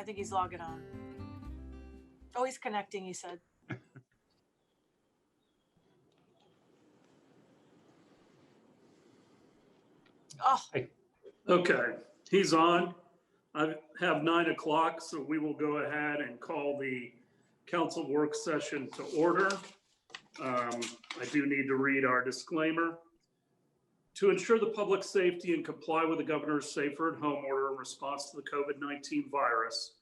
I think he's logging on. Oh, he's connecting, he said. Oh, Okay, he's on. I have 9 o'clock, so we will go ahead and call the council work session to order. I do need to read our disclaimer. To ensure the public safety and comply with the governor's safer at home order in response to the COVID-19 virus,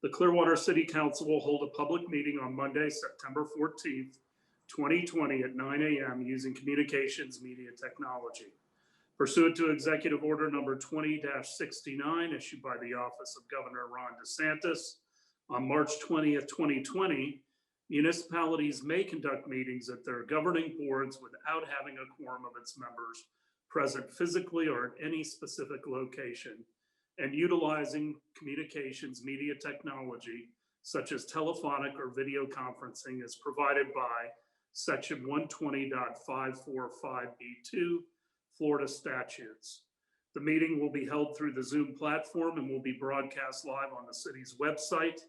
the Clearwater City Council will hold a public meeting on Monday, September 14th, 2020 at 9 a.m. using communications media technology. Pursuant to Executive Order number 20-69 issued by the Office of Governor Ron DeSantis on March 20th, 2020, municipalities may conduct meetings at their governing boards without having a quorum of its members present physically or at any specific location, and utilizing communications media technology such as telephonic or video conferencing as provided by Section 120.545B2 Florida statutes. The meeting will be held through the Zoom platform and will be broadcast live on the city's website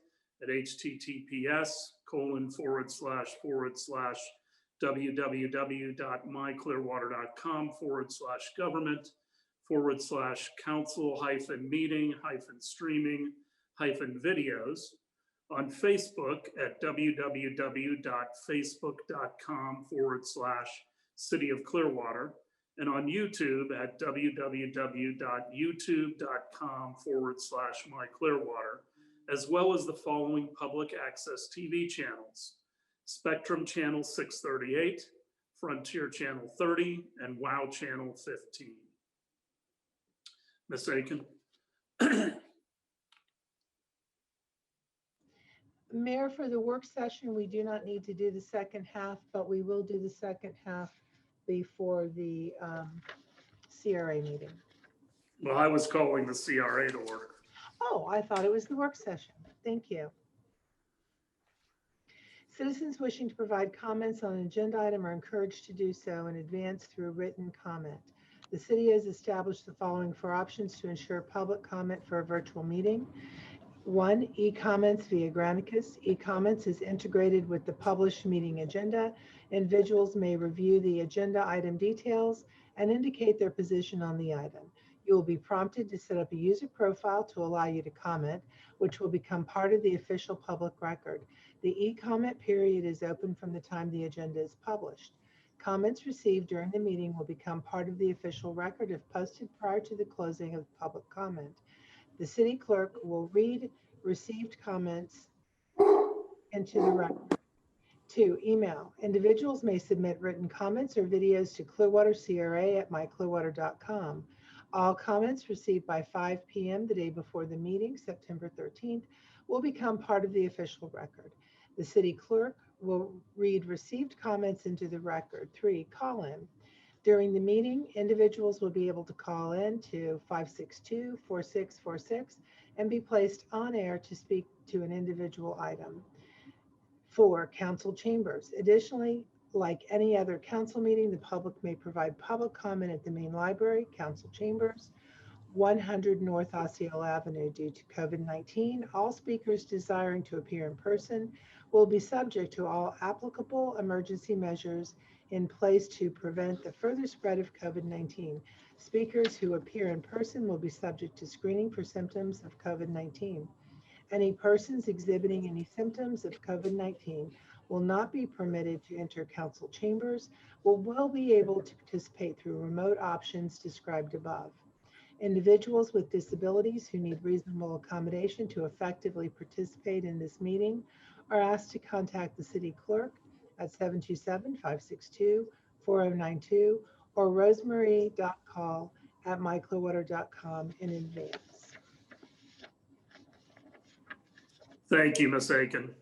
at https://forward/government/council-meeting-streaming-videos, on Facebook at www.facebook.com/City of Clearwater, and on YouTube at www.youtube.com/myclearwater, as well as the following public access TV channels: Spectrum Channel 638, Frontier Channel 30, and WOW Channel 15. Ms. Aiken. Mayor, for the work session, we do not need to do the second half, but we will do the second half before the CRA meeting. Well, I was calling the CRA to order. Oh, I thought it was the work session. Thank you. Citizens wishing to provide comments on an agenda item are encouraged to do so in advance through written comment. The city has established the following 4 options to ensure public comment for a virtual meeting. 1, e-comments via Granicus. E-comments is integrated with the published meeting agenda. Individuals may review the agenda item details and indicate their position on the item. You will be prompted to set up a user profile to allow you to comment, which will become part of the official public record. The e-comment period is open from the time the agenda is published. Comments received during the meeting will become part of the official record if posted prior to the closing of public comment. The city clerk will read received comments into the record. 2, email. Individuals may submit written comments or videos to clearwatercra@myclearwater.com. All comments received by 5 p.m. the day before the meeting, September 13th, will become part of the official record. The city clerk will read received comments into the record. 3, call in. During the meeting, individuals will be able to call in to 562-4646 and be placed on air to speak to an individual item. 4, council chambers. Additionally, like any other council meeting, the public may provide public comment at the main library, council chambers, 100 North Osceola Avenue. Due to COVID-19, all speakers desiring to appear in person will be subject to all applicable emergency measures in place to prevent the further spread of COVID-19. Speakers who appear in person will be subject to screening for symptoms of COVID-19. Any persons exhibiting any symptoms of COVID-19 will not be permitted to enter council chambers, but will be able to participate through remote options described above. Individuals with disabilities who need reasonable accommodation to effectively participate in this meeting are asked to contact the city clerk at 727-562-4092 or rosemary.call@myclearwater.com in advance. Thank you, Ms. Aiken.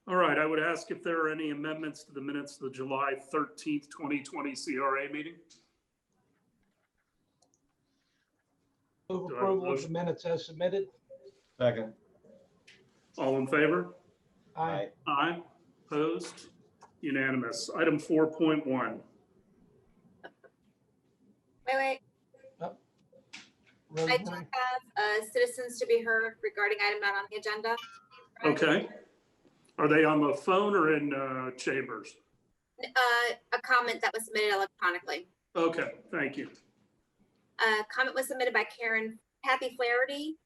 All right, I would ask if there are any amendments to the minutes of the July 13th, 2020 CRA meeting. Move approval of the minutes as submitted. Second. All in favor? Aye. Aye. Opposed? Unanimous. Item 4.1. wait. I do Rosemary? have citizens to be heard regarding item not on the agenda. Okay. Are they on the phone or in chambers? A comment that was submitted electronically. Okay, thank you. A comment was submitted by Kathy Flaherty.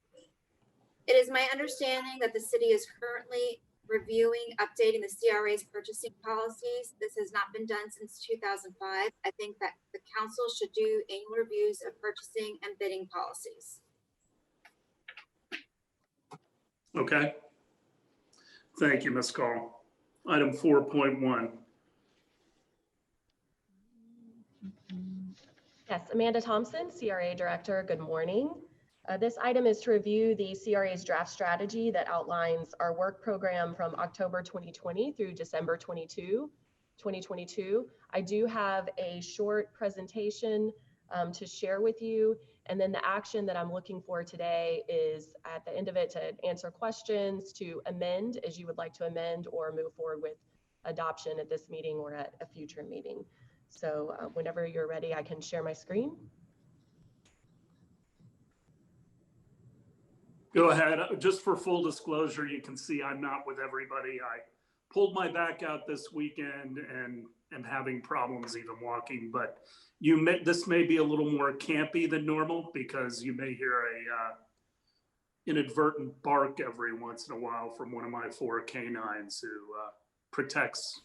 It is my understanding that the city is currently reviewing, updating the CRA's purchasing policies. This has not been done since 2005. I think that the council should do annual reviews of purchasing and bidding policies. Okay. Thank you, Ms. Call. Item 4.1. Yes, Amanda Thompson, CRA Director. Good morning. This item is to review the CRA's draft strategy that outlines our work program from October 2020 through December 2022. I do have a short presentation to share with you. And then the action that I'm looking for today is at the end of it to answer questions, to amend as you would like to amend, or move forward with adoption at this meeting or at a future meeting. So whenever you're ready, I can share my screen. Go ahead. Just for full disclosure, you can see I'm not with everybody. I pulled my back out this weekend and am having problems even walking, but this may be a little more campy than normal because you may hear a inadvertent bark every once in a while from one of my 4 canines who protects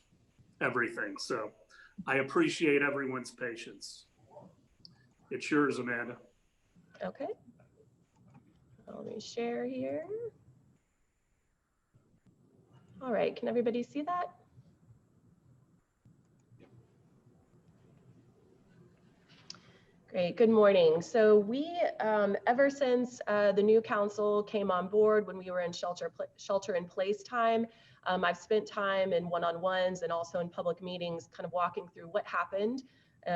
everything. So I appreciate everyone's patience. It's yours, Amanda. Okay. Let me share here. All right, can everybody see that? Great, good morning. So we, ever since the new council came on board when we were in shelter in place time, I've spent time in one-on-ones and also in public meetings kind of walking through what happened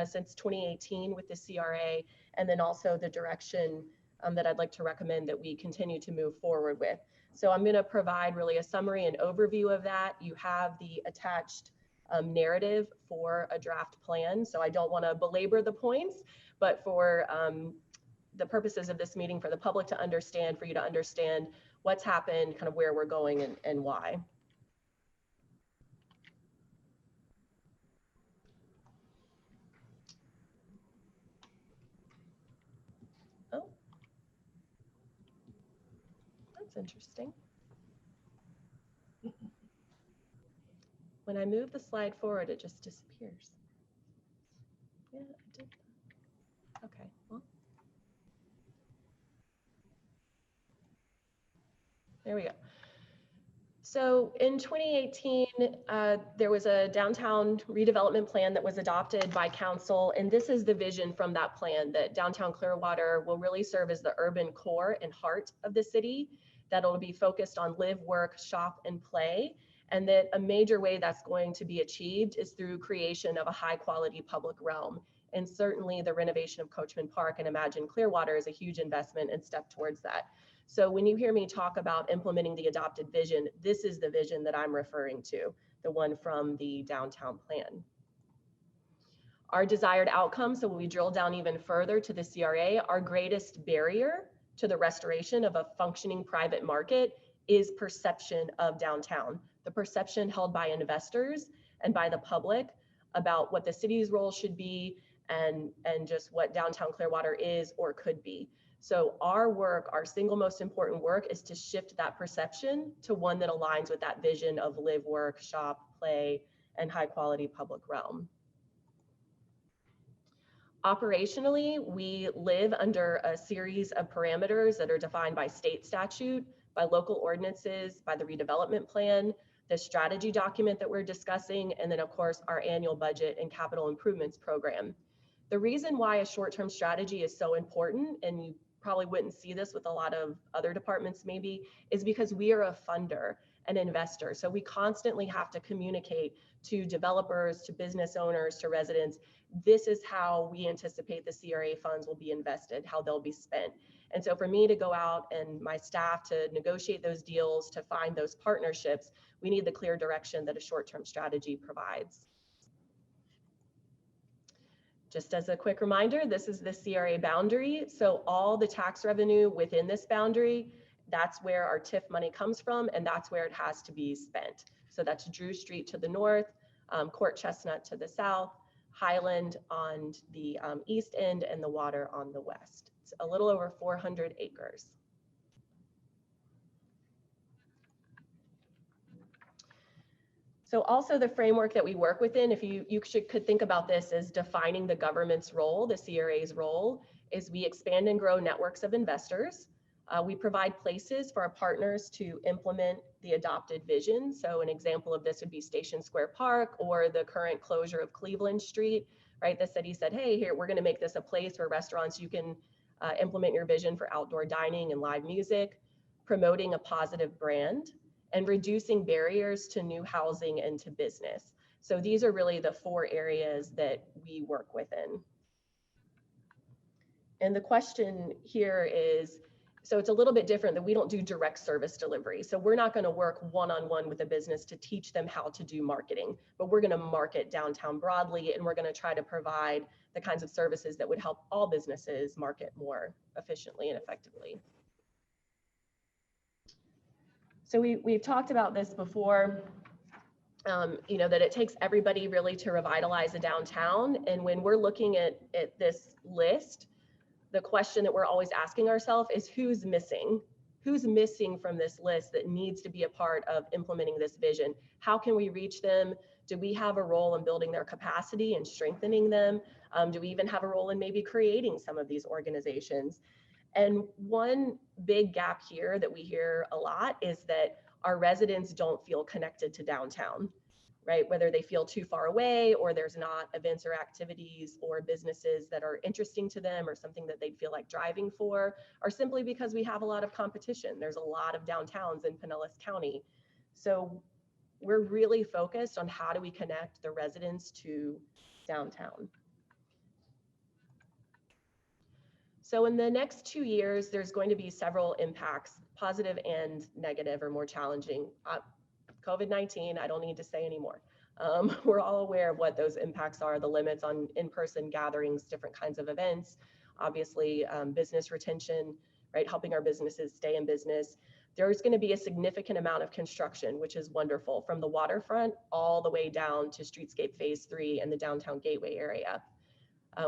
since 2018 with the CRA, and then also the direction that I'd like to recommend that we continue to move forward with. So I'm going to provide really a summary and overview of that. You have the attached narrative for a draft plan, so I don't want to belabor the points, but for the purposes of this meeting, for the public to understand, for you to understand what's happened, kind of where we're going and why. Oh, that's interesting. When I move the slide forward, it just disappears. Yeah, I did. Okay, well. There we go. So in 2018, there was a downtown redevelopment plan that was adopted by council. And this is the vision from that plan, that downtown Clearwater will really serve as the urban core and heart of the city, that'll be focused on live, work, shop, and play. And that a major way that's going to be achieved is through creation of a high quality public realm. And certainly the renovation of Coachman Park and Imagine Clearwater is a huge investment and step towards that. So when you hear me talk about implementing the adopted vision, this is the vision that I'm referring to, the one from the downtown plan. Our desired outcome, so when we drill down even further to the CRA, our greatest barrier to the restoration of a functioning private market is perception of downtown, the perception held by investors and by the public about what the city's role should be and just what downtown Clearwater is or could be. So our work, our single most important work, is to shift that perception to one that aligns with that vision of live, work, shop, play, and high quality public realm. Operationally, we live under a series of parameters that are defined by state statute, by local ordinances, by the redevelopment plan, the strategy document that we're discussing, and then of course our annual budget and capital improvements program. The reason why a short-term strategy is so important, and you probably wouldn't see this with a lot of other departments maybe, is because we are a funder, an investor. So we constantly have to communicate to developers, to business owners, to residents. This is how we anticipate the CRA funds will be invested, how they'll be spent. And so for me to go out and my staff to negotiate those deals, to find those partnerships, we need the clear direction that a short-term strategy provides. Just as a quick reminder, this is the CRA boundary. So all the tax revenue within this boundary, that's where our TIF money comes from, and that's where it has to be spent. So that's Drew Street to the north, Court Chestnut to the south, Highland on the east end, and the water on the west. It's a little over 400 acres. So also the framework that we work within, if you could think about this as defining the government's role, the CRA's role, is we expand and grow networks of investors. We provide places for our partners to implement the adopted vision. So an example of this would be Station Square Park or the current closure of Cleveland Street, right? The city said, hey, here, we're gonna make this a place where restaurants, you can implement your vision for outdoor dining and live music, promoting a positive brand, and reducing barriers to new housing and to business. So these are really the 4 areas that we work within. And the question here is, so it's a little bit different that we don't do direct service delivery. So we're not going to work one-on-one with a business to teach them how to do marketing, but we're going to market downtown broadly, and we're going to try to provide the kinds of services that would help all businesses market more efficiently and effectively. So we've talked about this before, you know, that it takes everybody really to revitalize a downtown. And when we're looking at this list, the question that we're always asking ourselves is who's missing? Who's missing from this list that needs to be a part of implementing this vision? How can we reach them? Do we have a role in building their capacity and strengthening them? Do we even have a role in maybe creating some of these organizations? And one big gap here that we hear a lot is that our residents don't feel connected to downtown, right? Whether they feel too far away or there's not events or activities or businesses that are interesting to them or something that they'd feel like driving for, or simply because we have a lot of competition. There's a lot of downtowns in Pinellas County. So we're really focused on how do we connect the residents to downtown. So in the next 2 years, there's going to be several impacts, positive and negative or more challenging. COVID-19, I don't need to say anymore. We're all aware of what those impacts are, the limits on in-person gatherings, different kinds of events, obviously business retention, right? Helping our businesses stay in business. There's going to be a significant amount of construction, which is wonderful, from the waterfront all the way down to Streetscape Phase 3 and the downtown Gateway area.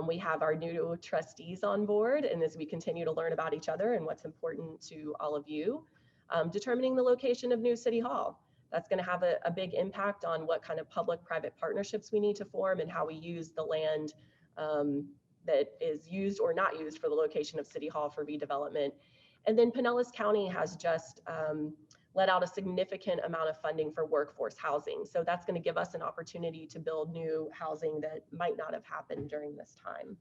We have our new trustees on board, and as we continue to learn about each other and what's important to all of you, determining the location of new City Hall. That's going to have a big impact on what kind of public-private partnerships we need to form and how we use the land that is used or not used for the location of City Hall for redevelopment. And then Pinellas County has just let out a significant amount of funding for workforce housing. So that's going to give us an opportunity to build new housing that might not have happened during this time.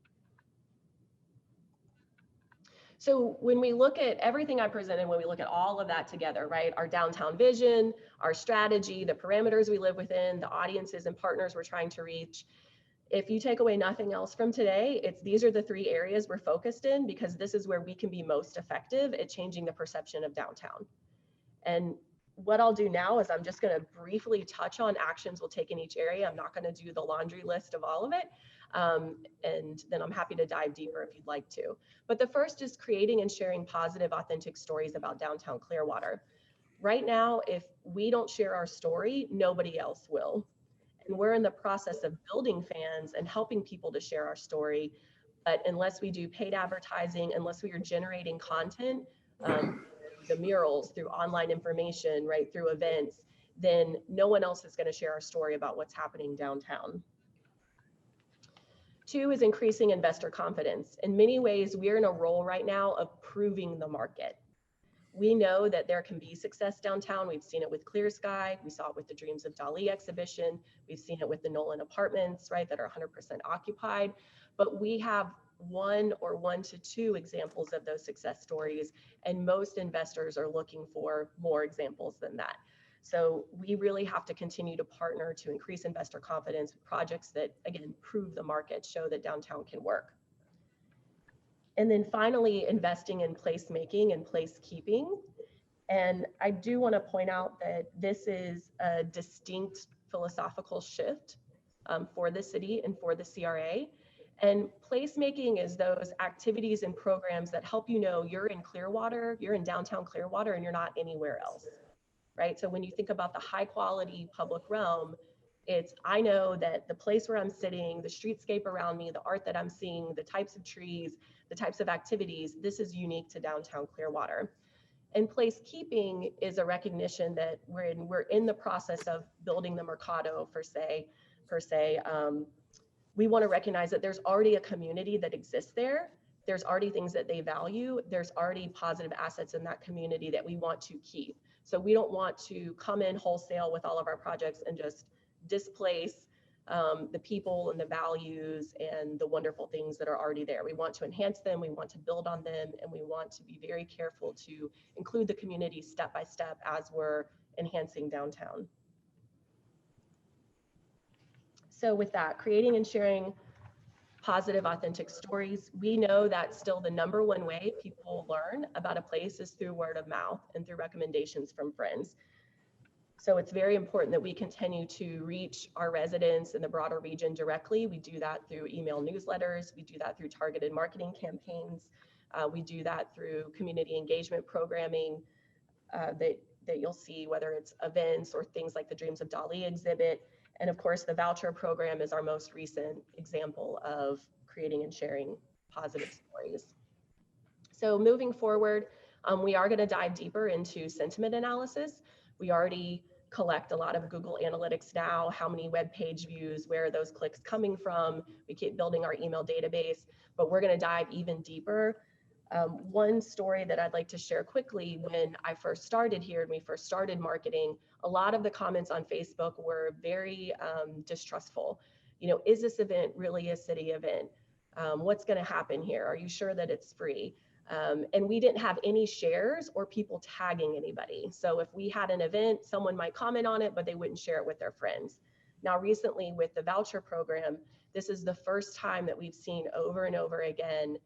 So when we look at everything I presented, when we look at all of that together, right, our downtown vision, our strategy, the parameters we live within, the audiences and partners we're trying to reach, if you take away nothing else from today, these are the 3 areas we're focused in, because this is where we can be most effective at changing the perception of downtown. And what I'll do now is I'm just going to briefly touch on actions we'll take in each area. I'm not going to do the laundry list of all of it. And then I'm happy to dive deeper if you'd like to. But the first is creating and sharing positive, authentic stories about downtown Clearwater. Right now, if we don't share our story, nobody else will. And we're in the process of building fans and helping people to share our story. But unless we do paid advertising, unless we are generating content, the murals, through online information, right, through events, then no one else is going to share our story about what's happening downtown. 2 is increasing investor confidence. In many ways, we're in a role right now of proving the market. We know that there can be success downtown. We've seen it with Clear Sky. We saw it with the Dreams of Dali exhibition. We've seen it with the Nolan apartments, right, that are 100% occupied. But we have 1 or 1 to 2 examples of those success stories, and most investors are looking for more examples than that. So we really have to continue to partner to increase investor confidence with projects that, again, prove the market, show that downtown can work. And then finally, investing in placemaking and placekeeping. And I do want to point out that this is a distinct philosophical shift for the city and for the CRA. And placemaking is those activities and programs that help you know you're in Clearwater, you're in downtown Clearwater, and you're not anywhere else, right? So when you think about the high quality public realm, it's, I know that the place where I'm sitting, the streetscape around me, the art that I'm seeing, the types of trees, the types of activities, this is unique to downtown Clearwater. And placekeeping is a recognition that we're in the process of building the Mercado per se. We want to recognize that there's already a community that exists there. There's already things that they value. There's already positive assets in that community that we want to keep. So we don't want to come in wholesale with all of our projects and just displace the people and the values and the wonderful things that are already there. We want to enhance them, we want to build on them, and we want to be very careful to include the community step by step as we're enhancing downtown. So with that, creating and sharing positive, authentic stories, we know that still the #1 way people learn about a place is through word of mouth and through recommendations from friends. So it's very important that we continue to reach our residents in the broader region directly. We do that through email newsletters. We do that through targeted marketing campaigns. We do that through community engagement programming that you'll see, whether it's events or things like the Dreams of Dali exhibit. And of course, the voucher program is our most recent example of creating and sharing positive stories. So moving forward, we are going to dive deeper into sentiment analysis. We already collect a lot of Google Analytics now, how many web page views, where are those clicks coming from? We keep building our email database, but we're going to dive even deeper. One story that I'd like to share quickly, when I first started here and we first started marketing, a lot of the comments on Facebook were very distrustful. You know, is this event really a city event? What's going to happen here? Are you sure that it's free? And we didn't have any shares or people tagging anybody. So if we had an event, someone might comment on it, but they wouldn't share it with their friends. Now, recently with the voucher program, this is the first time that we've seen over and over again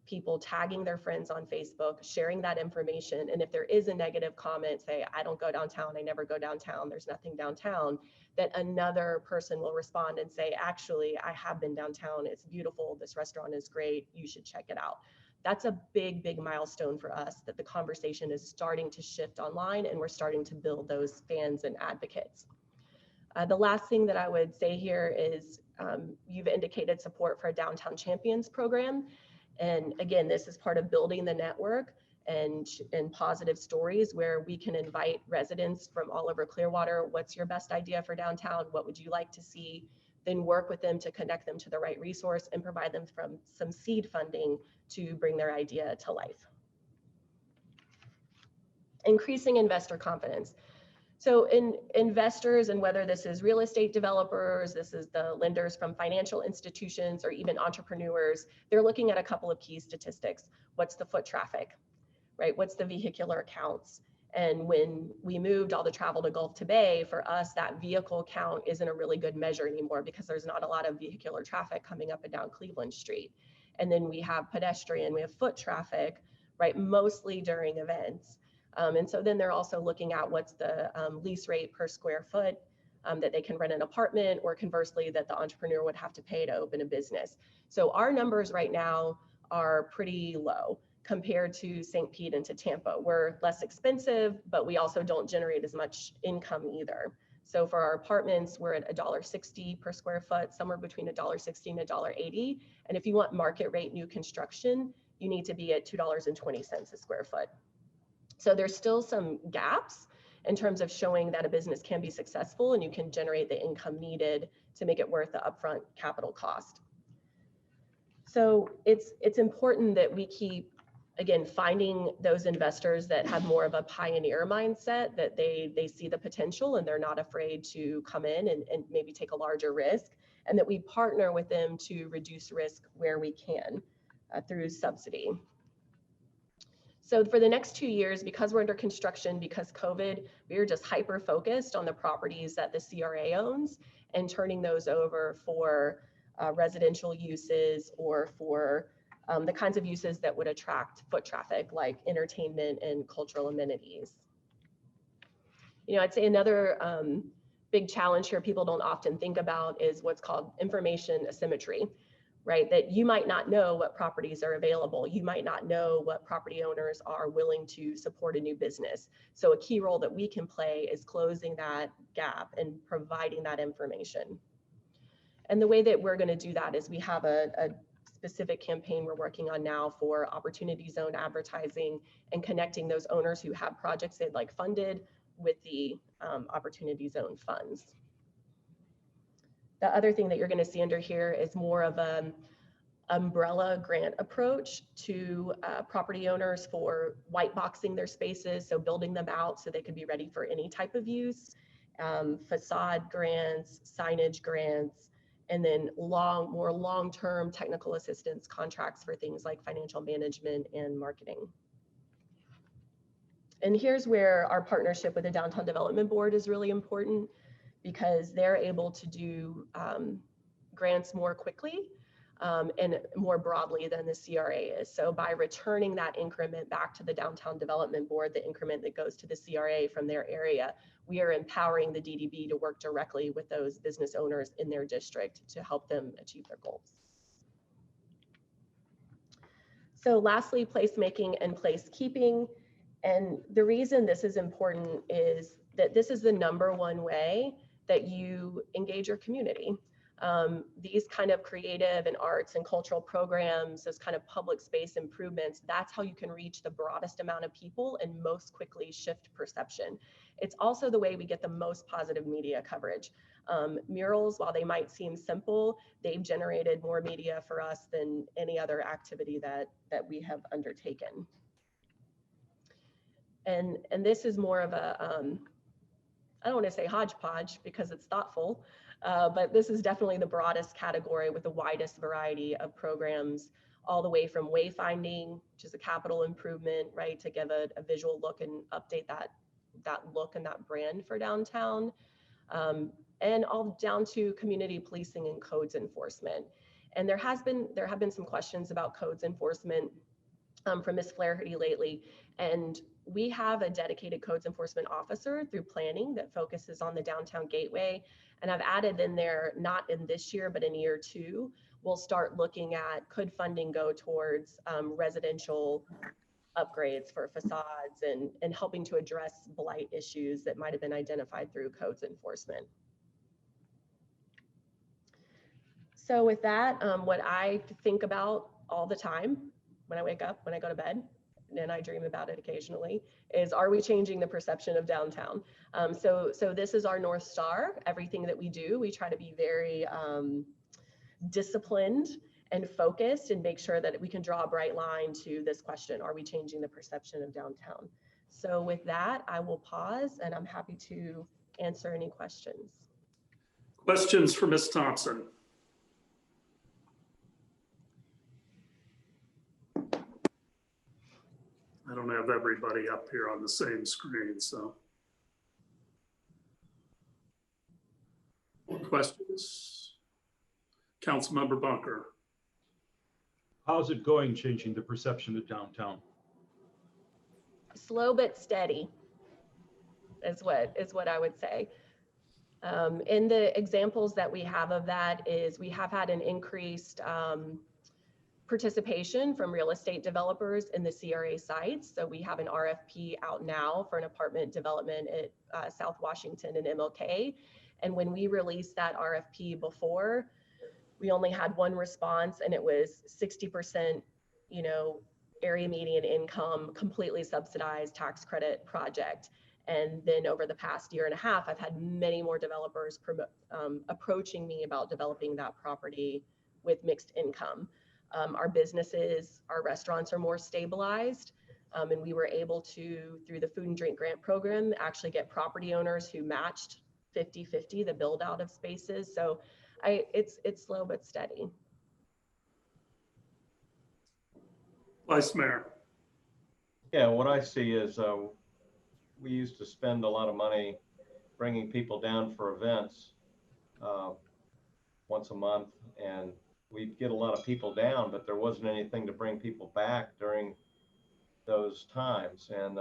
people tagging their friends on Facebook, sharing that information. And if there is a negative comment, say, I don't go downtown, I never go downtown, there's nothing downtown, that another person will respond and say, actually, I have been downtown, it's beautiful, this restaurant is great, you should check it out. That's a big, big milestone for us, that the conversation is starting to shift online and we're starting to build those fans and advocates. The last thing that I would say here is you've indicated support for a Downtown Champions program. And again, this is part of building the network and positive stories where we can invite residents from all over Clearwater. What's your best idea for downtown? What would you like to see? Then work with them to connect them to the right resource and provide them from some seed funding to bring their idea to life. Increasing investor confidence. So investors, and whether this is real estate developers, this is the lenders from financial institutions, or even entrepreneurs, they're looking at a couple of key statistics. What's the foot traffic, right? What's the vehicular counts? And when we moved all the travel to Gulf to Bay, for us, that vehicle count isn't a really good measure anymore because there's not a lot of vehicular traffic coming up and down Cleveland Street. And then we have pedestrian, we have foot traffic, right? Mostly during events. And so then they're also looking at what's the lease rate per square foot that they can rent an apartment, or conversely that the entrepreneur would have to pay to open a business. So our numbers right now are pretty low compared to St. Pete and to Tampa. We're less expensive, but we also don't generate as much income either. So for our apartments, we're at $1.60 per square foot, somewhere between $1.60 and $1.80. And if you want market rate new construction, you need to be at $2.20 a square foot. So there's still some gaps in terms of showing that a business can be successful and you can generate the income needed to make it worth the upfront capital cost. So it's important that we keep, again, finding those investors that have more of a pioneer mindset, that they see the potential and they're not afraid to come in and maybe take a larger risk, and that we partner with them to reduce risk where we can through subsidy. So for the next 2 years, because we're under construction, because COVID, we are just hyper focused on the properties that the CRA owns and turning those over for residential uses, or for the kinds of uses that would attract foot traffic, like entertainment and cultural amenities. You know, I'd say another big challenge here people don't often think about is what's called information asymmetry. right? That you might not know what properties are available. You might not know what property owners are willing to support a new business. So a key role that we can play is closing that gap and providing that information. And the way that we're going to do that is we have a specific campaign we're working on now for opportunity zone advertising and connecting those owners who have projects they'd like funded with the opportunity zone funds. The other thing that you're going to see under here is more of an umbrella grant approach to property owners for white boxing their spaces, so building them out so they could be ready for any type of use, facade grants, signage grants, and then more long-term technical assistance contracts for things like financial management and marketing. And here's where our partnership with the Downtown Development Board is really important, because they're able to do grants more quickly and more broadly than the CRA is. So by returning that increment back to the Downtown Development Board, the increment that goes to the CRA from their area, we are empowering the DDB to work directly with those business owners in their district to help them achieve their goals. So lastly, placemaking and placekeeping. And the reason this is important is that this is the #1 way that you engage your community. These kind of creative and arts and cultural programs, those kind of public space improvements, that's how you can reach the broadest amount of people and most quickly shift perception. It's also the way we get the most positive media coverage. Murals, while they might seem simple, they've generated more media for us than any other activity that we have undertaken. And this is more of a, I don't want to say hodgepodge because it's thoughtful, but this is definitely the broadest category with the widest variety of programs, all the way from wayfinding, which is a capital improvement, right, to give a visual look and update that look and that brand for downtown, and all down to community policing and codes enforcement. And there have been some questions about codes enforcement from Ms. Flaherty lately, and we have a dedicated codes enforcement officer through planning that focuses on the downtown gateway. And I've added in there, not in this year, but in year 2, we'll start looking at, could funding go towards residential upgrades for facades and helping to address blight issues that might have been identified through codes enforcement. So with that, what I think about all the time when I wake up, when I go to bed, and I dream about it occasionally, is, are we changing the perception of downtown? So this is our North Star. Everything that we do, we try to be very disciplined and focused and make sure that we can draw a bright line to this question, are we changing the perception of downtown? So with that, I will pause and I'm happy to answer any questions. Questions for Ms. Thompson? I don't have everybody up here on the same screen, so. Questions? Councilmember Bunker. How's it going changing the perception of downtown? Slow but steady is what I would say. In the examples that we have of that is we have had an increased participation from real estate developers in the CRA sites. So we have an RFP out now for an apartment development at South Washington and MLK. And when we released that RFP before, we only had one response, and it was 60%, area median income, completely subsidized tax credit project. And then over the past year and a half, I've had many more developers approaching me about developing that property with mixed income. Our businesses, our restaurants are more stabilized. And we were able to, through the food and drink grant program, actually get property owners who matched 50-50 the build out of spaces. So it's slow but steady. Vice Mayor. Yeah, what I see is we used to spend a lot of money bringing people down for events once a month, and we'd get a lot of people down, but there wasn't anything to bring people back during those times. And,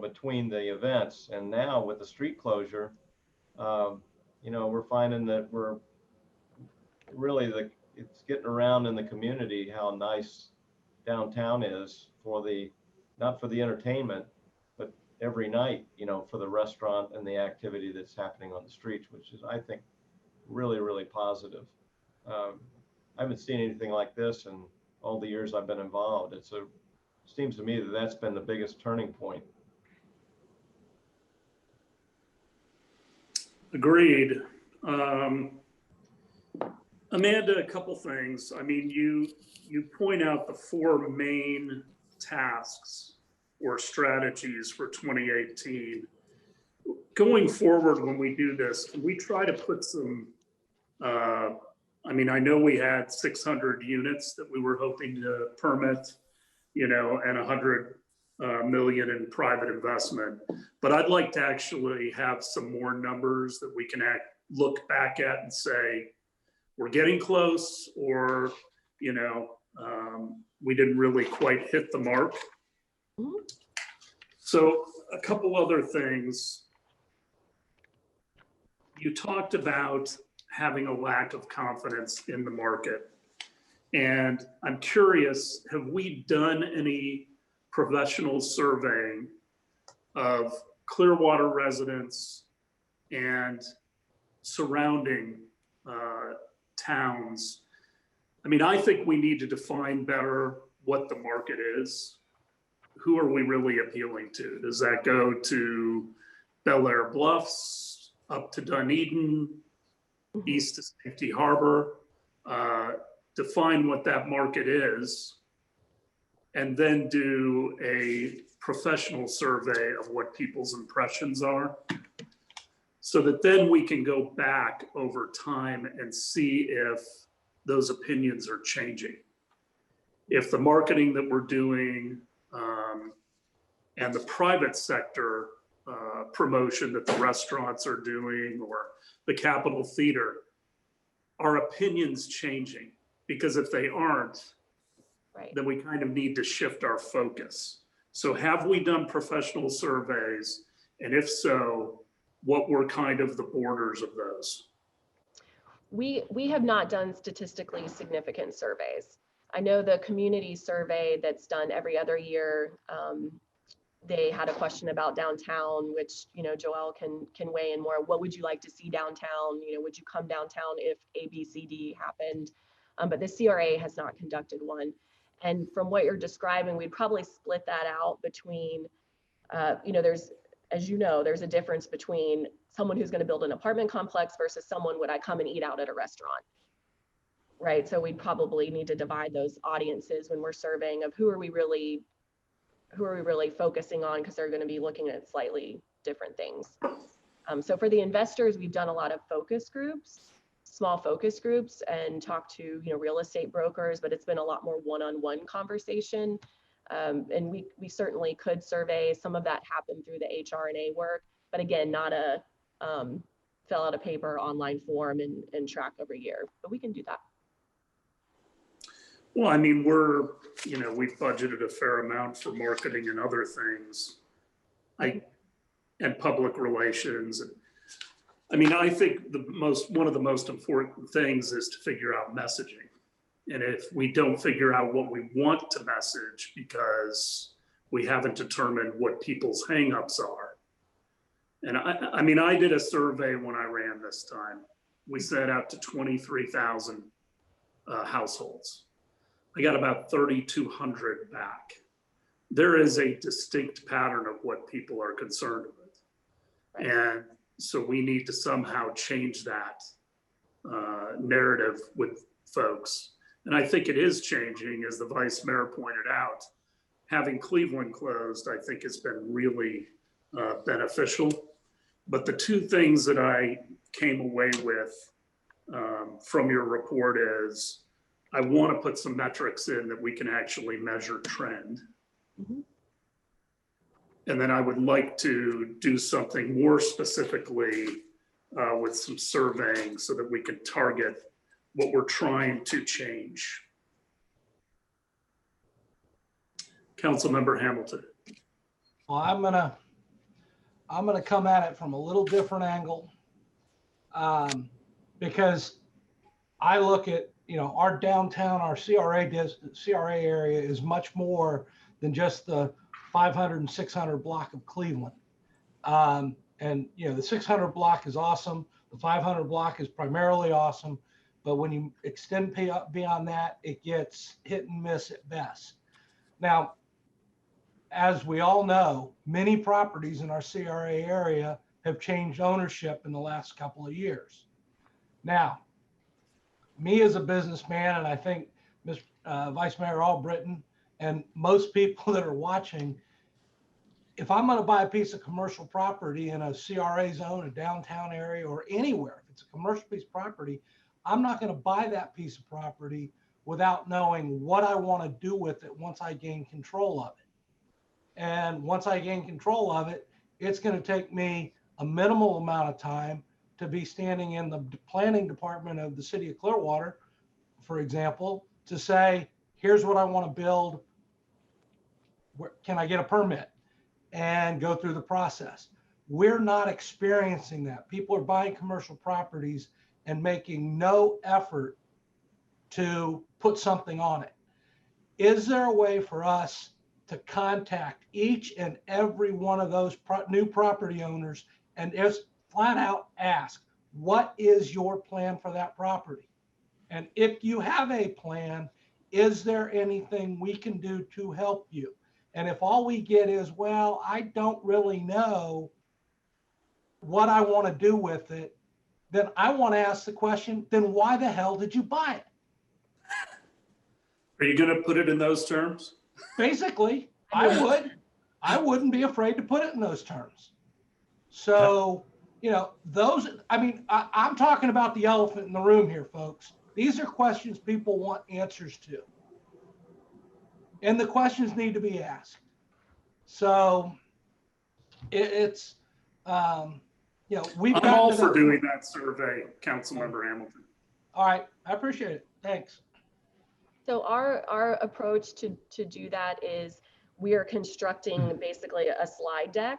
between the events and now with the street closure, we're finding that we're really it's getting around in the community how nice downtown is for the, not for the entertainment, but every night, you know, for the restaurant and the activity that's happening on the streets, which is, I think, really, really positive. I haven't seen anything like this in all the years I've been involved. It seems to me that that's been the biggest turning point. Agreed. Amanda, a couple things. I mean, you point out the 4 main tasks or strategies for 2018. Going forward, when we do this, can we try to put some, I mean, I know we had 600 units that we were hoping to permit, you know, and 100 million in private investment, but I'd like to actually have some more numbers that we can look back at and say, we're getting close, or, you know, we didn't really quite hit the mark. So a couple other things. You talked about having a lack of confidence in the market. And I'm curious, have we done any professional surveying of Clearwater residents and surrounding towns? I mean, I think we need to define better what the market is. Who are we really appealing to? Does that go to Bel Air Bluffs, up to Dunedin, east to Safety Harbor? Define what that market is, and then do a professional survey of what people's impressions are, so that then we can go back over time and see if those opinions are changing. If the marketing that we're doing and the private sector promotion that the restaurants are doing, or the Capitol Theater, are opinions changing? Because if they aren't, Right. then we kind of need to shift our focus. So have we done professional surveys? And if so, what were kind of the borders of those? We have not done statistically significant surveys. I know the community survey that's done every other year, they had a question about downtown, which, you know, Joelle can weigh in more. What would you like to see downtown? You know, would you come downtown if A, B, C, D happened? But the CRA has not conducted one. And from what you're describing, we'd probably split that out between, you know, as you know, there's a difference between someone who's going to build an apartment complex versus someone, would I come and eat out at a restaurant? Right. So we'd probably need to divide those audiences when we're surveying of who are we really focusing on, because they're going to be looking at slightly different things. So for the investors, we've done a lot of focus groups, small focus groups, and talked to, you know, real estate brokers, but it's been a lot more one-on-one conversation. And we certainly could survey. Some of that happened through the HRNA work, but again, not a fill out a paper online form and track every year, but we can do that. Well, I mean, you know, we've budgeted a fair amount for marketing and other things, and public relations. I mean, I think one of the most important things is to figure out messaging. And if we don't figure out what we want to message because we haven't determined what people's hangups are. And I mean, I did a survey when I ran this time. We sent out to 23,000 households. I got about 3,200 back. There is a distinct pattern of what people are concerned with. Right. And so we need to somehow change that narrative with folks. And I think it is changing, as the vice mayor pointed out. Having Cleveland closed, I think, has been really beneficial. But the two things that I came away with from your report is, I want to put some metrics in that we can actually measure trend. Mm-hmm. And then I would like to do something more specifically with some surveying so that we can target what we're trying to change. Councilmember Hamilton. Well, I'm gonna come at it from a little different angle, because I look at our downtown, our CRA area is much more than just the 500 and 600 block of Cleveland. And the 600 block is awesome. The 500 block is primarily awesome. But when you extend beyond that, it gets hit and miss at best. Now, as we all know, many properties in our CRA area have changed ownership in the last couple of years. Now, me as a businessman, and I think Vice Mayor Albritton and most people that are watching, if I'm going to buy a piece of commercial property in a CRA zone, a downtown area, or anywhere, if it's a commercial piece of property, I'm not going to buy that piece of property without knowing what I want to do with it once I gain control of it. And once I gain control of it, it's going to take me a minimal amount of time to be standing in the planning department of the city of Clearwater, for example, to say, here's what I want to build. Can I get a permit? And go through the process. We're not experiencing that. People are buying commercial properties and making no effort to put something on it. Is there a way for us to contact each and every one of those new property owners and just flat out ask, what is your plan for that property? And if you have a plan, is there anything we can do to help you? And if all we get is, well, I don't really know what I want to do with it, then I want to ask the question, then why the hell did you buy it? Are you going to put it in those terms? Basically, I would. I wouldn't be afraid to put it in those terms. So, I'm talking about the elephant in the room here, folks. These are questions people want answers to. And the questions need to be asked. So we've I'm gotten all to for that doing point. that survey, Councilmember Hamilton. All right, I appreciate it. Thanks. So our approach to do that is we are constructing basically a slide deck,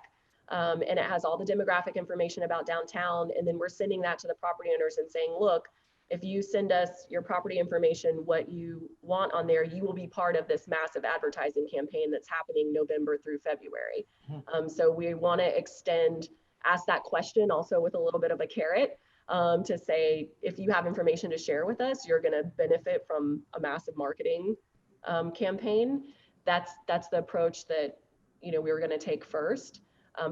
and it has all the demographic information about downtown, and then we're sending that to the property owners and saying, look, if you send us your property information, what you want on there, you will be part of this massive advertising campaign that's happening November through February. So we want to ask that question also with a little bit of a carrot, to say, if you have information to share with us, you're going to benefit from a massive marketing campaign. That's the approach that, we were going to take first.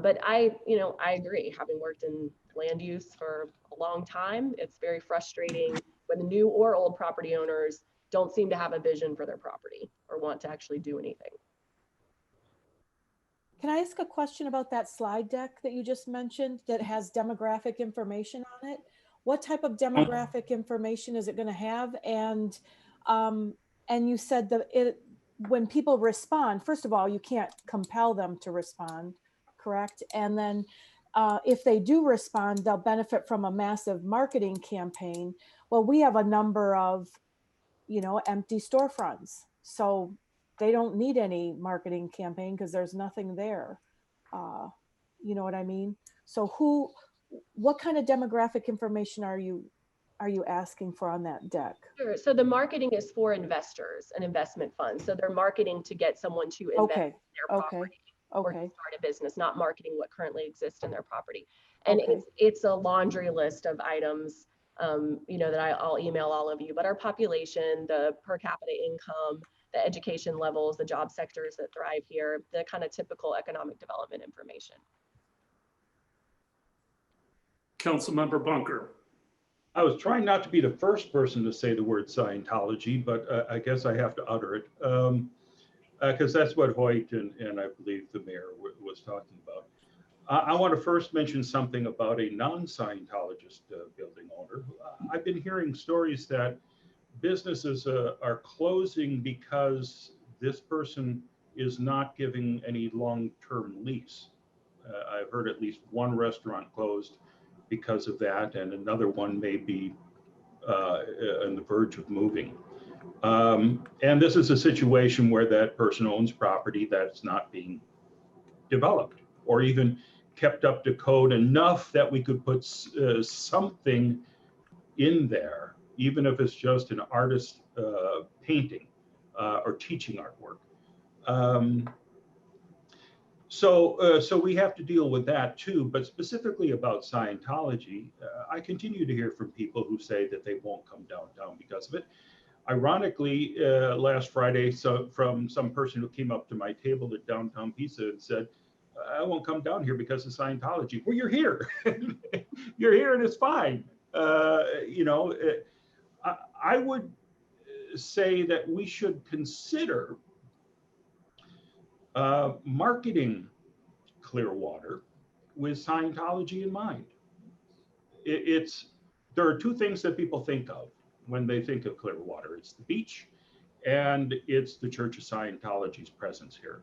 But I agree, having worked in land use for a long time, it's very frustrating when the new or old property owners don't seem to have a vision for their property or want to actually do anything. Can I ask a question about that slide deck that you just mentioned that has demographic information on it? What type of demographic information is it going to have? And you said that when people respond, first of all, you can't compel them to respond, correct? And then if they do respond, they'll benefit from a massive marketing campaign. Well, we have a number of, empty storefronts. So they don't need any marketing campaign because there's nothing there. You know what I mean? So what kind of demographic information are you asking for on that deck? Sure. So the marketing is for investors and investment funds. So they're marketing to get someone to invest in their property. Or to start a business, not marketing what currently exists in their property. And it's a laundry list of items, that I'll email all of you, but our population, the per capita income, the education levels, the job sectors that thrive here, the kind of typical economic development information. Councilmember Bunker. I was trying not to be the first person to say the word Scientology, but I guess I have to utter it. Because that's what Hoyt and I believe the mayor was talking about. I want to first mention something about a non-Scientologist building owner. I've been hearing stories that businesses are closing because this person is not giving any long-term lease. I've heard at least one restaurant closed because of that, and another one may be on the verge of moving. And this is a situation where that person owns property that's not being developed or even kept up to code enough that we could put something in there even if it's just an artist painting or teaching artwork. So we have to deal with that too, but specifically about Scientology, I continue to hear from people who say that they won't come downtown because of it. Ironically, last Friday, from some person who came up to my table at Downtown Pizza and said, I won't come down here because of Scientology. Well, you're here. You're here and it's fine. I would say that we should consider marketing Clearwater with Scientology in mind. There are two things that people think of when they think of Clearwater. It's the beach and it's the Church of Scientology's presence here.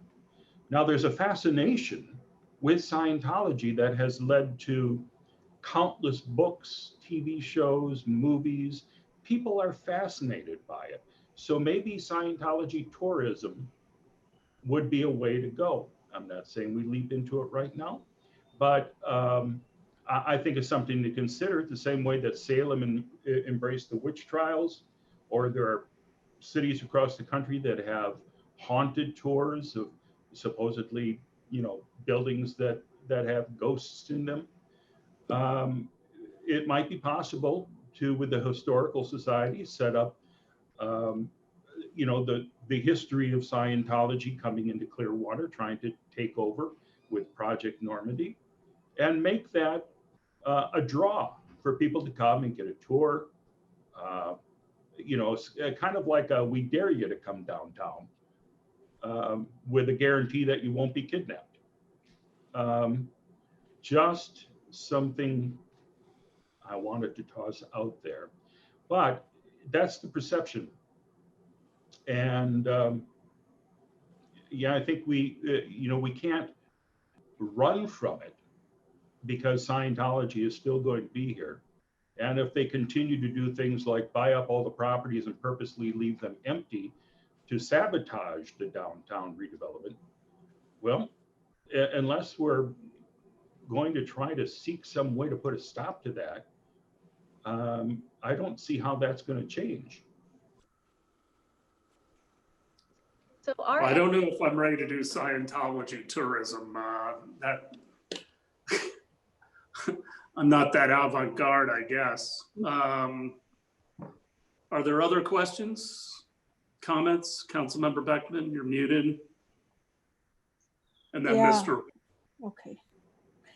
Now, there's a fascination with Scientology that has led to countless books, TV shows, movies. People are fascinated by it. So maybe Scientology tourism would be a way to go. I'm not saying we leap into it right now, but I think it's something to consider, the same way that Salem embraced the witch trials, or there are cities across the country that have haunted tours of supposedly, buildings that have ghosts in them. It might be possible to, with the historical society, set up, the history of Scientology coming into Clearwater, trying to take over with Project Normandy, and make that a draw for people to come and get a tour. Kind of like we dare you to come downtown with a guarantee that you won't be kidnapped. Just something I wanted to toss out there, but that's the perception. And I think we can't run from it because Scientology is still going to be here. And if they continue to do things like buy up all the properties and purposely leave them empty to sabotage the downtown redevelopment, well, unless we're going to try to seek some way to put a stop to that, I don't see how that's going to change. So I don't know if I'm ready to do Scientology tourism. I'm not that avant-garde, I guess. Are there other questions, comments? Councilmember Beckman, you're muted. And then Yeah. Mr. Okay.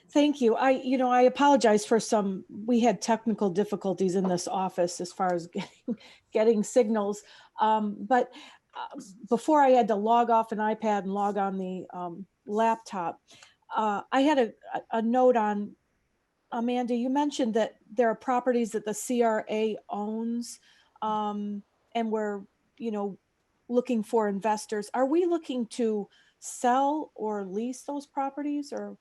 Thank you. I apologize for we had technical difficulties in this office as far as getting signals. But before I had to log off an iPad and log on the laptop, I had a note on, Amanda, you mentioned that there are properties that the CRA owns, and we're, looking for investors. Are we looking to sell or lease those properties, or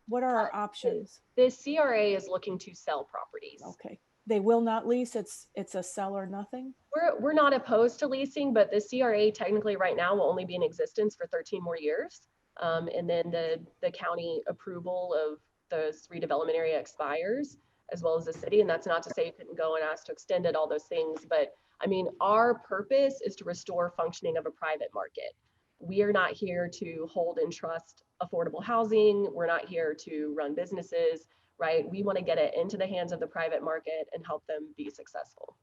what are our options? The CRA is looking to sell properties. Okay. They will not lease. It's a sell or nothing. We're not opposed to leasing, but the CRA technically right now will only be in existence for 13 more years. And then the county approval of the redevelopment area expires, as well as the city. And that's not to say you couldn't go and ask to extend it, all those things. But I mean, our purpose is to restore functioning of a private market. We are not here to hold and trust affordable housing. We're not here to run businesses, right? We want to get it into the hands of the private market and help them be successful.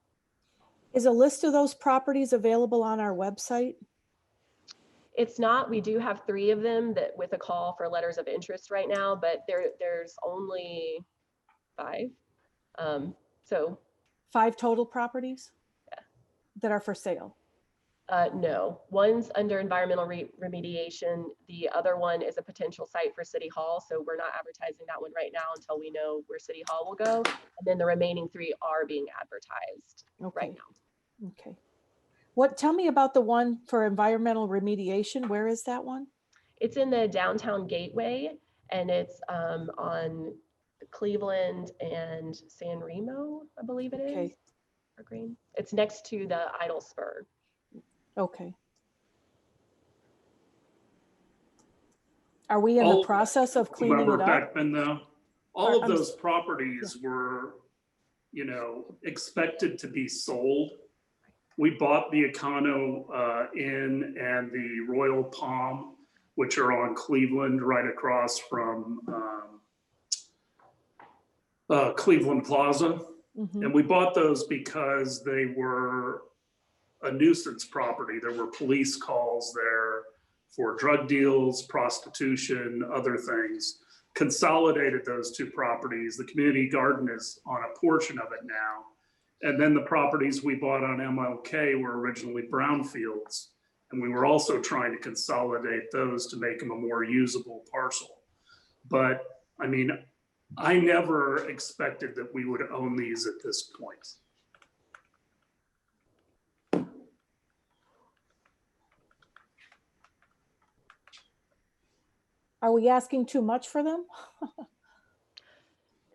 Is a list of those properties available on our website? It's not. We do have 3 of them that with a call for letters of interest right now, but there's only 5. So 5 total properties? Yeah. That are for sale? No, one's under environmental remediation. The other one is a potential site for City Hall. So we're not advertising that one right now until we know where City Hall will go. And then the remaining 3 are being advertised right now. Okay. Tell me about the one for environmental remediation. Where is that one? It's in the downtown gateway, and it's on Cleveland and San Remo, I believe it is. Or Green. It's next to the Idle Spur. Okay. Are we in the process of cleaning it up? Beckman, though, all of those properties were you know, expected to be sold. We bought the Econo Inn and the Royal Palm, which are on Cleveland, right across from Cleveland Plaza. Mhm. And we bought those because they were a nuisance property. There were police calls there for drug deals, prostitution, other things. Consolidated those two properties. The community garden is on a portion of it now. And then the properties we bought on MLK were originally brownfields. And we were also trying to consolidate those to make them a more usable parcel. But I mean, I never expected that we would own these at this point. Are we asking too much for them?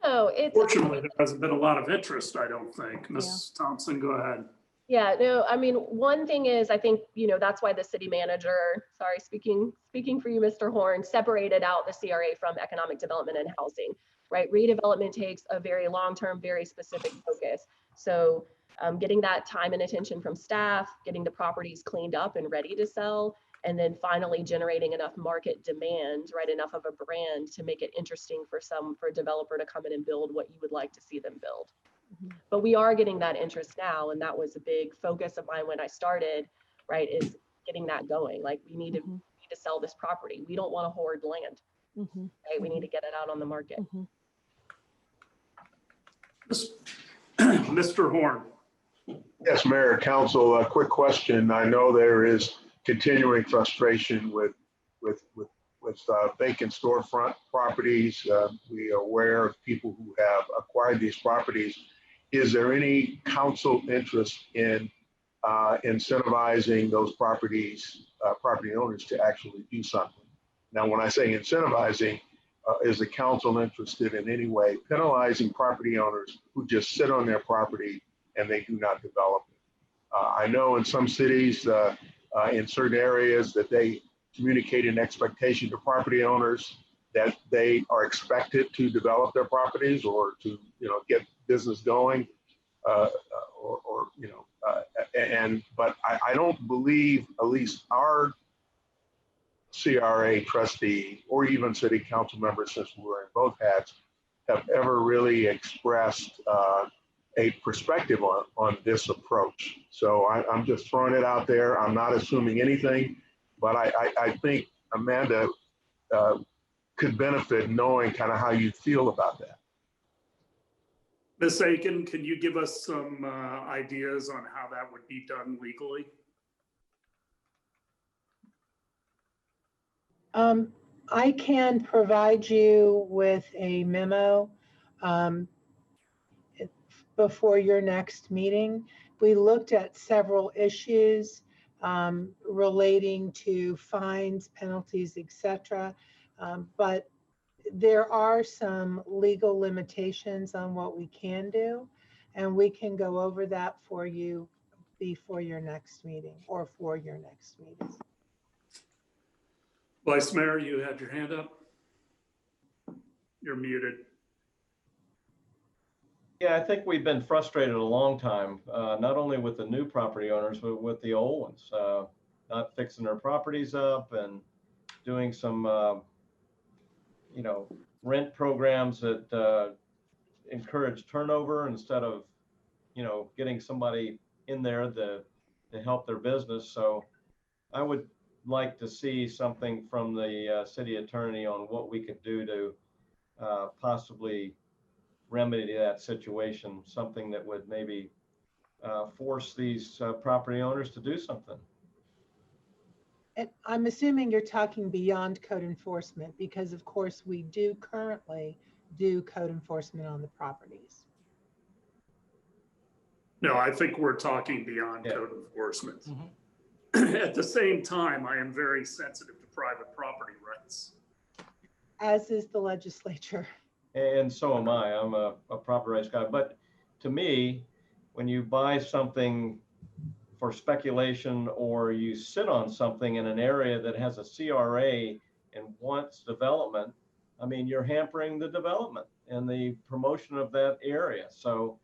No, it's, Fortunately, there hasn't been a lot of interest, I don't think. Ms. Thompson, go ahead. yeah, no, I mean, one thing is, I think, you know, that's why the city manager, sorry, speaking for you, Mr. Horn, separated out the CRA from economic development and housing, right? Redevelopment takes a very long-term, very specific focus. So getting that time and attention from staff, getting the properties cleaned up and ready to sell, and then finally generating enough market demand, right? Enough of a brand to make it interesting for a developer to come in and build what you would like to see them build. But we are getting that interest now, and that was a big focus of mine when I started, right, is getting that going. Like, we need to sell this property. We don't want to hoard land, right? We need to get it out on the market. Mr. Horn. Yes, Mayor, Council, a quick question. I know there is continuing frustration with vacant storefront properties. We are aware of people who have acquired these properties. Is there any council interest in incentivizing those property owners to actually do something? Now, when I say incentivizing, is the council interested in any way penalizing property owners who just sit on their property and they do not develop it? I know in some cities, in certain areas, that they communicate an expectation to property owners that they are expected to develop their properties or to, you know, get business going, but I don't believe, at least our CRA trustee or even city council members, since we were in both hats, have ever really expressed a perspective on this approach. So I'm just throwing it out there. I'm not assuming anything, but I think Amanda could benefit knowing kind of how you feel about that. Ms. Aiken, can you give us some ideas on how that would be done legally? I can provide you with a memo before your next meeting. We looked at several issues relating to fines, penalties, etc. But there are some legal limitations on what we can do, and we can go over that for you before your next meeting or for your next meeting. Vice Mayor, you had your hand up. You're muted. Yeah, I think we've been frustrated a long time, not only with the new property owners, but with the old ones, not fixing their properties up and doing some, you know, rent programs that encourage turnover instead of, you know, getting somebody in there to help their business. So I would like to see something from the city attorney on what we could do to possibly remedy that situation, something that would maybe force these property owners to do something. And I'm assuming you're talking beyond code enforcement, because of course we do currently do code enforcement on the properties. No, I think we're talking beyond code enforcement. At the same time, I am very sensitive to private property rights. As is the legislature. And so am I. I'm a property rights guy. But to me, when you buy something for speculation or you sit on something in an area that has a CRA and wants development, I mean, you're hampering the development and the promotion of that area. So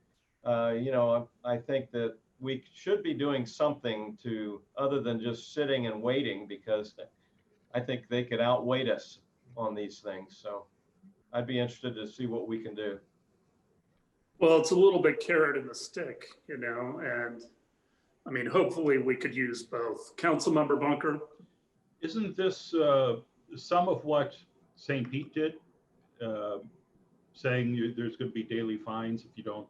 I think that we should be doing something to, other than just sitting and waiting, because I think they could outweight us on these things. So I'd be interested to see what we can do. Well, it's a little bit carrot and the stick, and I mean, hopefully we could use both. Councilmember Bunker? Isn't this some of what St. Pete did? Saying there's going to be daily fines if you don't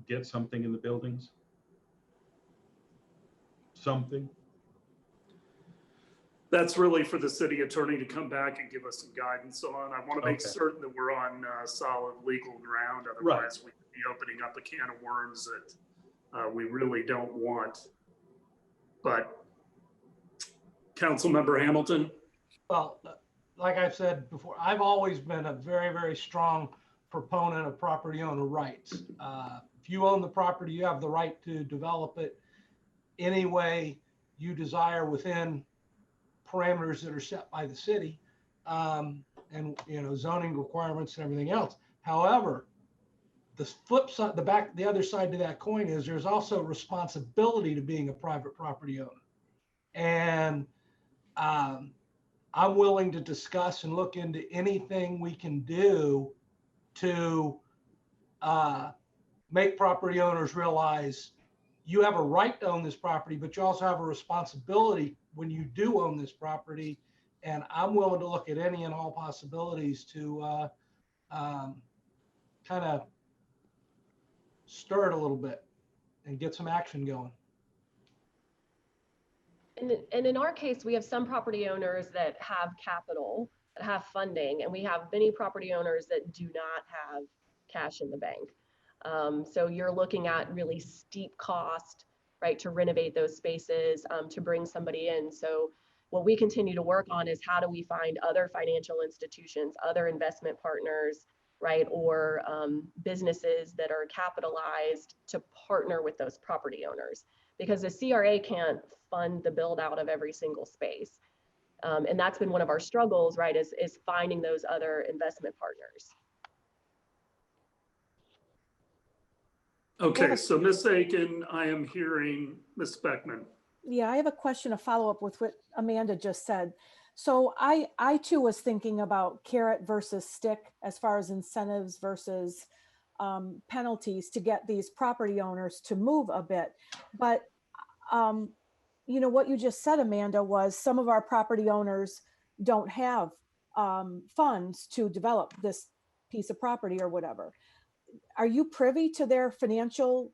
get something in the buildings? Something? That's really for the city attorney to come back and give us some guidance on. I want to make Okay. certain that we're on solid legal ground. Otherwise, we could be opening up a can of worms that we really don't want. But Councilmember Hamilton? Well, like I've said before, I've always been a very, very strong proponent of property owner rights. If you own the property, you have the right to develop it any way you desire within parameters that are set by the city, and zoning requirements and everything else. However, the flip side, the other side to that coin is there's also responsibility to being a private property owner. And I'm willing to discuss and look into anything we can do to make property owners realize you have a right to own this property, but you also have a responsibility when you do own this property. And I'm willing to look at any and all possibilities to kind of stir it a little bit and get some action going. And in our case, we have some property owners that have capital, that have funding, and we have many property owners that do not have cash in the bank. So you're looking at really steep cost, right, to renovate those spaces, to bring somebody in. So what we continue to work on is how do we find other financial institutions, other investment partners, right, or businesses that are capitalized to partner with those property owners, because the CRA can't fund the build out of every single space. And that's been one of our struggles, right, is finding those other investment partners. Okay, so Ms. Aiken, I am hearing Ms. Beckman. Yeah, I have a question, a follow-up with what Amanda just said. So I too was thinking about carrot versus stick as far as incentives versus penalties to get these property owners to move a bit. But what you just said, Amanda, was some of our property owners don't have funds to develop this piece of property or whatever. Are you privy to their financial,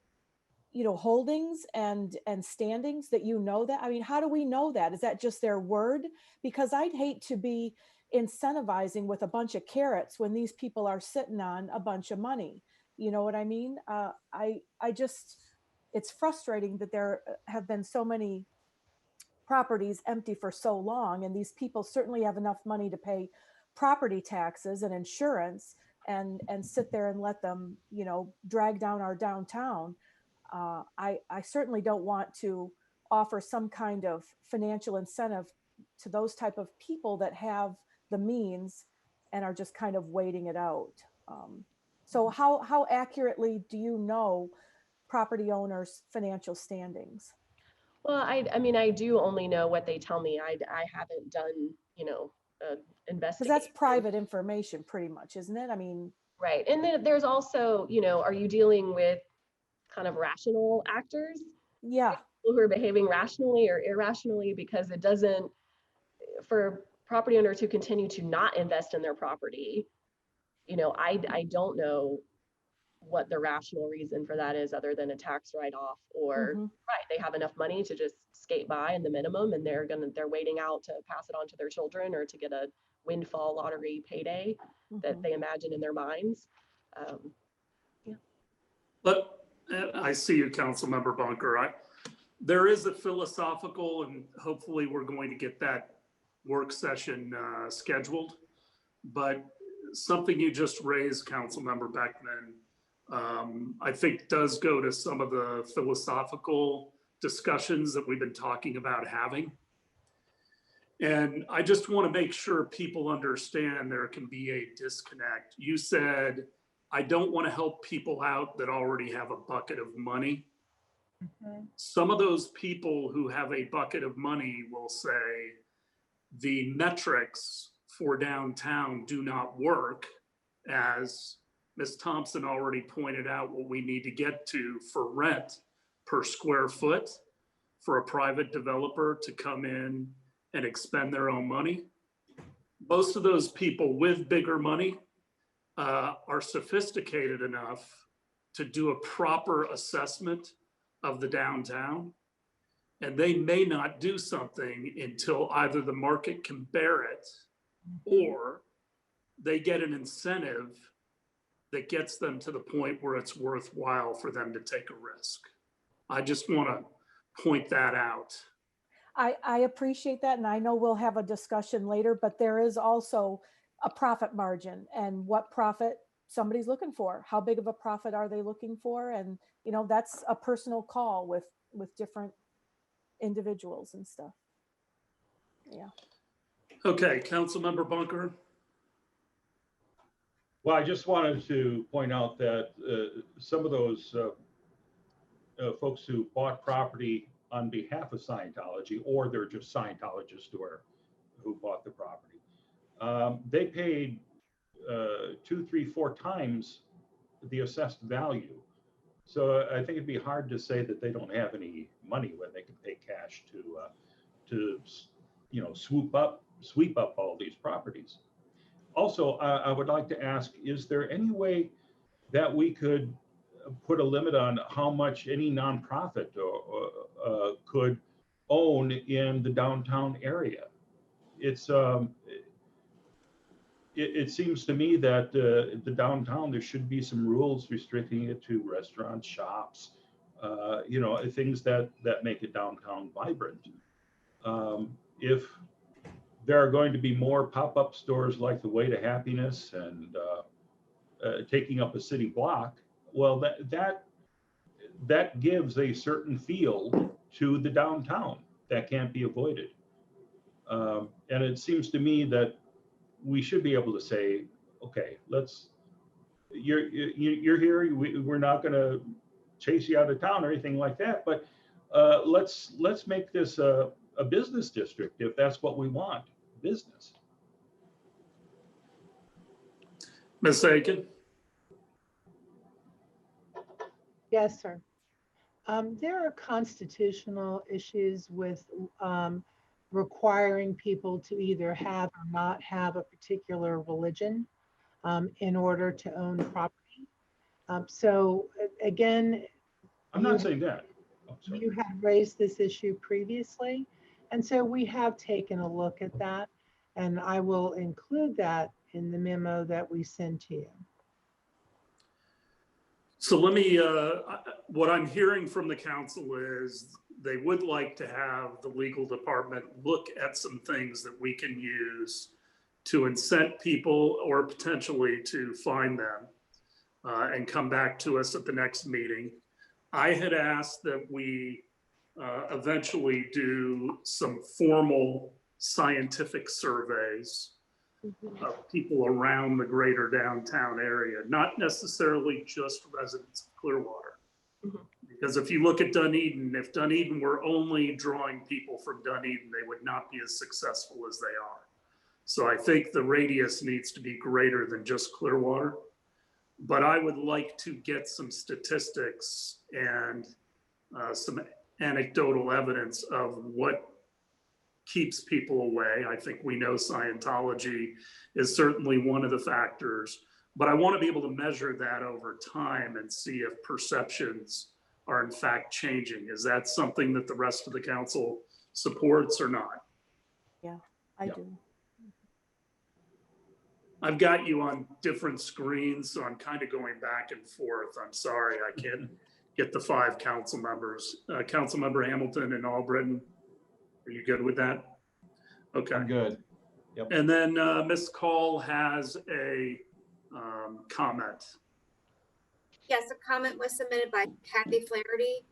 holdings and standings that that? I mean, how do we know that? Is that just their word? Because I'd hate to be incentivizing with a bunch of carrots when these people are sitting on a bunch of money. You know what I mean? It's frustrating that there have been so many properties empty for so long, and these people certainly have enough money to pay property taxes and insurance and sit there and let them, drag down our downtown. I certainly don't want to offer some kind of financial incentive to those type of people that have the means and are just kind of waiting it out. So how accurately do you know property owners' financial standings? Well, I mean, I do only know what they tell me. I haven't done, investigation. Because that's private information pretty much, isn't it? I mean. Right. And then there's also, are you dealing with kind of rational actors? Yeah. People who are behaving rationally or irrationally, because it doesn't, for property owners who continue to not invest in their property, I don't know what the rational reason for that is, other than a tax write-off, or right, they have enough money to just skate by in the minimum, and they're waiting out to pass it on to their children or to get a windfall lottery payday that they imagine in their minds. Yeah. But I see you, Councilmember Bunker. There is a philosophical, and hopefully we're going to get that work session scheduled. But something you just raised, Councilmember Beckman, I think does go to some of the philosophical discussions that we've been talking about having. And I just want to make sure people understand there can be a disconnect. You said I don't want to help people out that already have a bucket of money. Mhm. Some of those people who have a bucket of money will say the metrics for downtown do not work, as Ms. Thompson already pointed out what we need to get to for rent per square foot for a private developer to come in and expend their own money. Most of those people with bigger money are sophisticated enough to do a proper assessment of the downtown. And they may not do something until either the market can bear it or they get an incentive that gets them to the point where it's worthwhile for them to take a risk. I just want to point that out. I appreciate that. And I know we'll have a discussion later, but there is also a profit margin and what profit somebody's looking for. How big of a profit are they looking for? And, you know, that's a personal call with different individuals and stuff. Yeah. Okay, Councilmember Bunker. Well, I just wanted to point out that some of those folks who bought property on behalf of Scientology, or they're just Scientologists who bought the property, they paid 2, 3, 4 times the assessed value. So I think it'd be hard to say that they don't have any money when they can pay cash to sweep up all these properties. Also, I would like to ask, is there any way that we could put a limit on how much any nonprofit could own in the downtown area? It seems to me that the downtown, there should be some rules restricting it to restaurants, shops, things that make it downtown vibrant. If there are going to be more pop-up stores like the Way to Happiness and taking up a city block, well, that gives a certain feel to the downtown that can't be avoided. And it seems to me that we should be able to say, okay, you're here. We're not going to chase you out of town or anything like that, but let's make this a business district if that's what we want. Business. Ms. Aiken. Yes, sir. There are constitutional issues with requiring people to either have or not have a particular religion in order to own property. So again, I'm not saying that. Oh, you had raised this issue previously, and so we have taken a look at that, and I will include that in the memo that we send to you. So let me, what I'm hearing from the council is they would like to have the legal department look at some things that we can use to incent people or potentially to fine them and come back to us at the next meeting. I had asked that we eventually do some formal scientific surveys of people around the greater downtown area, not necessarily just residents of Clearwater. Because if you look at Dunedin, if Dunedin were only drawing people from Dunedin, they would not be as successful as they are. So I think the radius needs to be greater than just Clearwater. But I would like to get some statistics and some anecdotal evidence of what keeps people away. I think we know Scientology is certainly one of the factors, but I want to be able to measure that over time and see if perceptions are in fact changing. Is that something that the rest of the council supports or not? Yeah, I do. I've got you on different screens, so I'm kind of going back and forth. I'm sorry, I can't get the 5 council members. Councilmember Hamilton and Albritton, are you good with that? Okay. I'm good. Yep. And then Ms. Call has a comment. Yes, a comment was submitted by Kathy Flaherty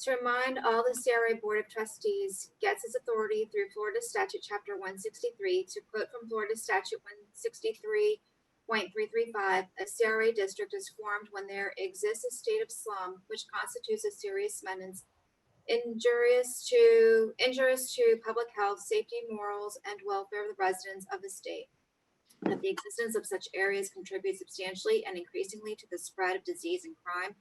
to remind all the CRA Board of Trustees gets its authority through Florida Statute Chapter 163 to quote from Florida Statute 163 .335, a CRA district is formed when there exists a state of slum which constitutes a serious menace injurious to public health, safety, morals, and welfare of the residents of the state. That the existence of such areas contributes substantially and increasingly to the spread of disease and crime,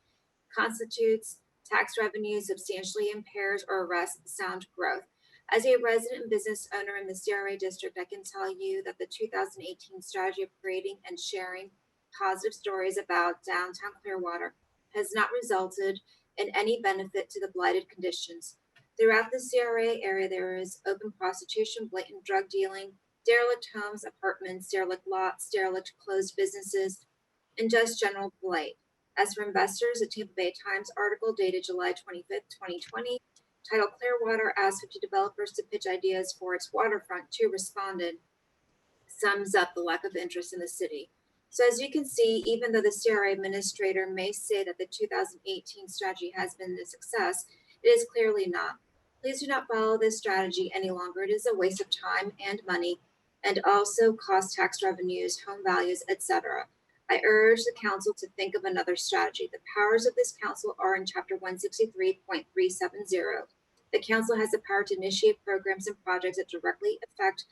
constitutes tax revenue, substantially impairs or arrests sound growth. As a resident and business owner in the CRA district, I can tell you that the 2018 strategy of creating and sharing positive stories about downtown Clearwater has not resulted in any benefit to the blighted conditions. Throughout the CRA area, there is open prostitution, blatant drug dealing, derelict homes, apartments, derelict lots, derelict closed businesses, and just general blight. As for investors, a Tampa Bay Times article dated July 25th, 2020, titled Clearwater asks 50 developers to pitch ideas for its waterfront, two responded, sums up the lack of interest in the city. So as you can see, even though the CRA administrator may say that the 2018 strategy has been a success, it is clearly not. Please do not follow this strategy any longer. It is a waste of time and money, and also costs tax revenues, home values, etc. I urge the council to think of another strategy. The powers of this council are in Chapter 163.370. The council has the power to initiate programs and projects that directly affect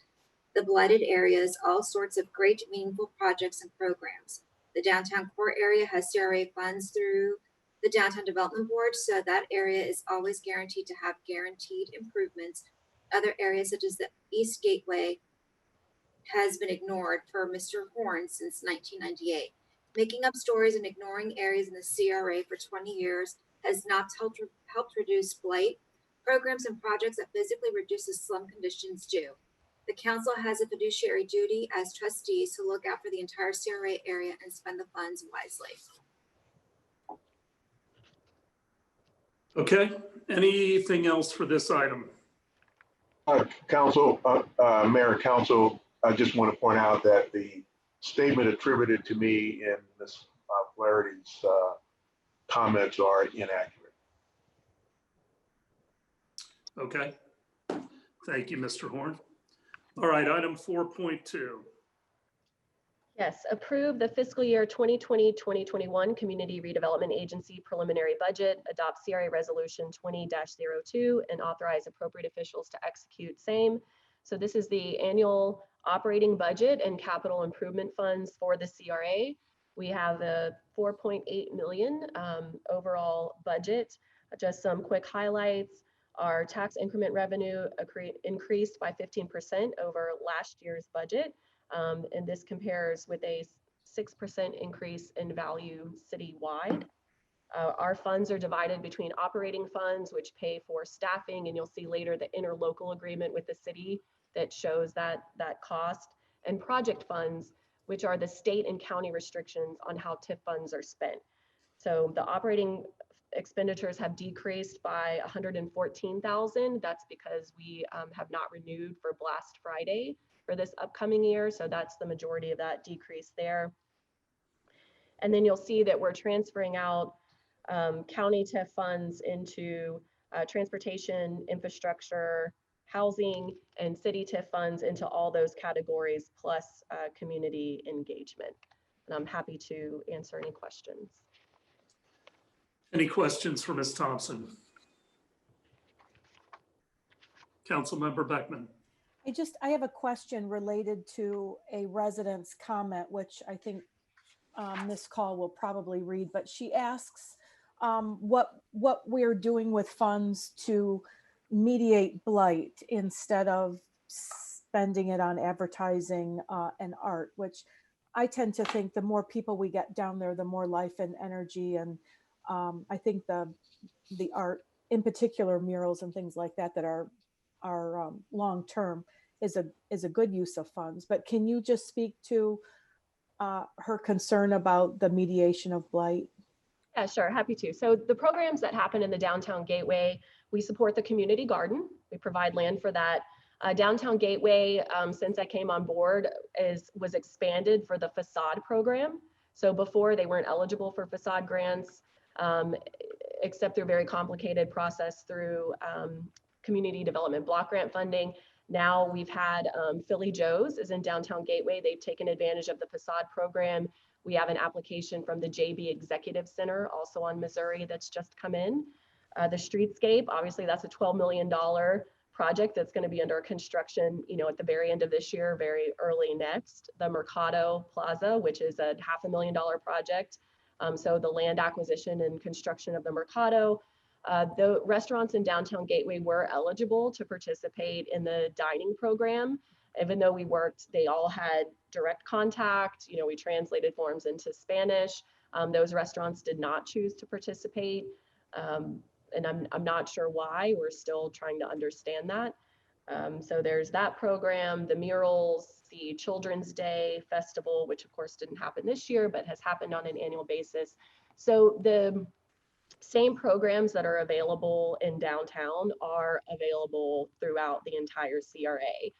the blighted areas, all sorts of great, meaningful projects and programs. The downtown core area has CRA funds through the Downtown Development Board, so that area is always guaranteed to have guaranteed improvements. Other areas, such as the East Gateway, has been ignored for Mr. Horn since 1998. Making up stories and ignoring areas in the CRA for 20 years has not helped reduce blight. Programs and projects that physically reduce the slum conditions do. The council has a fiduciary duty as trustees to look out for the entire CRA area and spend the funds wisely. Okay, anything else for this item? Council, Mayor, Council, I just want to point out that the statement attributed to me in Ms. Flaherty's comments are inaccurate. Okay, thank you, Mr. Horn. All right, item 4.2. Yes, approve the fiscal year 2020-2021 Community Redevelopment Agency preliminary budget, adopt CRA Resolution 20-02, and authorize appropriate officials to execute same. So this is the annual operating budget and capital improvement funds for the CRA. We have a 4.8 million overall budget. Just some quick highlights. Our tax increment revenue increased by 15% over last year's budget. And this compares with a 6% increase in value citywide. Our funds are divided between operating funds, which pay for staffing, and you'll see later the interlocal agreement with the city that shows that cost, and project funds, which are the state and county restrictions on how TIF funds are spent. So the operating expenditures have decreased by 114,000. That's because we have not renewed for Blast Friday for this upcoming year. So that's the majority of that decrease there. And then you'll see that we're transferring out county TIF funds into transportation, infrastructure, housing, and city TIF funds into all those categories, plus community engagement. And I'm happy to answer any questions. Any questions for Ms. Thompson? Councilmember Beckman. I have a question related to a resident's comment, which I think Ms. Call will probably read, but she asks what we're doing with funds to mediate blight instead of spending it on advertising and art, which I tend to think the more people we get down there, the more life and energy. And I think the art, in particular murals and things like that, that are long-term, is a good use of funds. But can you just speak to her concern about the mediation of blight? Yeah, sure, happy to. So the programs that happen in the Downtown Gateway, we support the community garden. We provide land for that. Downtown Gateway, since I came on board, was expanded for the facade program. So before they weren't eligible for facade grants, except through a very complicated process through community development block grant funding. Now we've had Philly Joe's is in downtown Gateway. They've taken advantage of the facade program. We have an application from the JB Executive Center, also on Missouri, that's just come in. The streetscape, obviously that's a $12 million project that's going to be under construction, you know, at the very end of this year, very early next. The Mercado Plaza, which is a $500,000 project. So the land acquisition and construction of the Mercado. The restaurants in downtown Gateway were eligible to participate in the dining program. Even though we worked, they all had direct contact. You know, we translated forms into Spanish. Those restaurants did not choose to participate. And I'm not sure why. We're still trying to understand that. So there's that program, the murals, the Children's Day Festival, which of course didn't happen this year, but has happened on an annual basis. So the same programs that are available in downtown are available throughout the entire CRA.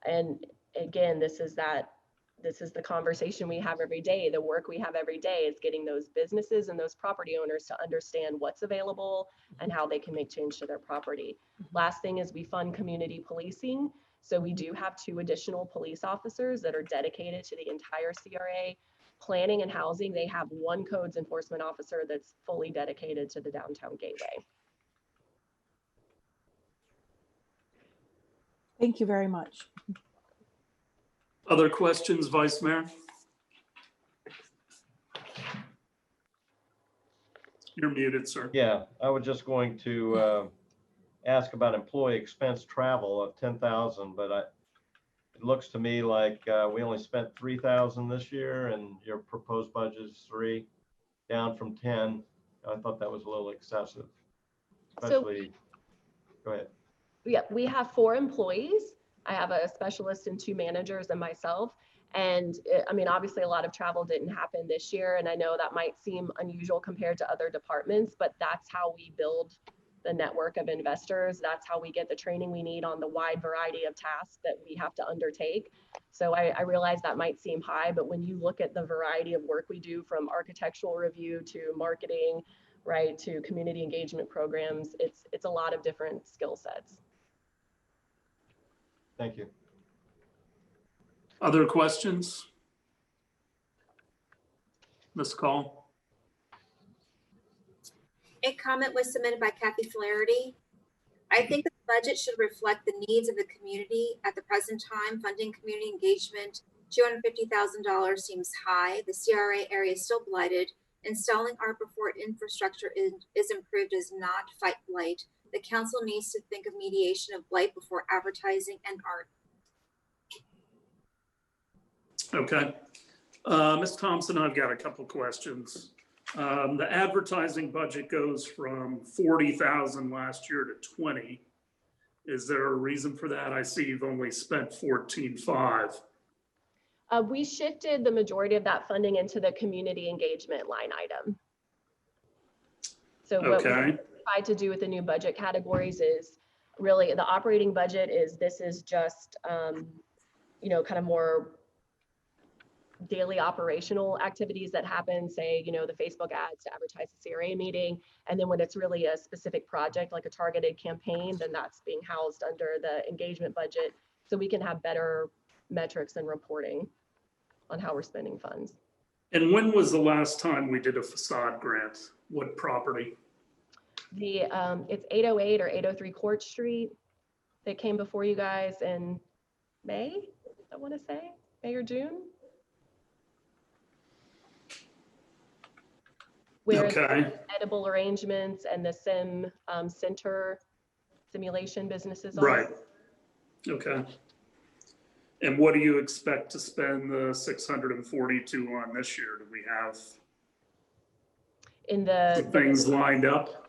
And again, this is the conversation we have every day. The work we have every day is getting those businesses and those property owners to understand what's available and how they can make change to their property. Last thing is we fund community policing. So we do have 2 additional police officers that are dedicated to the entire CRA. Planning and housing, they have 1 codes enforcement officer that's fully dedicated to the downtown Gateway. Thank you very much. Other questions, Vice Mayor? You're muted, sir. Yeah, I was just going to ask about employee expense travel of 10,000, but it looks to me like we only spent 3,000 this year, and your proposed budget is 3, down from 10. I thought that was a little excessive, especially. Go ahead. Yeah, we have 4 employees. I have a specialist and 2 managers and myself. And I mean, obviously a lot of travel didn't happen this year. And I know that might seem unusual compared to other departments, but that's how we build the network of investors. That's how we get the training we need on the wide variety of tasks that we have to undertake. So I realize that might seem high, but when you look at the variety of work we do, from architectural review to marketing, right, to community engagement programs, it's a lot of different skill sets. Thank you. Other questions? Ms. Call? A comment was submitted by Kathy Flaherty. I think the budget should reflect the needs of the community at the present time. Funding community engagement, $250,000 seems high. The CRA area is still blighted. Installing ARPA for infrastructure is improved does not fight blight. The council needs to think of mediation of blight before advertising and art. Okay. Ms. Thompson, I've got a couple questions. The advertising budget goes from 40,000 last year to 20. Is there a reason for that? I see you've only spent 14.5. We shifted the majority of that funding into the community engagement line item. So what we tried to do with the new budget categories is really the operating budget this is just, you know, kind of more daily operational activities that happen, say, you know, the Facebook ads to advertise the CRA meeting. And then when it's really a specific project, like a targeted campaign, then that's being housed under the engagement budget. So we can have better metrics and reporting on how we're spending funds. And when was the last time we did a facade grant? What property? It's 808 or 803 Court Street. They came before you guys in May, I want to say, May or June. Where the edible arrangements and the center simulation businesses are. Right. Okay. And what do you expect to spend the 642 on this year? Do we have in the things lined up?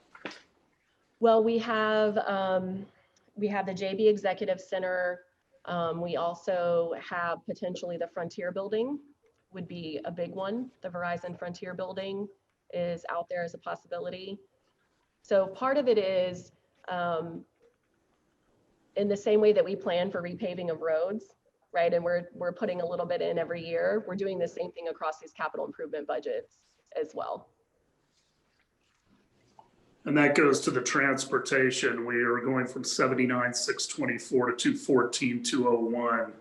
Well, we have the JB Executive Center. We also have potentially the Frontier Building would be a big one. The Verizon Frontier Building is out there as a possibility. So part of it is in the same way that we plan for repaving of roads, right? And we're putting a little bit in every year. We're doing the same thing across these capital improvement budgets as well. And that goes to the transportation. We are going from 79,624 to 214,201.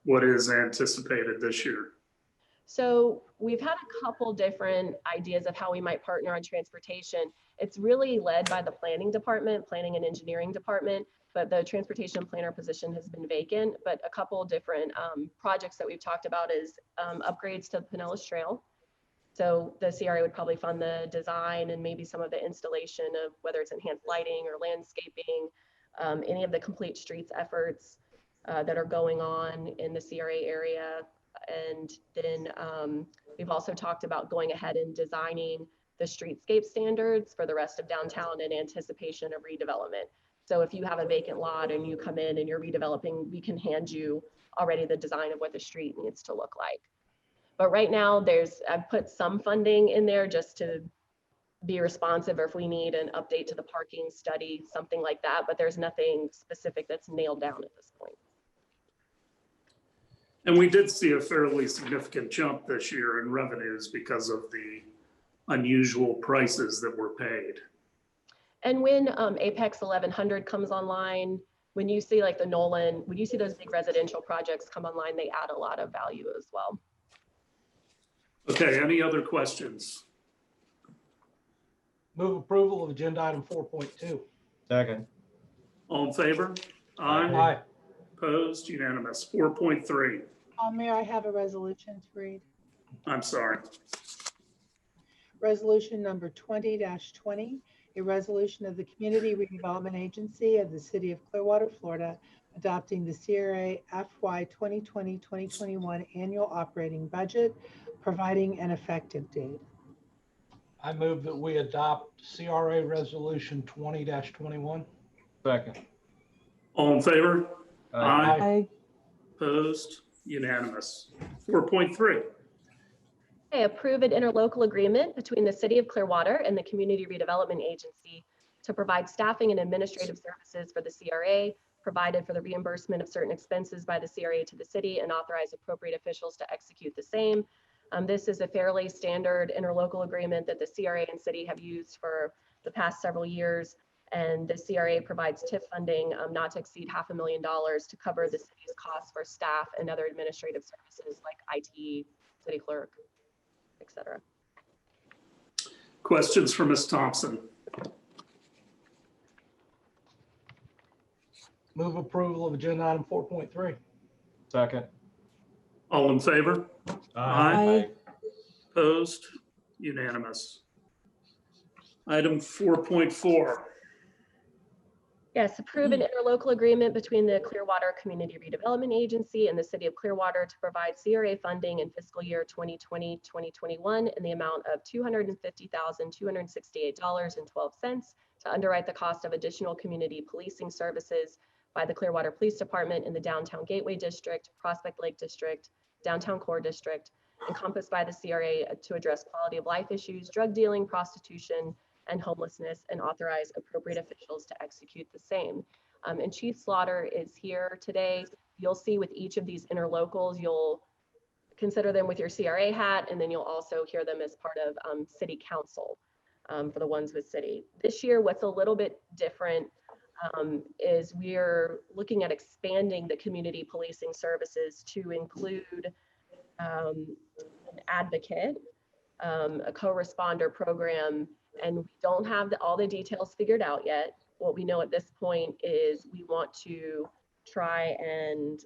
What is anticipated this year? So we've had a couple different ideas of how we might partner on transportation. It's really led by the planning department, planning and engineering department, but the transportation planner position has been vacant. But a couple different projects that we've talked about is upgrades to Pinellas Trail. So the CRA would probably fund the design and maybe some of the installation of whether it's enhanced lighting or landscaping, any of the complete streets efforts that are going on in the CRA area. And then we've also talked about going ahead and designing the streetscape standards for the rest of downtown in anticipation of redevelopment. So if you have a vacant lot and you come in and you're redeveloping, we can hand you already the design of what the street needs to look like. But right now I've put some funding in there just to be responsive, or if we need an update to the parking study, something like that, but there's nothing specific that's nailed down at this point. And we did see a fairly significant jump this year in revenues because of the unusual prices that were paid. And when Apex 1100 comes online, when you see like the Nolan, when you see those big residential projects come online, they add a lot of value as well. Okay, any other questions? Move approval of agenda item 4.2. Second. All in favor? Aye. Opposed? Unanimous. 4.3. Mayor, I have a resolution to read. I'm sorry. Resolution number 20-20, a resolution of the Community Redevelopment Agency of the City of Clearwater, Florida, adopting the CRA FY 2020-2021 annual operating budget, providing an effective date. I move that we adopt CRA resolution 20-21. Second. All in favor? Aye. I, Opposed? Unanimous. 4.3. Okay, approve an interlocal agreement between the City of Clearwater and the Community Redevelopment Agency to provide staffing and administrative services for the CRA, provided for the reimbursement of certain expenses by the CRA to the city, and authorize appropriate officials to execute the same. This is a fairly standard interlocal agreement that the CRA and city have used for the past several years. And the CRA provides TIF funding not to exceed $500,000 to cover the city's costs for staff and other administrative services like IT, city clerk, et cetera. Questions for Ms. Thompson? Move approval of agenda item 4.3. Second. All in favor? Aye. Opposed? Unanimous. Item 4.4. Yes, approve an interlocal agreement between the Clearwater Community Redevelopment Agency and the City of Clearwater to provide CRA funding in fiscal year 2020-2021 in the amount of $250,268.12 to underwrite the cost of additional community policing services by the Clearwater Police Department in the Downtown Gateway District, Prospect Lake District, Downtown Core District, encompassed by the CRA to address quality of life issues, drug dealing, prostitution, and homelessness, and authorize appropriate officials to execute the same. And Chief Slaughter is here today. You'll see with each of these interlocals, you'll consider them with your CRA hat, and then you'll also hear them as part of City Council for the ones with City. This year, what's a little bit different is we're looking at expanding the community policing services to include an advocate, a co-responder program, and we don't have all the details figured out yet. What we know at this point is we want to try and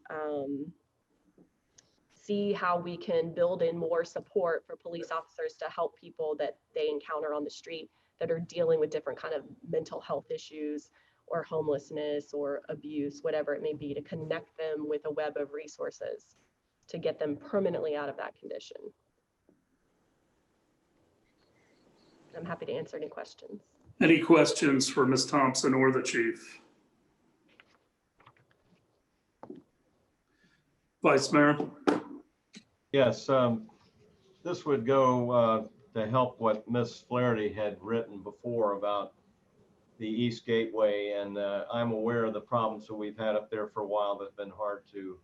see how we can build in more support for police officers to help people that they encounter on the street that are dealing with different kind of mental health issues or homelessness or abuse, whatever it may be, to connect them with a web of resources to get them permanently out of that condition. I'm happy to answer any questions. Any questions for Ms. Thompson or the chief? Vice Mayor? Yes, this would go to help what Ms. Flaherty had written before about the East Gateway, and I'm aware of the problems that we've had up there for a while that have been hard to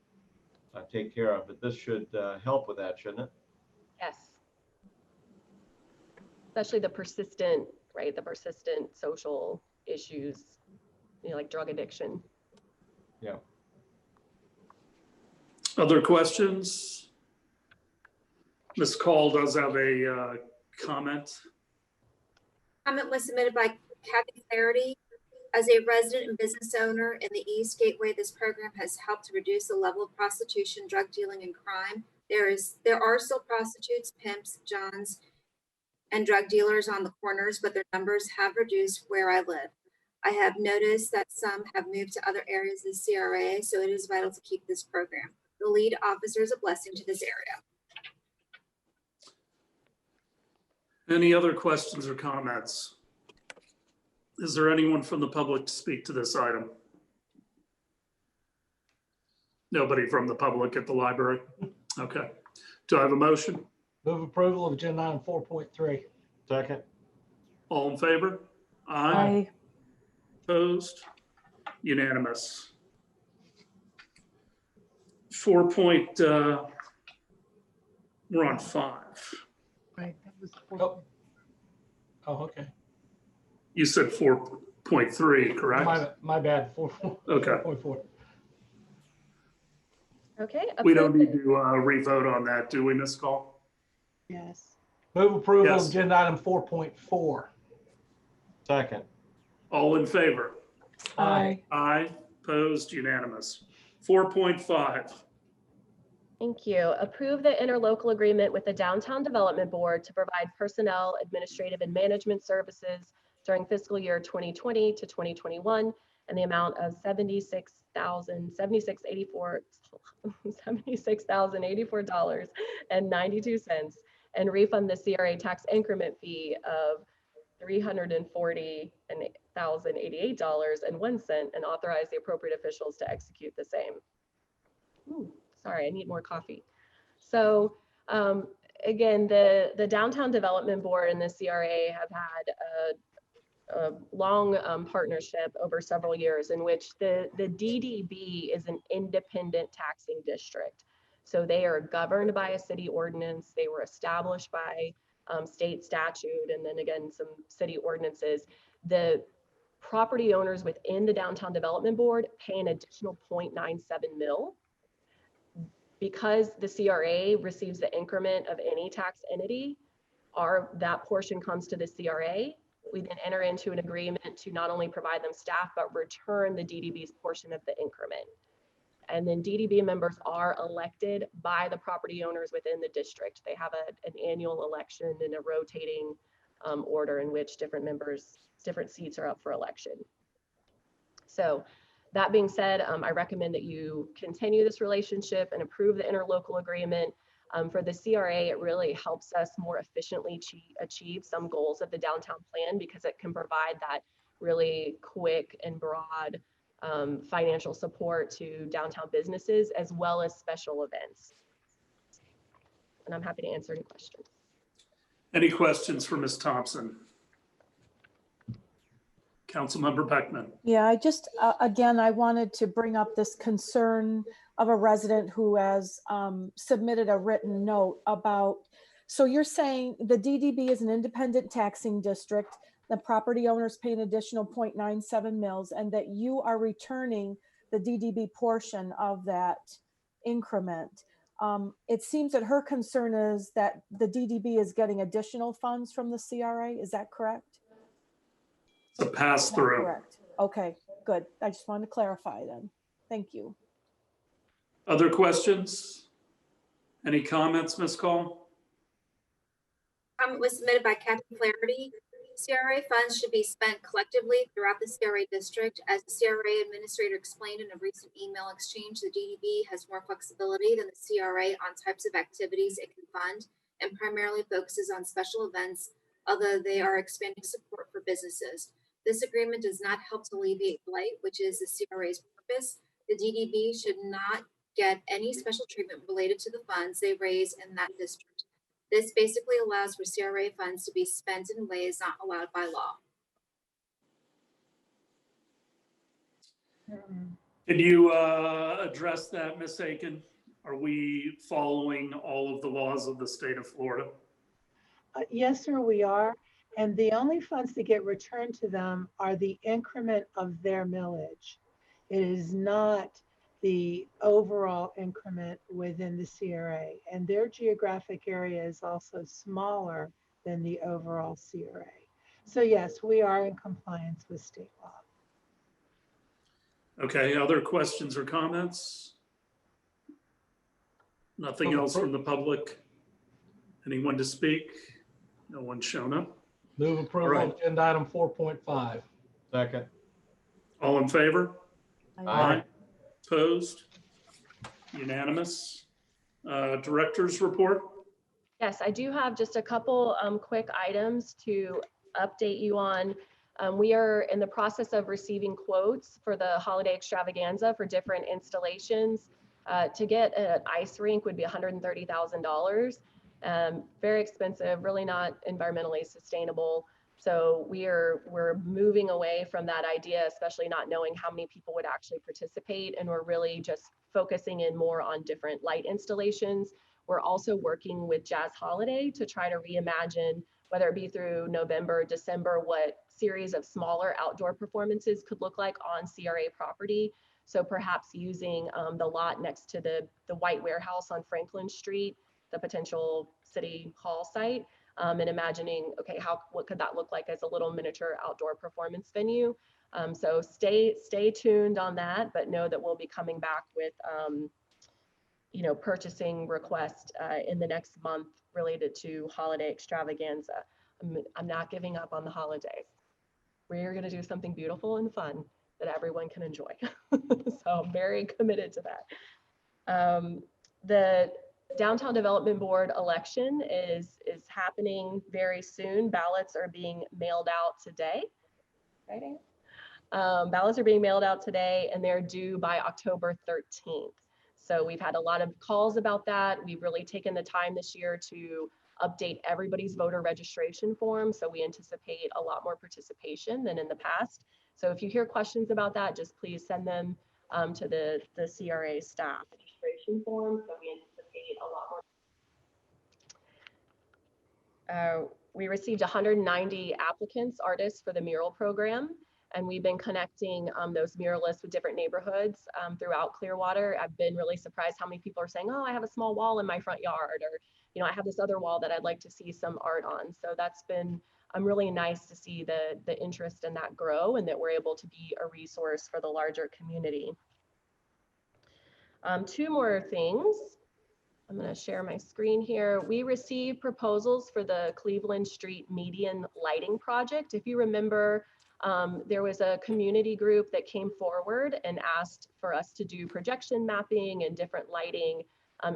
take care of, but this should help with that, shouldn't it? Yes. Especially the persistent right? The persistent social issues, like drug addiction. Yeah. Other questions? Ms. Call does have a comment. Comment was submitted by Kathy Flaherty. As a resident and business owner in the East Gateway, this program has helped to reduce the level of prostitution, drug dealing, and crime. There are still prostitutes, pimps, johns, and drug dealers on the corners, but their numbers have reduced where I live. I have noticed that some have moved to other areas of the CRA, so it is vital to keep this program. The lead officer is a blessing to this area. Any other questions or comments? Is there anyone from the public to speak to this item? Nobody from the public at the library? Okay. Do I have a motion? Move approval of agenda item 4.3. Second. All in favor? Aye. Opposed? Unanimous. 4 point, we're on 5. Right, that was Oh, okay. You said 4.3, correct? My bad. Okay. 4.4. Okay. We don't need to re-vote on that, do we, Ms. Call? yes. Move approval Yes. of agenda item 4.4. Second. All in favor? Aye. Aye. Opposed? Unanimous. 4.5. Thank you. Approve the interlocal agreement with the Downtown Development Board to provide personnel, administrative, and management services during fiscal year 2020 to 2021 and the amount of $76,084.92 and refund the CRA tax increment fee of $340,088.01 and authorize the appropriate officials to execute the same. Ooh, sorry, I need more coffee. So again, the Downtown Development Board and the CRA have had a long partnership over several years in which the DDB is an independent taxing district. So they are governed by a city ordinance. They were established by state statute, and then again, some city ordinances. The property owners within the Downtown Development Board pay an additional 0.97 mil. Because the CRA receives the increment of any tax entity, that portion comes to the CRA. We then enter into an agreement to not only provide them staff, but return the DDB's portion of the increment. And then DDB members are elected by the property owners within the district. They have an annual election and a rotating order in which different seats are up for election. So that being said, I recommend that you continue this relationship and approve the interlocal agreement. For the CRA, it really helps us more efficiently achieve some goals of the downtown plan because it can provide that really quick and broad financial support to downtown businesses as well as special events. And I'm happy to answer any questions. Any questions for Ms. Thompson? Councilmember Beckman. Yeah, I just, again, I wanted to bring up this concern of a resident who has submitted a written note about, so you're saying the DDB is an independent taxing district, the property owners pay an additional 0.97 mils, and that you are returning the DDB portion of that increment. It seems that her concern is that the DDB is getting additional funds from the CRA. Is that correct? A pass through. Correct. Okay, good. I just wanted to clarify then. Thank you. Other questions? Any comments, Ms. Call? Comment was submitted by Kathy Flaherty. CRA funds should be spent collectively throughout the CRA district. As the CRA administrator explained in a recent email exchange, the DDB has more flexibility than the CRA on types of activities it can fund and primarily focuses on special events, although they are expanding support for businesses. This agreement does not help to alleviate blight, which is the CRA's purpose. The DDB should not get any special treatment related to the funds they raise in that district. This basically allows for CRA funds to be spent in ways not allowed by law. Can you address that, Ms. Aiken? Are we following all of the laws of the state of Florida? Yes, sir, we are. And the only funds that get returned to them are the increment of their millage. It is not the overall increment within the CRA. And their geographic area is also smaller than the overall CRA. So yes, we are in compliance with state law. Okay, other questions or comments? Nothing else from the public? Anyone to speak? No one's shown up. Move approval All of right. agenda item 4.5. Second. All in favor? Aye. Opposed? Unanimous. Director's report? Yes, I do have just a couple quick items to update you on. We are in the process of receiving quotes for the holiday extravaganza for different installations. To get an ice rink would be $130,000. Very expensive, really not environmentally sustainable. So we're moving away from that idea, especially not knowing how many people would actually participate. And we're really just focusing in more on different light installations. We're also working with Jazz Holiday to try to reimagine, whether it be through November, December, what series of smaller outdoor performances could look like on CRA property. So perhaps using the lot next to the white warehouse on Franklin Street, the potential city hall site, and imagining, okay, what could that look like as a little miniature outdoor performance venue? So stay tuned on that, but know that we'll be coming back with purchasing request in the next month related to holiday extravaganza. I'm not giving up on the holidays. We're going to do something beautiful and fun that everyone can enjoy. So I'm very committed to that. The Downtown Development Board election is happening very soon. Ballots are being mailed out today. Right? Ballots are being mailed out today and they're due by October 13th. So we've had a lot of calls about that. We've really taken the time this year to update everybody's voter registration form. So we anticipate a lot more participation than in the past. So if you hear questions about that, just please send them to the CRA staff registration form. So we anticipate a lot more. We received 190 applicants, artists for the mural program. And we've been connecting those muralists with different neighborhoods throughout Clearwater. I've been really surprised how many people are saying, oh, I have a small wall in my front yard, or, I have this other wall that I'd like to see some art on. So that's been really nice to see the interest in that grow and that we're able to be a resource for the larger community. Two more things. I'm going to share my screen here. We received proposals for the Cleveland Street median lighting project. If you remember, there was a community group that came forward and asked for us to do projection mapping and different lighting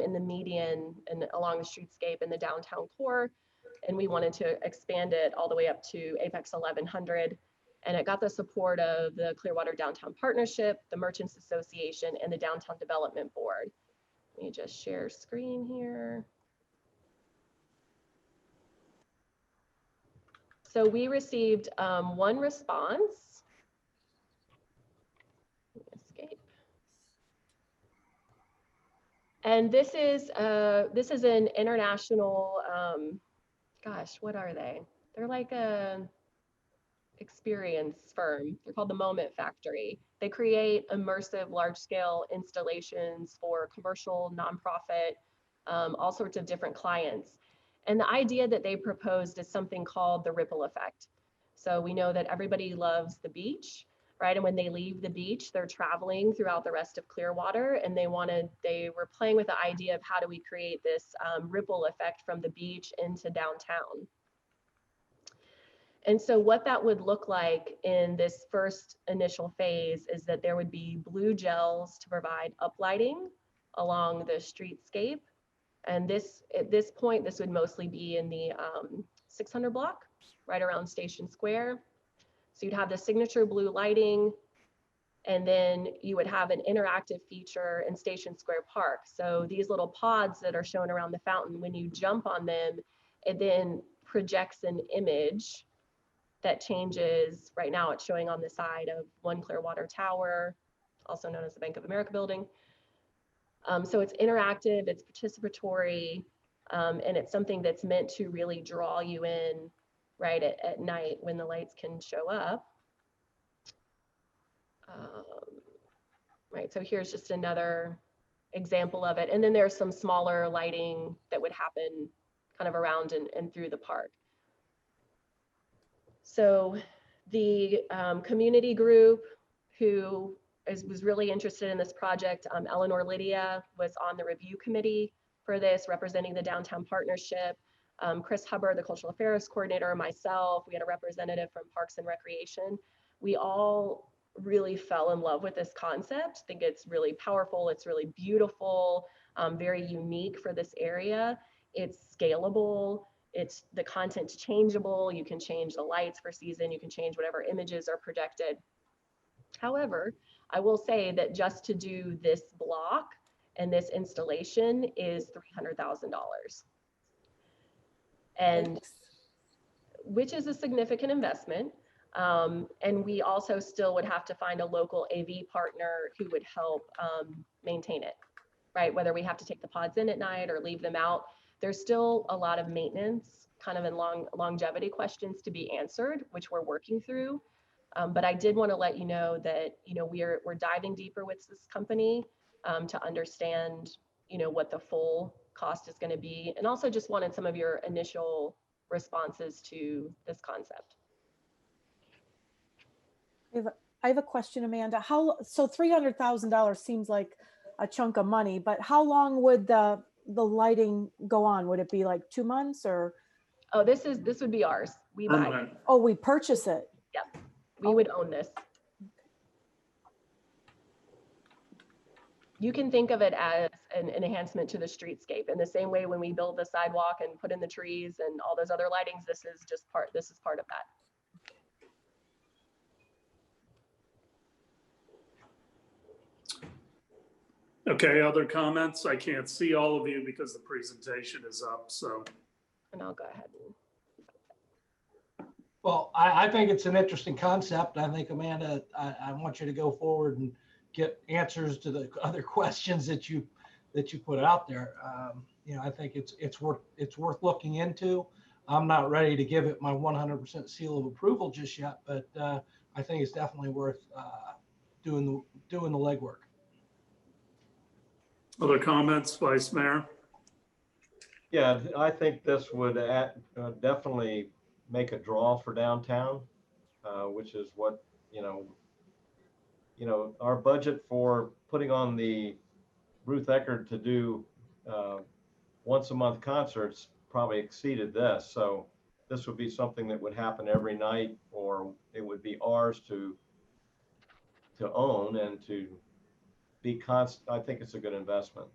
in the median and along the streetscape in the downtown core. And we wanted to expand it all the way up to Apex 1100. And it got the support of the Clearwater Downtown Partnership, the Merchants Association, and the Downtown Development Board. Let me just share screen here. So we received one response. Escape. And this is an international, gosh, what are they? They're like a experience firm. They're called the Moment Factory. They create immersive large-scale installations for commercial, nonprofit, all sorts of different clients. And the idea that they proposed is something called the ripple effect. So we know that everybody loves the beach, right? And when they leave the beach, they're traveling throughout the rest of Clearwater, and they were playing with the idea of how do we create this ripple effect from the beach into downtown. And so what that would look like in this first initial phase is that there would be blue gels to provide uplighting along the streetscape. And at this point, this would mostly be in the 600 block, right around Station Square. So you'd have the signature blue lighting, and then you would have an interactive feature in Station Square Park. So these little pods that are shown around the fountain, when you jump on them, it then projects an image that changes. Right now it's showing on the side of One Clearwater Tower, also known as the Bank of America building. So it's interactive, it's participatory, and it's something that's meant to really draw you in right, at night when the lights can show up. Right, so here's just another example of it. And then there's some smaller lighting that would happen kind of around and through the park. So the community group who was really interested in this project, Eleanor Lydia was on the review committee for this, representing the downtown partnership. Chris Hubbard, the cultural affairs coordinator, myself, we had a representative from Parks and Recreation. We all really fell in love with this concept. I think it's really powerful. It's really beautiful, very unique for this area. It's scalable. It's the content's changeable. You can change the lights for season. You can change whatever images are projected. However, I will say that just to do this block and this installation is $300,000. And which is a significant investment. And we also still would have to find a local AV partner who would help maintain it, right? Whether we have to take the pods in at night or leave them out, there's still a lot of maintenance kind of and longevity questions to be answered, which we're working through. But I did want to let you know that, we're diving deeper with this company to understand, what the full cost is going to be, and also just wanted some of your initial responses to this concept. I have a question, Amanda. So $300,000 seems like a chunk of money, but how long would the lighting go on? Would it be like 2 months or? Oh, this would be ours. We buy it. Oh, we purchase it. Yep. We would own this. You can think of it as an enhancement to the streetscape in the same way when we build the sidewalk and put in the trees and all those other lightings, this is part of that. Okay, other comments? I can't see all of you because the presentation is up, so. And I'll go ahead and. Well, I think it's an interesting concept. I think, Amanda, I want you to go forward and get answers to the other questions that you put out there. I think it's worth looking into. I'm not ready to give it my 100% seal of approval just yet, but I think it's definitely worth doing the legwork. Other comments, Vice Mayor? Yeah, I think this would definitely make a draw for downtown, which is what, our budget for putting on the Ruth Eckerd to do once a month concerts probably exceeded this. So this would be something that would happen every night, or it would be ours to own and to be constant. I think it's a good investment.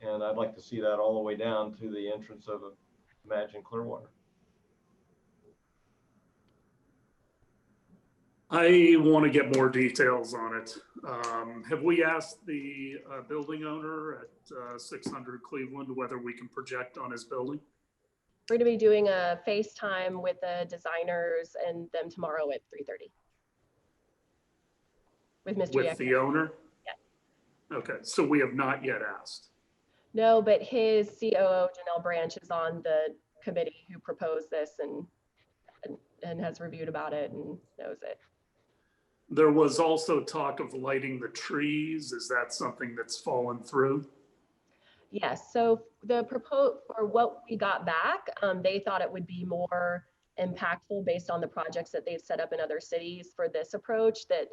And I'd like to see that all the way down to the entrance of Imagine Clearwater. I want to get more details on it. Have we asked the building owner at 600 Cleveland whether we can project on his building? We're going to be doing a FaceTime with the designers and them tomorrow at 3:30. With Mr. With the owner? Yeah. Okay, so we have not yet asked. No, but his COO, Janelle Branch, is on the committee who proposed this and has reviewed about it and knows it. There was also talk of lighting the trees. Is that something that's fallen through? Yes, so the proposal for what we got back, they thought it would be more impactful based on the projects that they've set up in other cities for this approach, that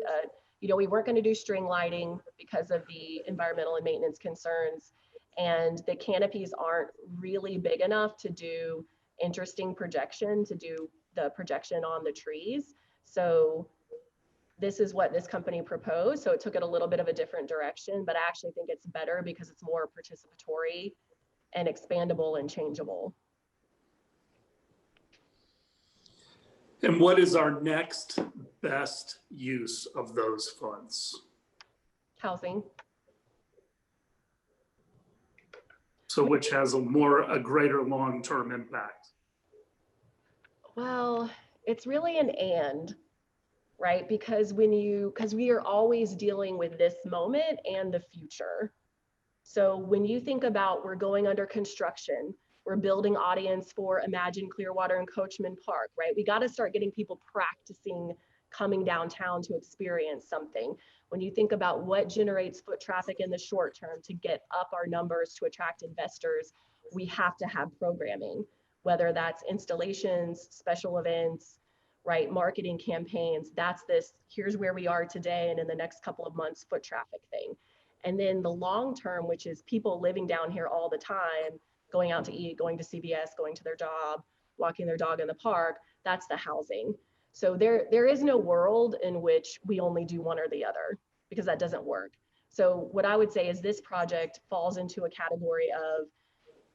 we weren't going to do string lighting because of the environmental and maintenance concerns, and the canopies aren't really big enough to do interesting projection, to do the projection on the trees. So this is what this company proposed. So it took it a little bit of a different direction, but I actually think it's better because it's more participatory and expandable and changeable. And what is our next best use of those funds? Housing. So which has a greater long-term impact? Well, it's really an and, right? Because we are always dealing with this moment and the future. So when you think about we're going under construction, We're building audience for Imagine Clearwater and Coachman Park, right? We got to start getting people practicing coming downtown to experience something. When you think about what generates foot traffic in the short term to get up our numbers to attract investors, we have to have programming, whether that's installations, special events, right? Marketing campaigns. That's this, here's where we are today and in the next couple of months foot traffic thing. And then the long term, which is people living down here all the time, going out to eat, going to CVS, going to their job, walking their dog in the park, that's the housing. So there is no world in which we only do one or the other, because that doesn't work. So what I would say is this project falls into a category of,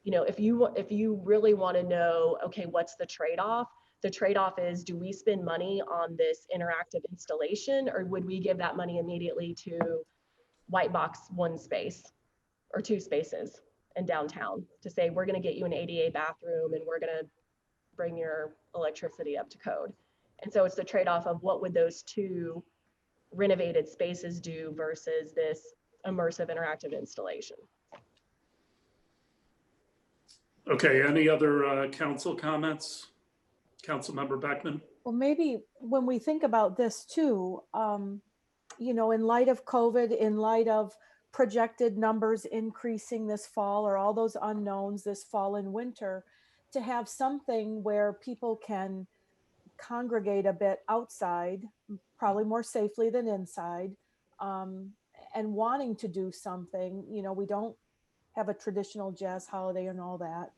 you know, if you really want to know, okay, what's the trade-off? The trade-off is, do we spend money on this interactive installation, or would we give that money immediately to white box one space or two spaces in downtown to say, we're going to get you an ADA bathroom and we're going to bring your electricity up to code. And so it's the trade-off of what would those two renovated spaces do versus this immersive interactive installation. Okay, any other council comments? Councilmember Beckman? Well, maybe when we think about this too, you know, in light of COVID, in light of projected numbers increasing this fall, or all those unknowns this fall and winter, to have something where people can congregate a bit outside, probably more safely than inside, and wanting to do something. You know, we don't have a traditional jazz holiday and all that.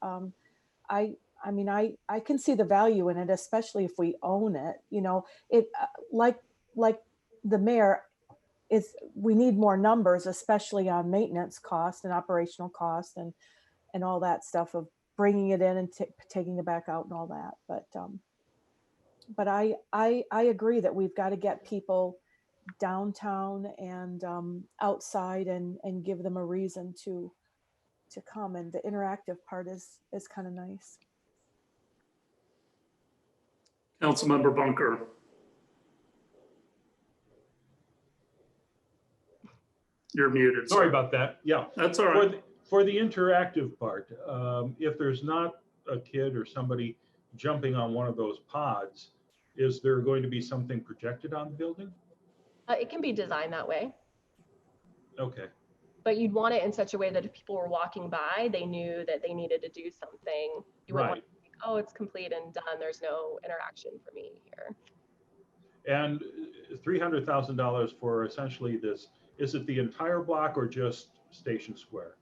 I mean, I can see the value in it, especially if we own it. You know, it like the mayor is. We need more numbers, especially on maintenance cost and operational cost and all that stuff of bringing it in and taking it back out and all that. But I agree that we've got to get people downtown and outside and give them a reason to come. And the interactive part is kind of nice. Councilmember Bunker? You're muted. Sorry sir. about that. Yeah. That's all right. For the interactive part, if there's not a kid or somebody jumping on one of those pods, is there going to be something projected on the building? It can be designed that way. Okay. But you'd want it in such a way that if people were walking by, they knew that they needed to do something. You wouldn't want to think, oh, it's complete and done, there's no interaction for me here. And $300,000 for essentially this, is it the entire block or just Station Square?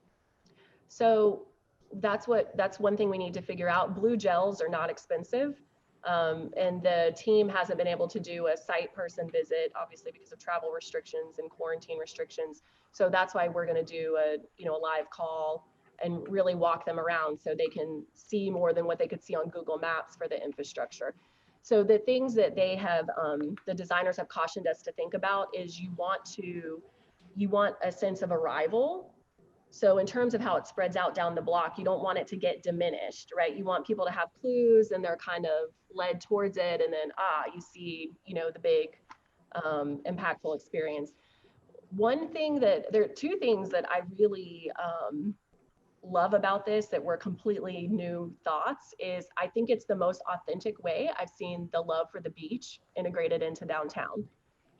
So that's one thing we need to figure out. Blue gels are not expensive. And the team hasn't been able to do a site person visit, obviously because of travel restrictions and quarantine restrictions. So that's why we're going to do a live call and really walk them around so they can see more than what they could see on Google Maps for the infrastructure. So the things that they have, the designers have cautioned us to think about is you want a sense of arrival. So in terms of how it spreads out down the block, you don't want it to get diminished, right? You want people to have clues and they're kind of led towards it. And then, you see, the big impactful experience. There are two things that I really love about this that were completely new thoughts is I think it's the most authentic way I've seen the love for the beach integrated into downtown.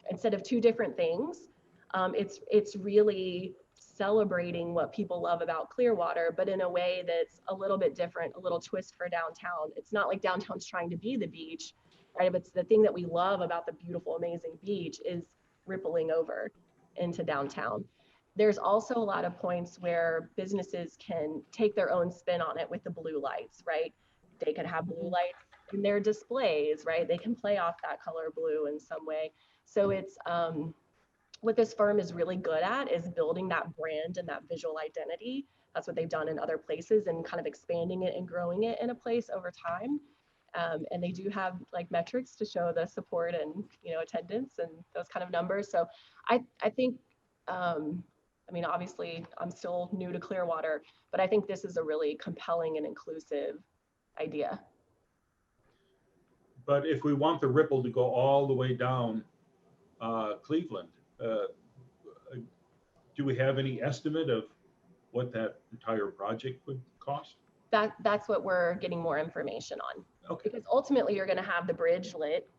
Instead of two different things, it's really celebrating what people love about Clearwater, but in a way that's a little bit different, a little twist for downtown. It's not like downtown's trying to be the beach, right? But it's the thing that we love about the beautiful, amazing beach is rippling over into downtown. There's also a lot of points where businesses can take their own spin on it with the blue lights, right? They could have blue lights in their displays, right? They can play off that color blue in some way. So it's, what this firm is really good at is building that brand and that visual identity. That's what they've done in other places and kind of expanding it and growing it in a place over time. And they do have like metrics to show the support and, attendance and those kind of numbers. So I think, obviously I'm still new to Clearwater, but I think this is a really compelling and inclusive idea. But if we want the ripple to go all the way down Cleveland, do we have any estimate of what that entire project would cost? that's what we're getting more information on. Okay. Because ultimately you're going to have the bridge lit,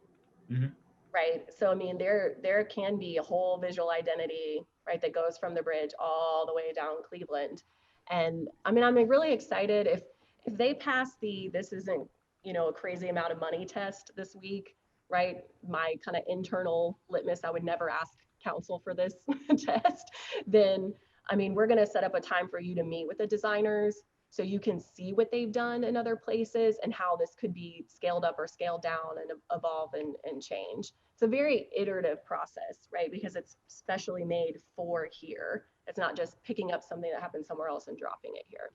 Mhm. right? So I mean, there can be a whole visual identity, right, that goes from the bridge all the way down Cleveland. And I mean, I'm really excited if they pass this isn't, you know, a crazy amount of money test this week, right? My kind of internal litmus, I would never ask council for this test. Then, I mean, we're going to set up a time for you to meet with the designers so you can see what they've done in other places and how this could be scaled up or scaled down and evolve and change. It's a very iterative process, right? Because it's specially made for here. It's not just picking up something that happened somewhere else and dropping it here.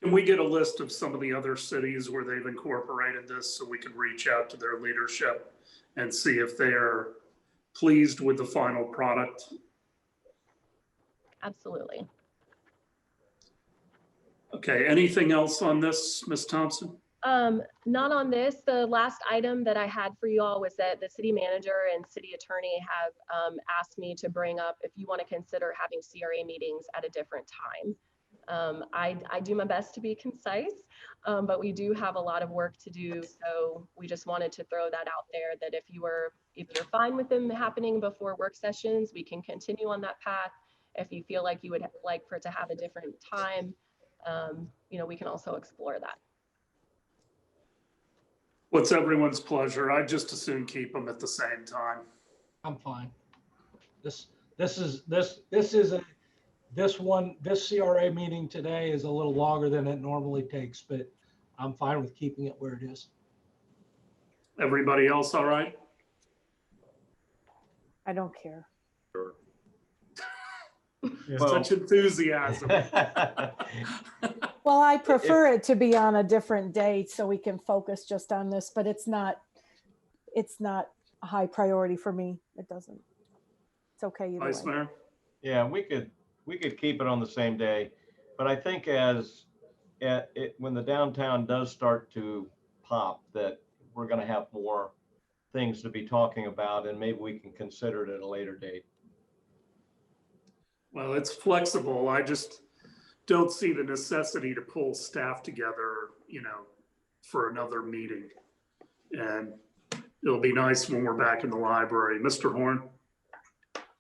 Can we get a list of some of the other cities where they've incorporated this so we can reach out to their leadership and see if they are pleased with the final product? Absolutely. Okay, anything else on this, Ms. Thompson? Not on this. The last item that I had for you all was that the city manager and city attorney have asked me to bring up if you want to consider having CRA meetings at a different time. I do my best to be concise, but we do have a lot of work to do. So we just wanted to throw that out there that if you're fine with them happening before work sessions, we can continue on that path. If you feel like you would like for it to have a different time, you know, we can also explore that. What's everyone's pleasure? I'd just as soon keep them at the same time. I'm fine. This CRA meeting today is a little longer than it normally takes, but I'm fine with keeping it where it is. Everybody else all right? I don't care. Sure. Such enthusiasm. Well, I prefer it to be on a different day so we can focus just on this, but it's not a high priority for me. It doesn't. It's okay either Vice way. Mayor? Yeah, we could keep it on the same day, but I think when the downtown does start to pop, that we're going to have more things to be talking about, and maybe we can consider it at a later date. Well, it's flexible. I just don't see the necessity to pull staff together, you know, for another meeting. And it'll be nice when we're back in the library. Mr. Horn?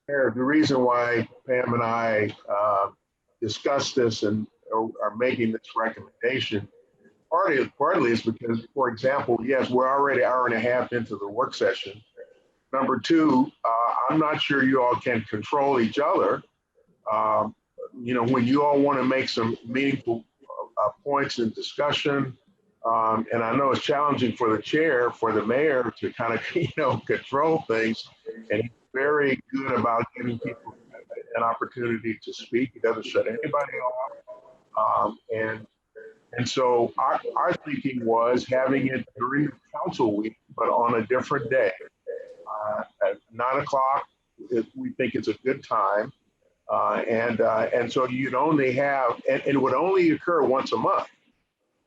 Mayor, the reason why Pam and I discussed this and are making this recommendation partly is because, for example, yes, we're already an hour and a half into the work session. Number two, I'm not sure you all can control each other. You know, when you all want to make some meaningful points in discussion, and I know it's challenging for the chair, for the mayor to kind of, you know, control things, and he's very good about giving people an opportunity to speak. He doesn't shut anybody off. And so our thinking was having it during the council week, but on a different day. At 9 o'clock, we think it's a good time. And so you'd only have, and it would only occur once a month.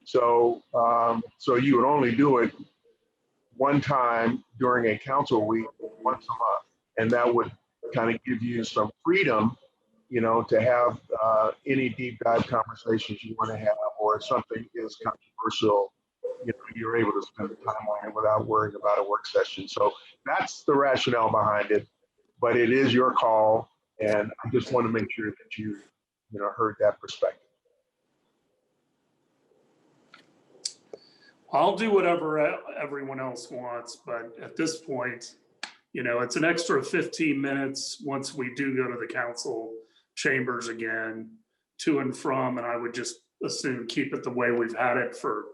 So you would only do it one time during a council week, once a month. And that would kind of give you some freedom, you know, to have any deep dive conversations you want to have, or if something is controversial, you know, you're able to spend the time on it without worrying about a work session. So that's the rationale behind it, but it is your call. And I just want to make sure that you know, heard that perspective. I'll do whatever everyone else wants, but at this point, you know, it's an extra 15 minutes once we do go to the council chambers again, to and from, and I would just assume keep it the way we've had it for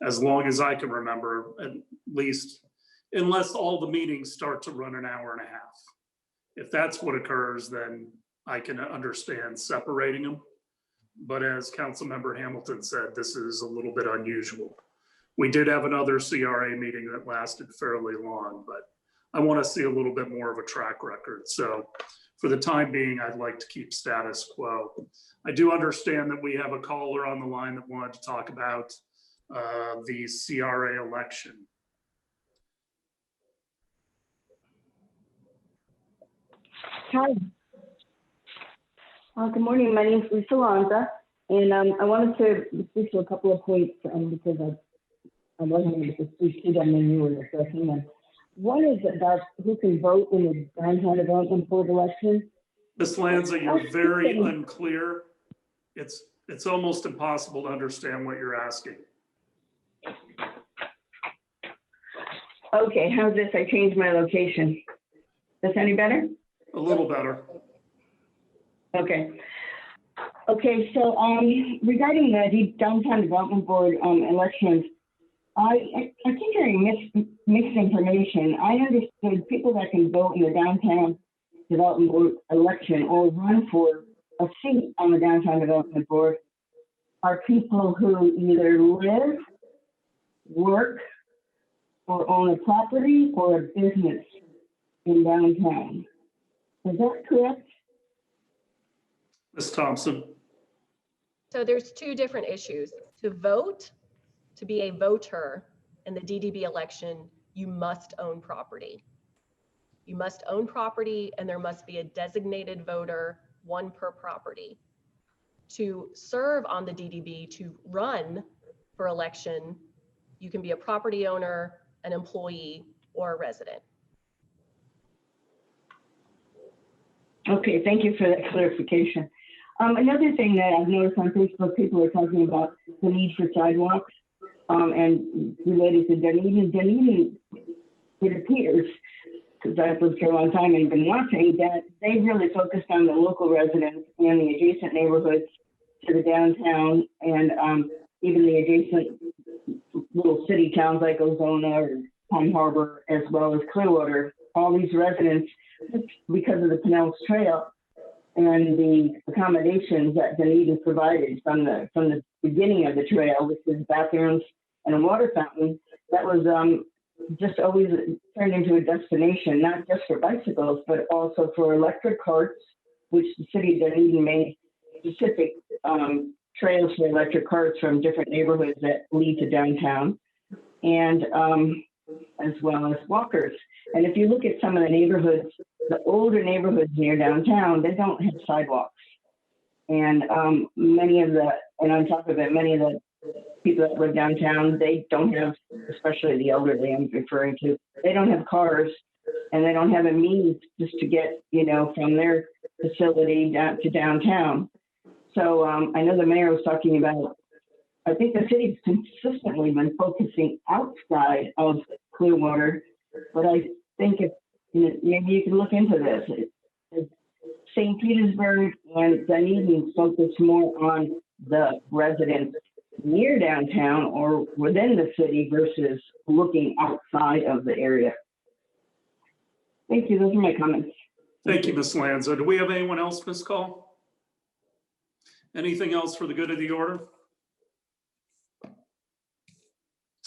as long as I can remember, at least, unless all the meetings start to run an hour and a half. If that's what occurs, then I can understand separating them. But as Councilmember Hamilton said, this is a little bit unusual. We did have another CRA meeting that lasted fairly long, but I want to see a little bit more of a track record. So for the time being, I'd like to keep status quo. I do understand that we have a caller on the line that wanted to talk about the CRA election. Hi. Good morning. My name is Lisa Lanza. And I wanted to speak to a couple of points because I wasn't able to speak to them when you were discussing them. One is about who can vote in the downtown development board election. Ms. Lanza, you're very unclear. It's almost impossible to understand what you're asking. Okay, how's this? I changed my location. This any better? A little better. Okay. Okay, so regarding the downtown development board elections, I keep hearing mixed information. I understood people that can vote in the downtown development board election or run for a seat on the downtown development board are people who either live, work, or own a property or a business in downtown. Is that correct? Ms. Thompson. So there's two different issues. To vote, to be a voter in the DDB election, you must own property. You must own property and there must be a designated voter, one per property. To serve on the DDB, to run for election, you can be a property owner, an employee, or a resident. Okay, thank you for that clarification. Another thing that I've noticed on Facebook, people are talking about the need for sidewalks and related to Dunedin. Dunedin, it appears, because I've lived here a long time and been watching, that they really focused on the local residents and the adjacent neighborhoods to the downtown and even the adjacent little city towns like Ozona or Palm Harbor, as well as Clearwater. All these residents, because of the Pinellas Trail and the accommodations that Dunedin provided from the beginning of the trail, which is bathrooms and a water fountain, that was just always turned into a destination, not just for bicycles, but also for electric carts, which the city of Dunedin made specific trails for electric carts from different neighborhoods that lead to downtown, and as well as walkers. And if you look at some of the neighborhoods, the older neighborhoods near downtown, they don't have sidewalks. And on top of it, many of the people that live downtown, they don't have, especially the elderly I'm referring to, they don't have cars and they don't have a means just to get, from their facility down to downtown. So I know the mayor was talking about, I think the city's consistently been focusing outside of Clearwater, but I think maybe you can look into this. St. Petersburg and Dunedin focus more on the residents near downtown or within the city versus looking outside of the area. Thank you. Those are my comments. Thank you, Ms. Lanza. Do we have anyone else, Ms. Call? Anything else for the good of the order?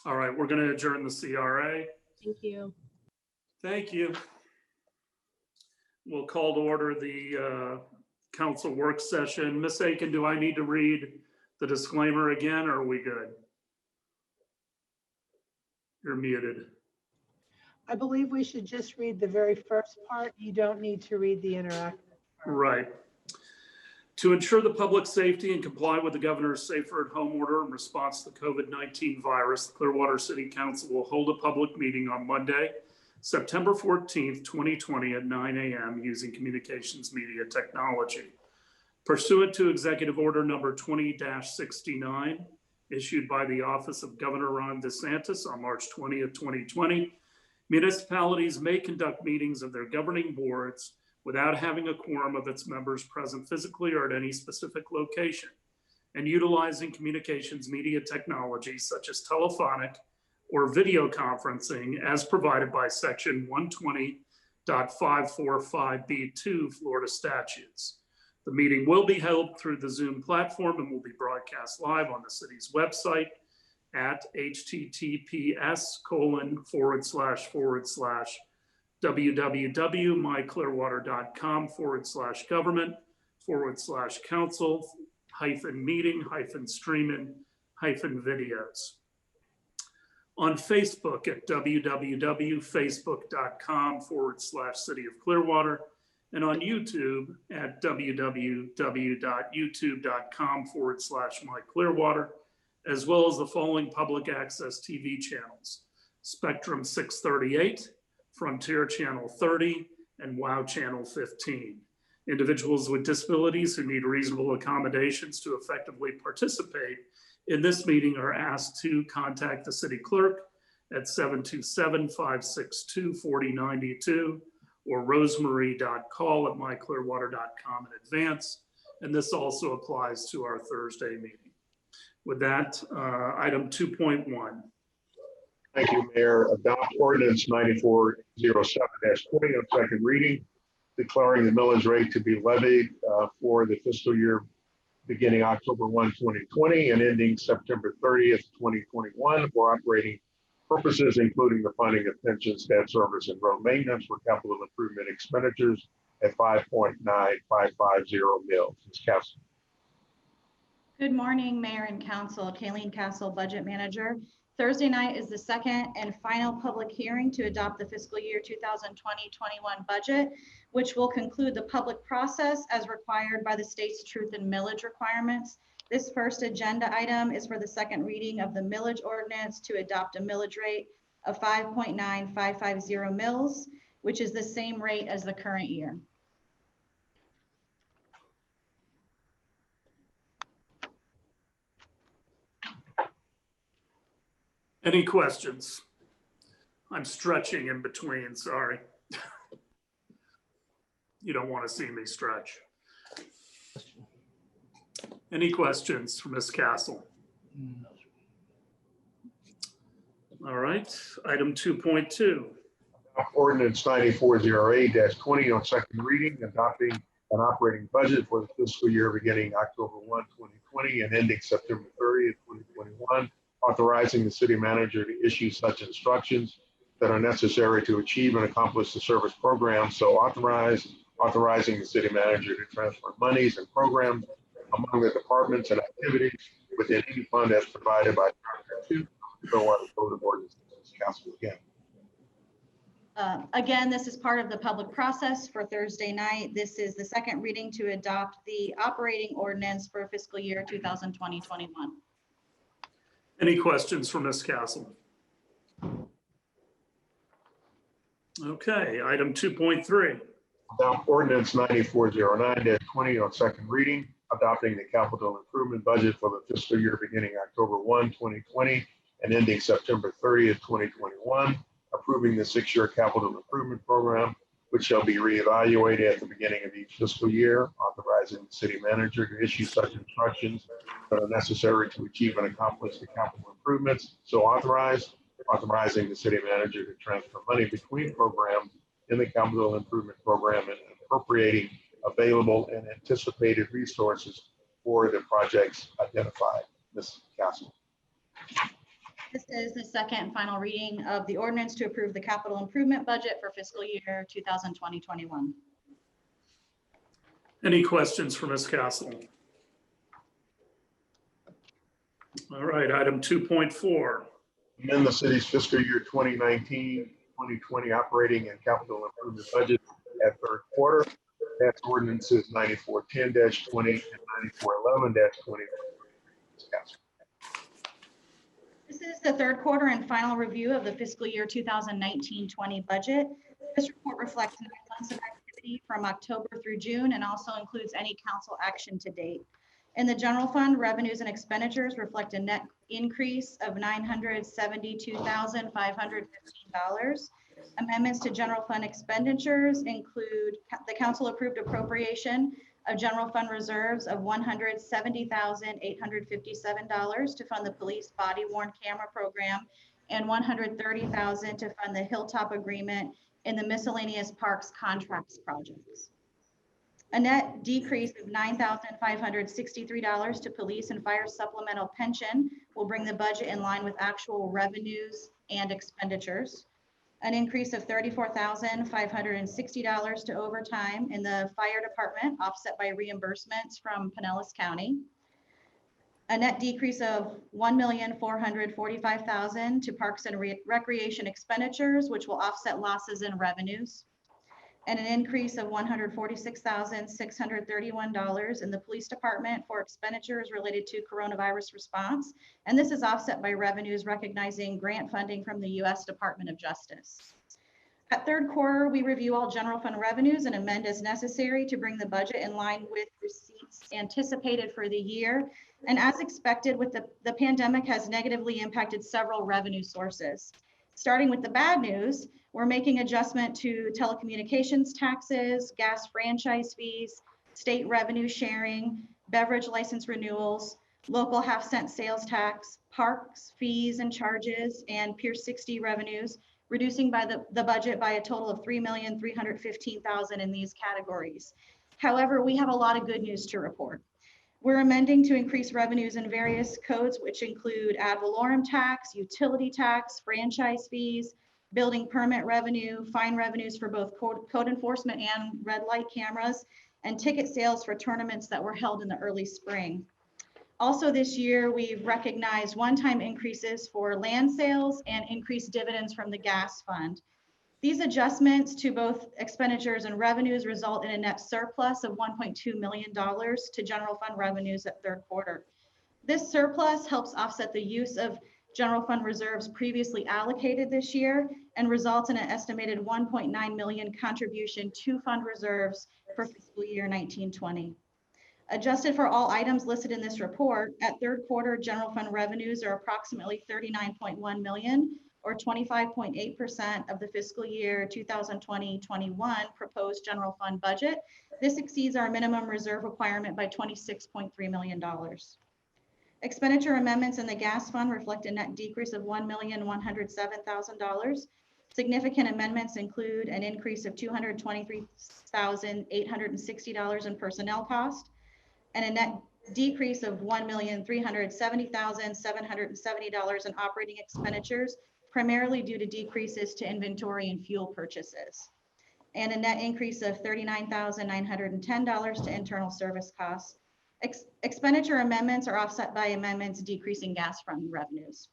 All right, we're going to adjourn the CRA. Thank you. Thank you. We'll call to order the council work session. Ms. Aiken, do I need to read the disclaimer again, or are we good? You're muted. I believe we should just read the very first part. You don't need to read the interactive part. Right. To ensure the public safety and comply with the governor's safer at home order in response to the COVID-19 virus, the Clearwater City Council will hold a public meeting on Monday, September 14th, 2020 at 9 a.m. using communications media technology. Pursuant to Executive Order number 20-69, issued by the Office of Governor Ron DeSantis on March 20th, 2020, municipalities may conduct meetings of their governing boards without having a quorum of its members present physically or at any specific location, and utilizing communications media technology such as telephonic or video conferencing as provided by Section 120.545B2 Florida statutes. The meeting will be held through the Zoom platform and will be broadcast live on the city's website at https://www.myclearwater.com/government/council-meeting-streaming-videos. On Facebook at www.facebook.com/City of Clearwater and on YouTube at www.youtube.com/myclearwater, as well as the following public access TV channels: Spectrum 638, Frontier Channel 30, and WOW Channel 15. Individuals with disabilities who need reasonable accommodations to effectively participate in this meeting are asked to contact the city clerk at 727-562-4092 or rosemary.call@myclearwater.com in advance. And this also applies to our Thursday meeting. With that, item 2.1. Thank you, Mayor. Adopt ordinance 9407-20 on second reading, declaring the millage rate to be levied for the fiscal year beginning October 1, 2020 and ending September 30th, 2021 for operating purposes, including the funding of pensions, debt service, and road maintenance for capital improvement expenditures at 5.9550 mils. Ms. Castle. Good morning, Mayor and Council. Kayleen Castle, Budget Manager. Thursday night is the second and final public hearing to adopt the fiscal year 2020-21 budget, which will conclude the public process as required by the state's truth and millage requirements. This first agenda item is for the second reading of the millage ordinance to adopt a millage rate of 5.9550 mils, which is the same rate as the current year. Any questions? I'm stretching in between, sorry. You don't want to see me stretch. Any questions for Ms. Castle? All right, item 2.2. Ordinance 9408-20 on second reading, adopting an operating budget for the fiscal year beginning October 1, 2020 and ending September 30th, 2021, authorizing the city manager to issue such instructions that are necessary to achieve and accomplish the service program. So authorizing the city manager to transfer monies and programs among the departments and activities within any fund as provided by Chapter 2. So on the Code of Ordinances. Council again. Again, this is part of the public process for Thursday night. This is the second reading to adopt the operating ordinance for fiscal year 2020-21. Any questions for Ms. Castle? Okay, item 2.3. Adopt ordinance 9409-20 on second reading, adopting the capital improvement budget for the fiscal year beginning October 1, 2020 and ending September 30th, 2021, approving the 6-year capital improvement program, which shall be reevaluated at the beginning of each fiscal year, authorizing the city manager to issue such instructions that are necessary to achieve and accomplish the capital improvements. So authorizing the city manager to transfer money between programs in the capital improvement program and appropriating available and anticipated resources for the projects identified. Ms. Castle. This is the second and final reading of the ordinance to approve the capital improvement budget for fiscal year 2020-21. Any questions for Ms. Castle? All right, item 2.4. Amend the city's fiscal year 2019-2020 operating and capital improvement budget at third quarter. That's ordinances 9410-20 and 9411-20. This is the third quarter and final review of the fiscal year 2019-20 budget. This report reflects 9 months of activity from October through June and also includes any council action to date. In the general fund, revenues and expenditures reflect a net increase of $972,515. Amendments to general fund expenditures include the council approved appropriation of general fund reserves of $170,857 to fund the police body worn camera program and $130,000 to fund the Hilltop agreement in the miscellaneous parks contracts projects. A net decrease of $9,563 to police and fire supplemental pension will bring the budget in line with actual revenues and expenditures. An increase of $34,560 to overtime in the fire department, offset by reimbursements from Pinellas County. A net decrease of $1,445,000 to parks and recreation expenditures, which will offset losses in revenues. and an increase of $146,631 in the police department for expenditures related to coronavirus response. And this is offset by revenues recognizing grant funding from the U.S. Department of Justice. At third quarter, we review all general fund revenues and amend as necessary to bring the budget in line with receipts anticipated for the year. And as expected, with the pandemic has negatively impacted several revenue sources. Starting with the bad news, we're making adjustment to telecommunications taxes, gas franchise fees, state revenue sharing, beverage license renewals, local half-cent sales tax, parks, fees and charges, and Pier 60 revenues, reducing by the budget by a total of $3,315,000 in these categories. However, we have a lot of good news to report. We're amending to increase revenues in various codes, which include ad valorem tax, utility tax, franchise fees, building permit revenue, fine revenues for both code enforcement and red light cameras, and ticket sales for tournaments that were held in the early spring. Also this year, we've recognized one-time increases for land sales and increased dividends from the gas fund. These adjustments to both expenditures and revenues result in a net surplus of $1.2 million to general fund revenues at third quarter. This surplus helps offset the use of general fund reserves previously allocated this year and results in an estimated $1.9 million contribution to fund reserves for fiscal year 1920. Adjusted for all items listed in this report, at third quarter, general fund revenues are approximately $39.1 million, or 25.8% of the fiscal year 2020-21 proposed general fund budget. This exceeds our minimum reserve requirement by $26.3 million. Expenditure amendments in the gas fund reflect a net decrease of $1,107,000. Significant amendments include an increase of $223,860 in personnel cost, and a net decrease of $1,370,770 in operating expenditures, primarily due to decreases to inventory and fuel purchases, and a net increase of $39,910 to internal service costs. Expenditure amendments are offset by amendments decreasing gas fund revenues.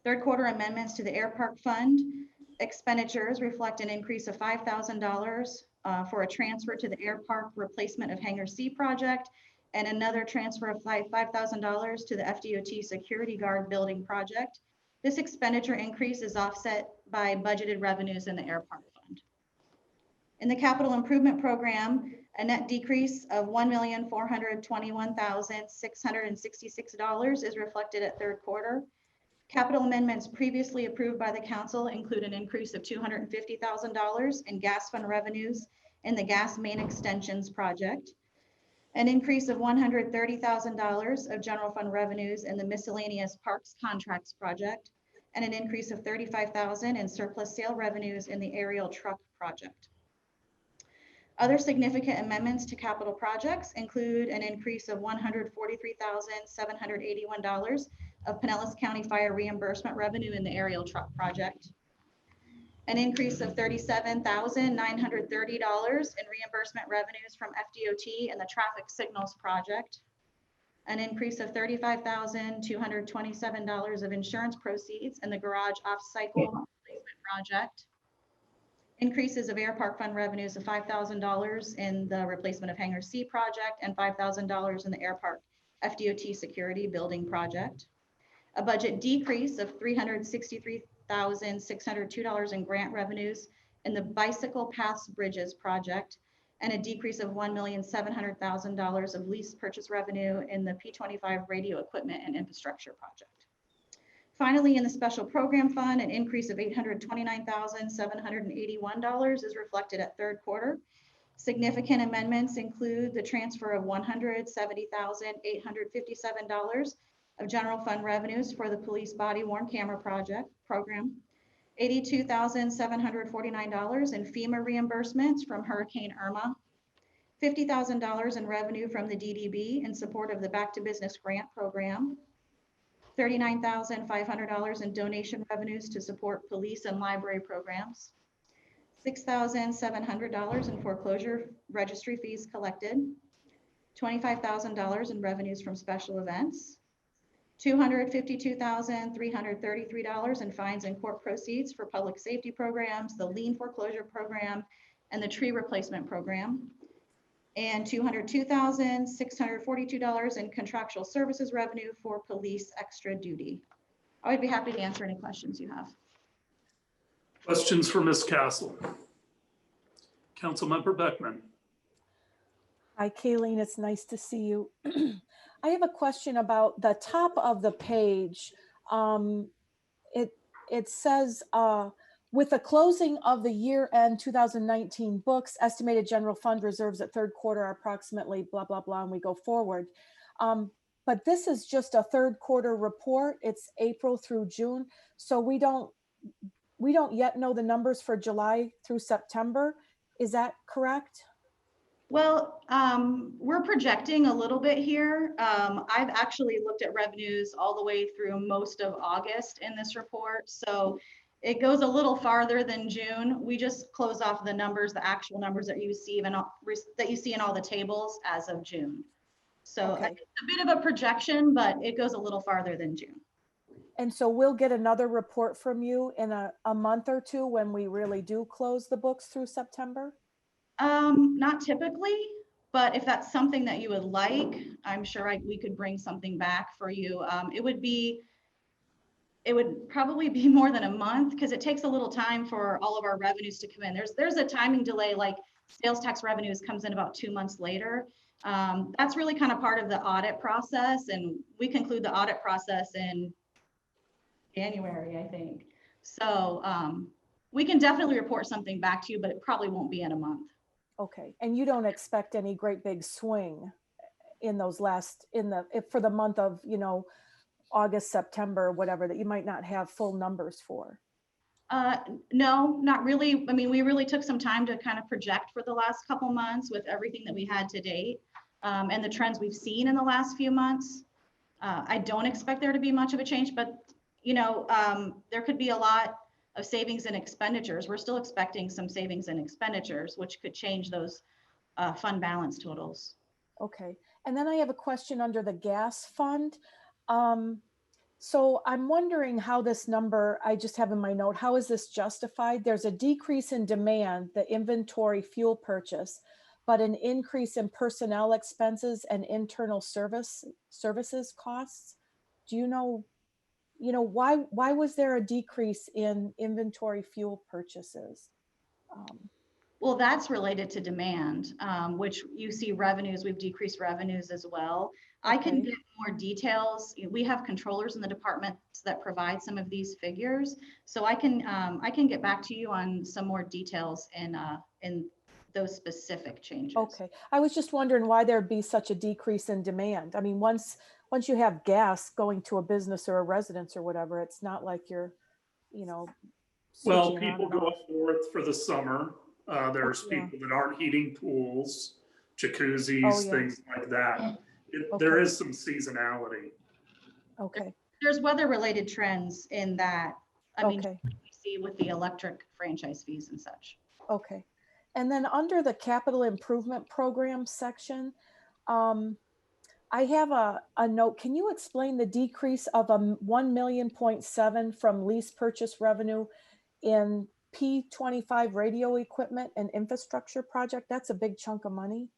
Third quarter amendments to the Air Park Fund expenditures reflect an increase of $5,000 for a transfer to the Air Park replacement of Hangar C project, and another transfer of $5,000 to the FDOT security guard building project. This expenditure increase is offset by budgeted revenues in the Air Park Fund. In the capital improvement program, a net decrease of $1,421,666 is reflected at third quarter. Capital amendments previously approved by the council include an increase of $250,000 in gas fund revenues in the gas main extensions project, an increase of $130,000 of general fund revenues in the miscellaneous parks contracts project, and an increase of $35,000 in surplus sale revenues in the aerial truck project. Other significant amendments to capital projects include an increase of $143,781 of Pinellas County Fire reimbursement revenue in the aerial truck project, an increase of $37,930 in reimbursement revenues from FDOT and the traffic signals project, an increase of $35,227 of insurance proceeds in the garage off-cycle replacement project, increases of Air Park Fund revenues of $5,000 in the replacement of Hangar C project, and $5,000 in the Air Park FDOT security building project, a budget decrease of $363,602 in grant revenues in the bicycle paths bridges project, and a decrease of $1,700,000 of lease purchase revenue in the P25 radio equipment and infrastructure project. Finally, in the special program fund, an increase of $829,781 is reflected at third quarter. Significant amendments include the transfer of $170,857 of general fund revenues for the police body worn camera program, $82,749 in FEMA reimbursements from Hurricane Irma, $50,000 in revenue from the DDB in support of the Back to Business Grant Program, $39,500 in donation revenues to support police and library programs, $6,700 in foreclosure registry fees collected, $25,000 in revenues from special events, $252,333 in fines and court proceeds for public safety programs, the lien foreclosure program, and the tree replacement program, and $202,642 in contractual services revenue for police extra duty. I would be happy to answer any questions you have. Questions for Ms. Castle? Councilmember Beckman. Hi, Kayleen, it's nice to see you. I have a question about the top of the page. It says, with the closing of the year-end 2019 books, estimated general fund reserves at third quarter are approximately blah, blah, blah, and we go forward. But this is just a third quarter report. It's April through June. So we don't yet know the numbers for July through September. Is that correct? Well, we're projecting a little bit here. I've actually looked at revenues all the way through most of August in this report. So it goes a little farther than June. We just close off the numbers, the actual numbers that you see in all the tables as of June. So Okay. it's a bit of a projection, but it goes a little farther than June. And so we'll get another report from you in a month or two when we really do close the books through September? Not typically, but if that's something that you would like, I'm sure we could bring something back for you. It would probably be more than a month because it takes a little time for all of our revenues to come in. There's a timing delay, like sales tax revenues comes in about 2 months later. That's really kind of part of the audit process, and we conclude the audit process in January, I think. So we can definitely report something back to you, but it probably won't be in a month. Okay, and you don't expect any great big swing in those for the month of, August, September, whatever, that you might not have full numbers for? No, not really. I mean, we really took some time to kind of project for the last couple months with everything that we had to date and the trends we've seen in the last few months. I don't expect there to be much of a change, but there could be a lot of savings and expenditures. We're still expecting some savings and expenditures, which could change those fund balance totals. Okay, and then I have a question under the gas fund. So I'm wondering how this number, I just have in my note, how is this justified? There's a decrease in demand, the inventory fuel purchase, but an increase in personnel expenses and internal services costs. Do you know why was there a decrease in inventory fuel purchases? Well, that's related to demand, which you see revenues, we've decreased revenues as well. I can get more details. We have controllers in the departments that provide some of these figures. So I can get back to you on some more details in those specific changes. Okay, I was just wondering why there'd be such a decrease in demand. I mean, once you have gas going to a business or a residence or whatever, it's not like you're, Well, people go forth for the summer. There's Yeah. people that aren't heating pools, jacuzzis, Yeah. things like that. Okay. There is some seasonality. Okay. There's weather-related trends in that. I mean, Okay. we see with the electric franchise fees and such. Okay. And then under the capital improvement program section, I have a note. Can you explain the decrease of $1.7 million from lease purchase revenue in P25 radio equipment and infrastructure project? That's a big chunk of money.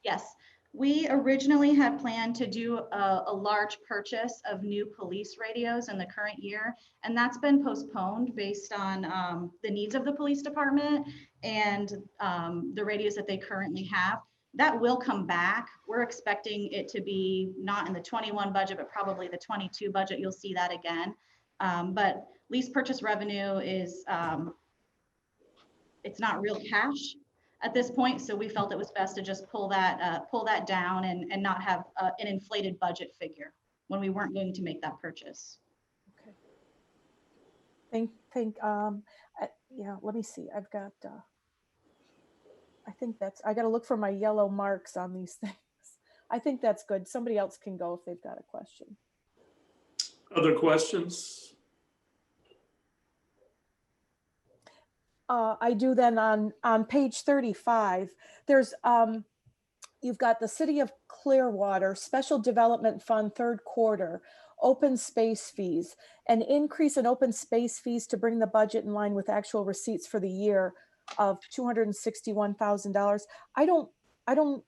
Yes, we originally had planned to do a large purchase of new police radios in the current year, and that's been postponed based on the needs of the police department and the radios that they currently have. That will come back. We're expecting it to be not in the 21 budget, but probably the 22 budget. You'll see that again. But lease purchase revenue is, it's not real cash at this point. So we felt it was best to just pull that down and not have an inflated budget figure when we weren't going to make that purchase. Okay. Yeah, let me see. I've got, I got to look for my yellow marks on these things. I think that's good. Somebody else can go if they've got a question. Other questions? I do then on page 35, there's, you've got the City of Clearwater Special Development Fund third quarter, open space fees, an increase in open space fees to bring the budget in line with actual receipts for the year of $261,000. I don't,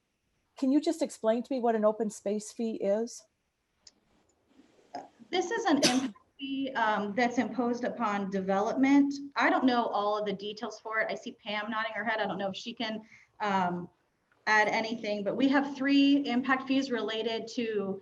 can you just explain to me what an open space fee is? This is an impact fee that's imposed upon development. I don't know all of the details for it. I see Pam nodding her head. I don't know if she can add anything, but we have 3 impact fees related to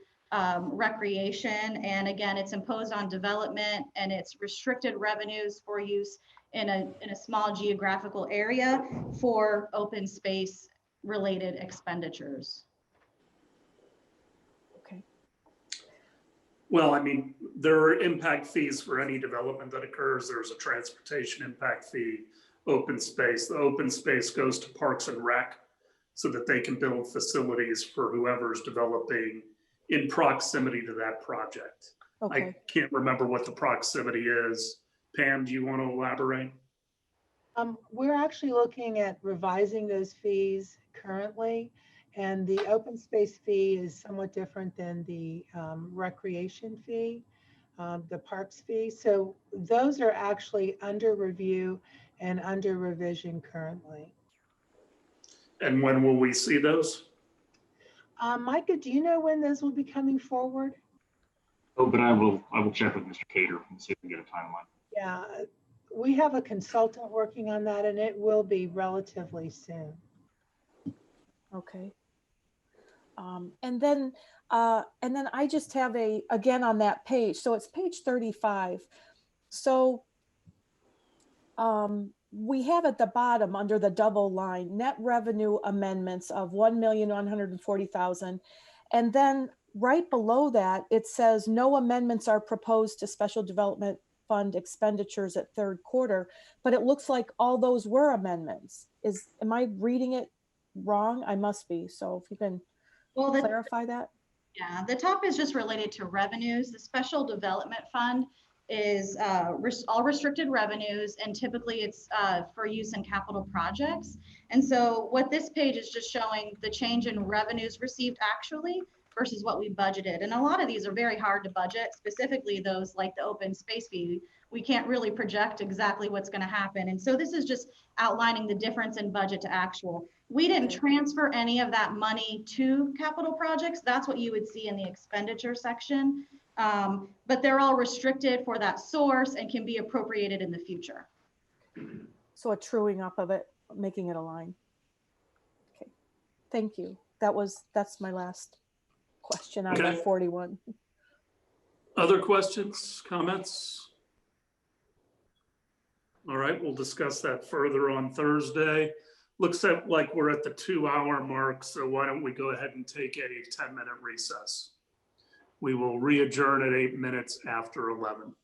recreation. And again, it's imposed on development, and it's restricted revenues for use in a small geographical area for open space related expenditures. Okay. Well, I mean, there are impact fees for any development that occurs. There's a transportation impact fee, open space. The open space goes to Parks and Rec so that they can build facilities for whoever's developing in proximity to that project. Okay. I can't remember what the proximity is. Pam, do you want to elaborate? We're actually looking at revising those fees currently, and the open space fee is somewhat different than the recreation fee, the parks fee. So those are actually under review and under revision currently. And when will we see those? Micah, do you know when those will be coming forward? Oh, but I will check with Mr. Cater and see if we can get a timeline. Yeah, we have a consultant working on that, and it will be relatively soon. Okay. And then I just have again on that page, so it's page 35. So we have at the bottom under the double line, net revenue amendments of 1,140,000. And then right below that, it says no amendments are proposed to special development fund expenditures at third quarter, but it looks like all those were amendments. Am I reading it wrong? I must be. So if you can clarify that. Yeah, the top is just related to revenues. The special development fund is all restricted revenues, and typically it's for use in capital projects. And so what this page is just showing the change in revenues received actually versus what we budgeted. And a lot of these are very hard to budget, specifically those like the open space fee. We can't really project exactly what's going to happen. And so this is just outlining the difference in budget to actual. We didn't transfer any of that money to capital projects. That's what you would see in the expenditure section. But they're all restricted for that source and can be appropriated in the future. So a truing up of it, making it align. Okay, thank you. That's my last question on that 41. Other questions, comments? All right, we'll discuss that further on Thursday. Looks like we're at the 2-hour mark, so why don't we go ahead and take a 10-minute recess. We will re-adjourn at 8 minutes after 11.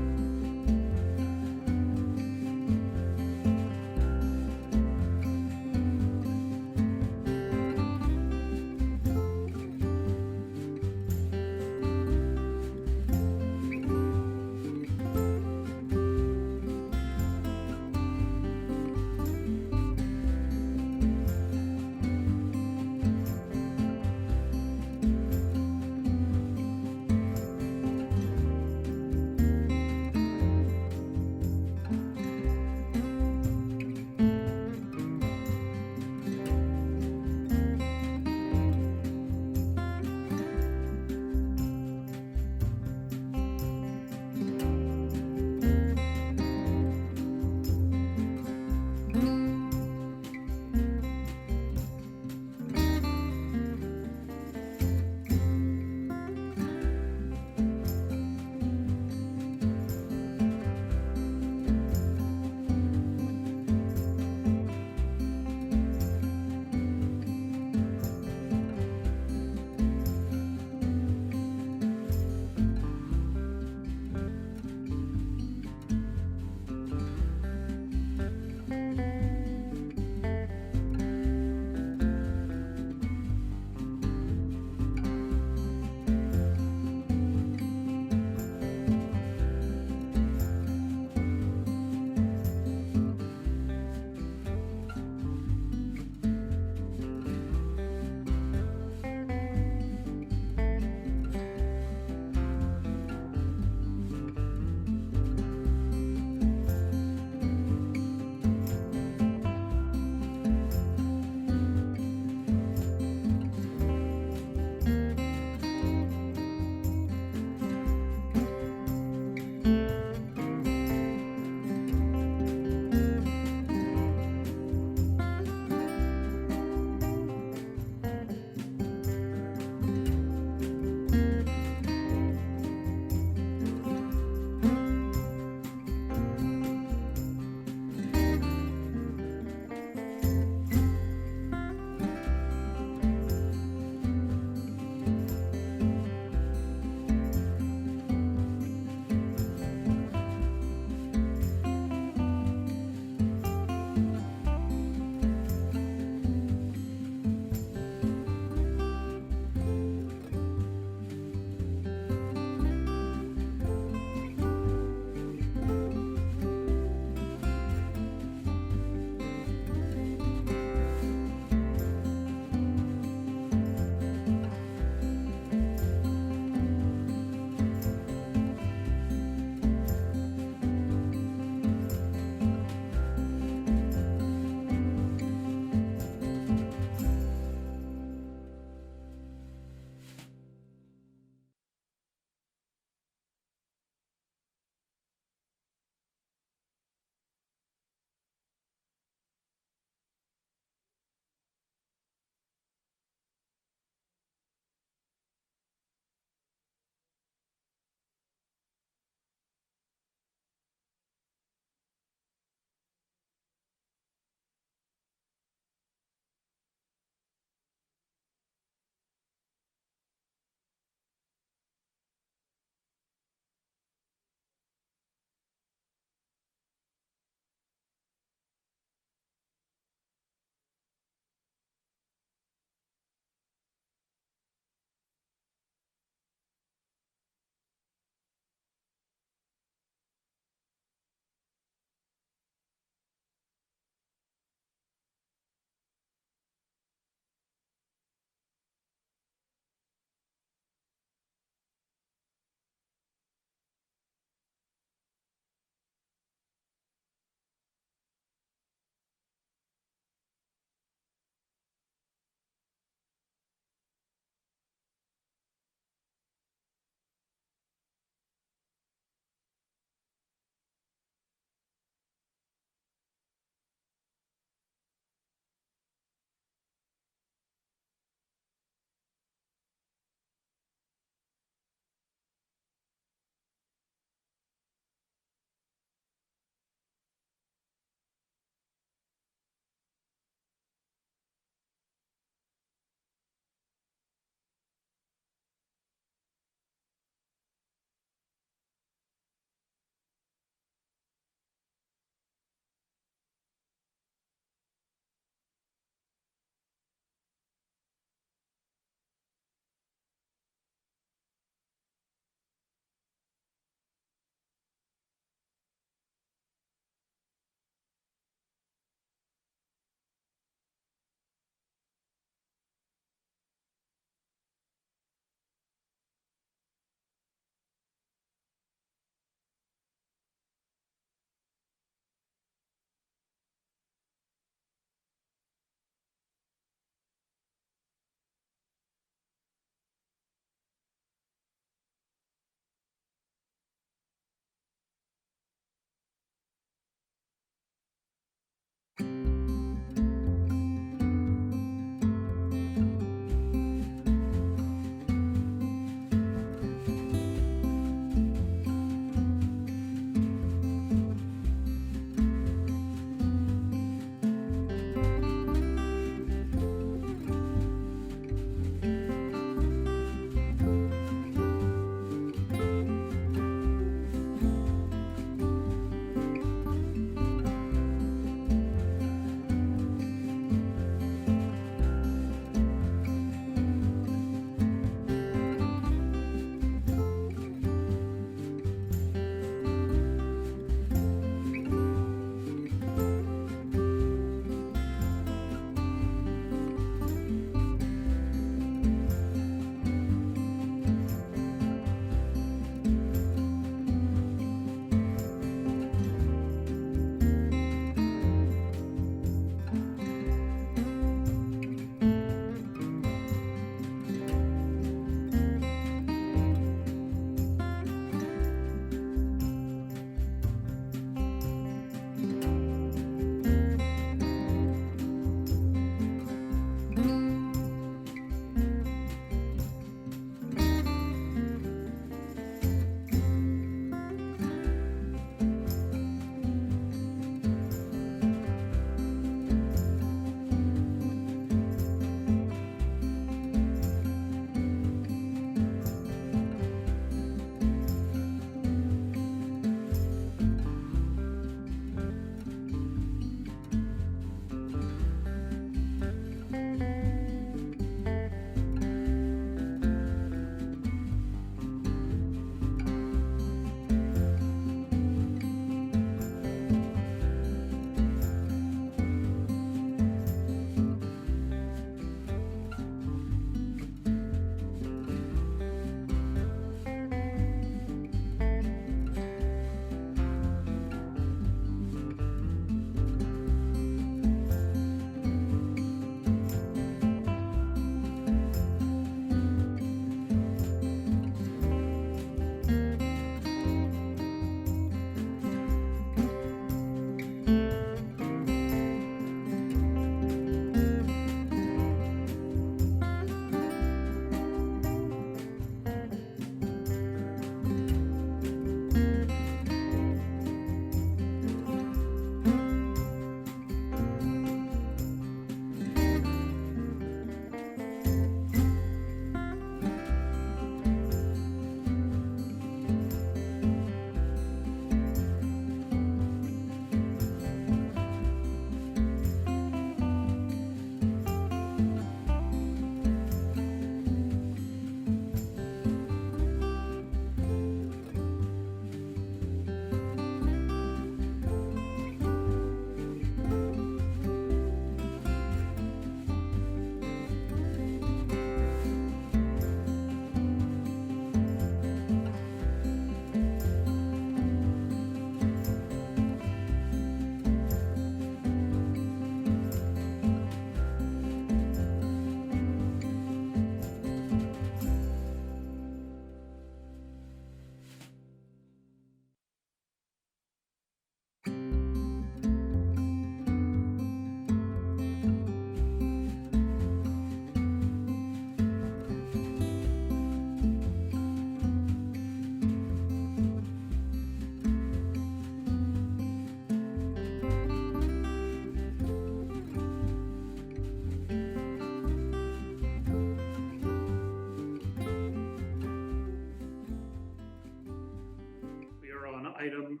item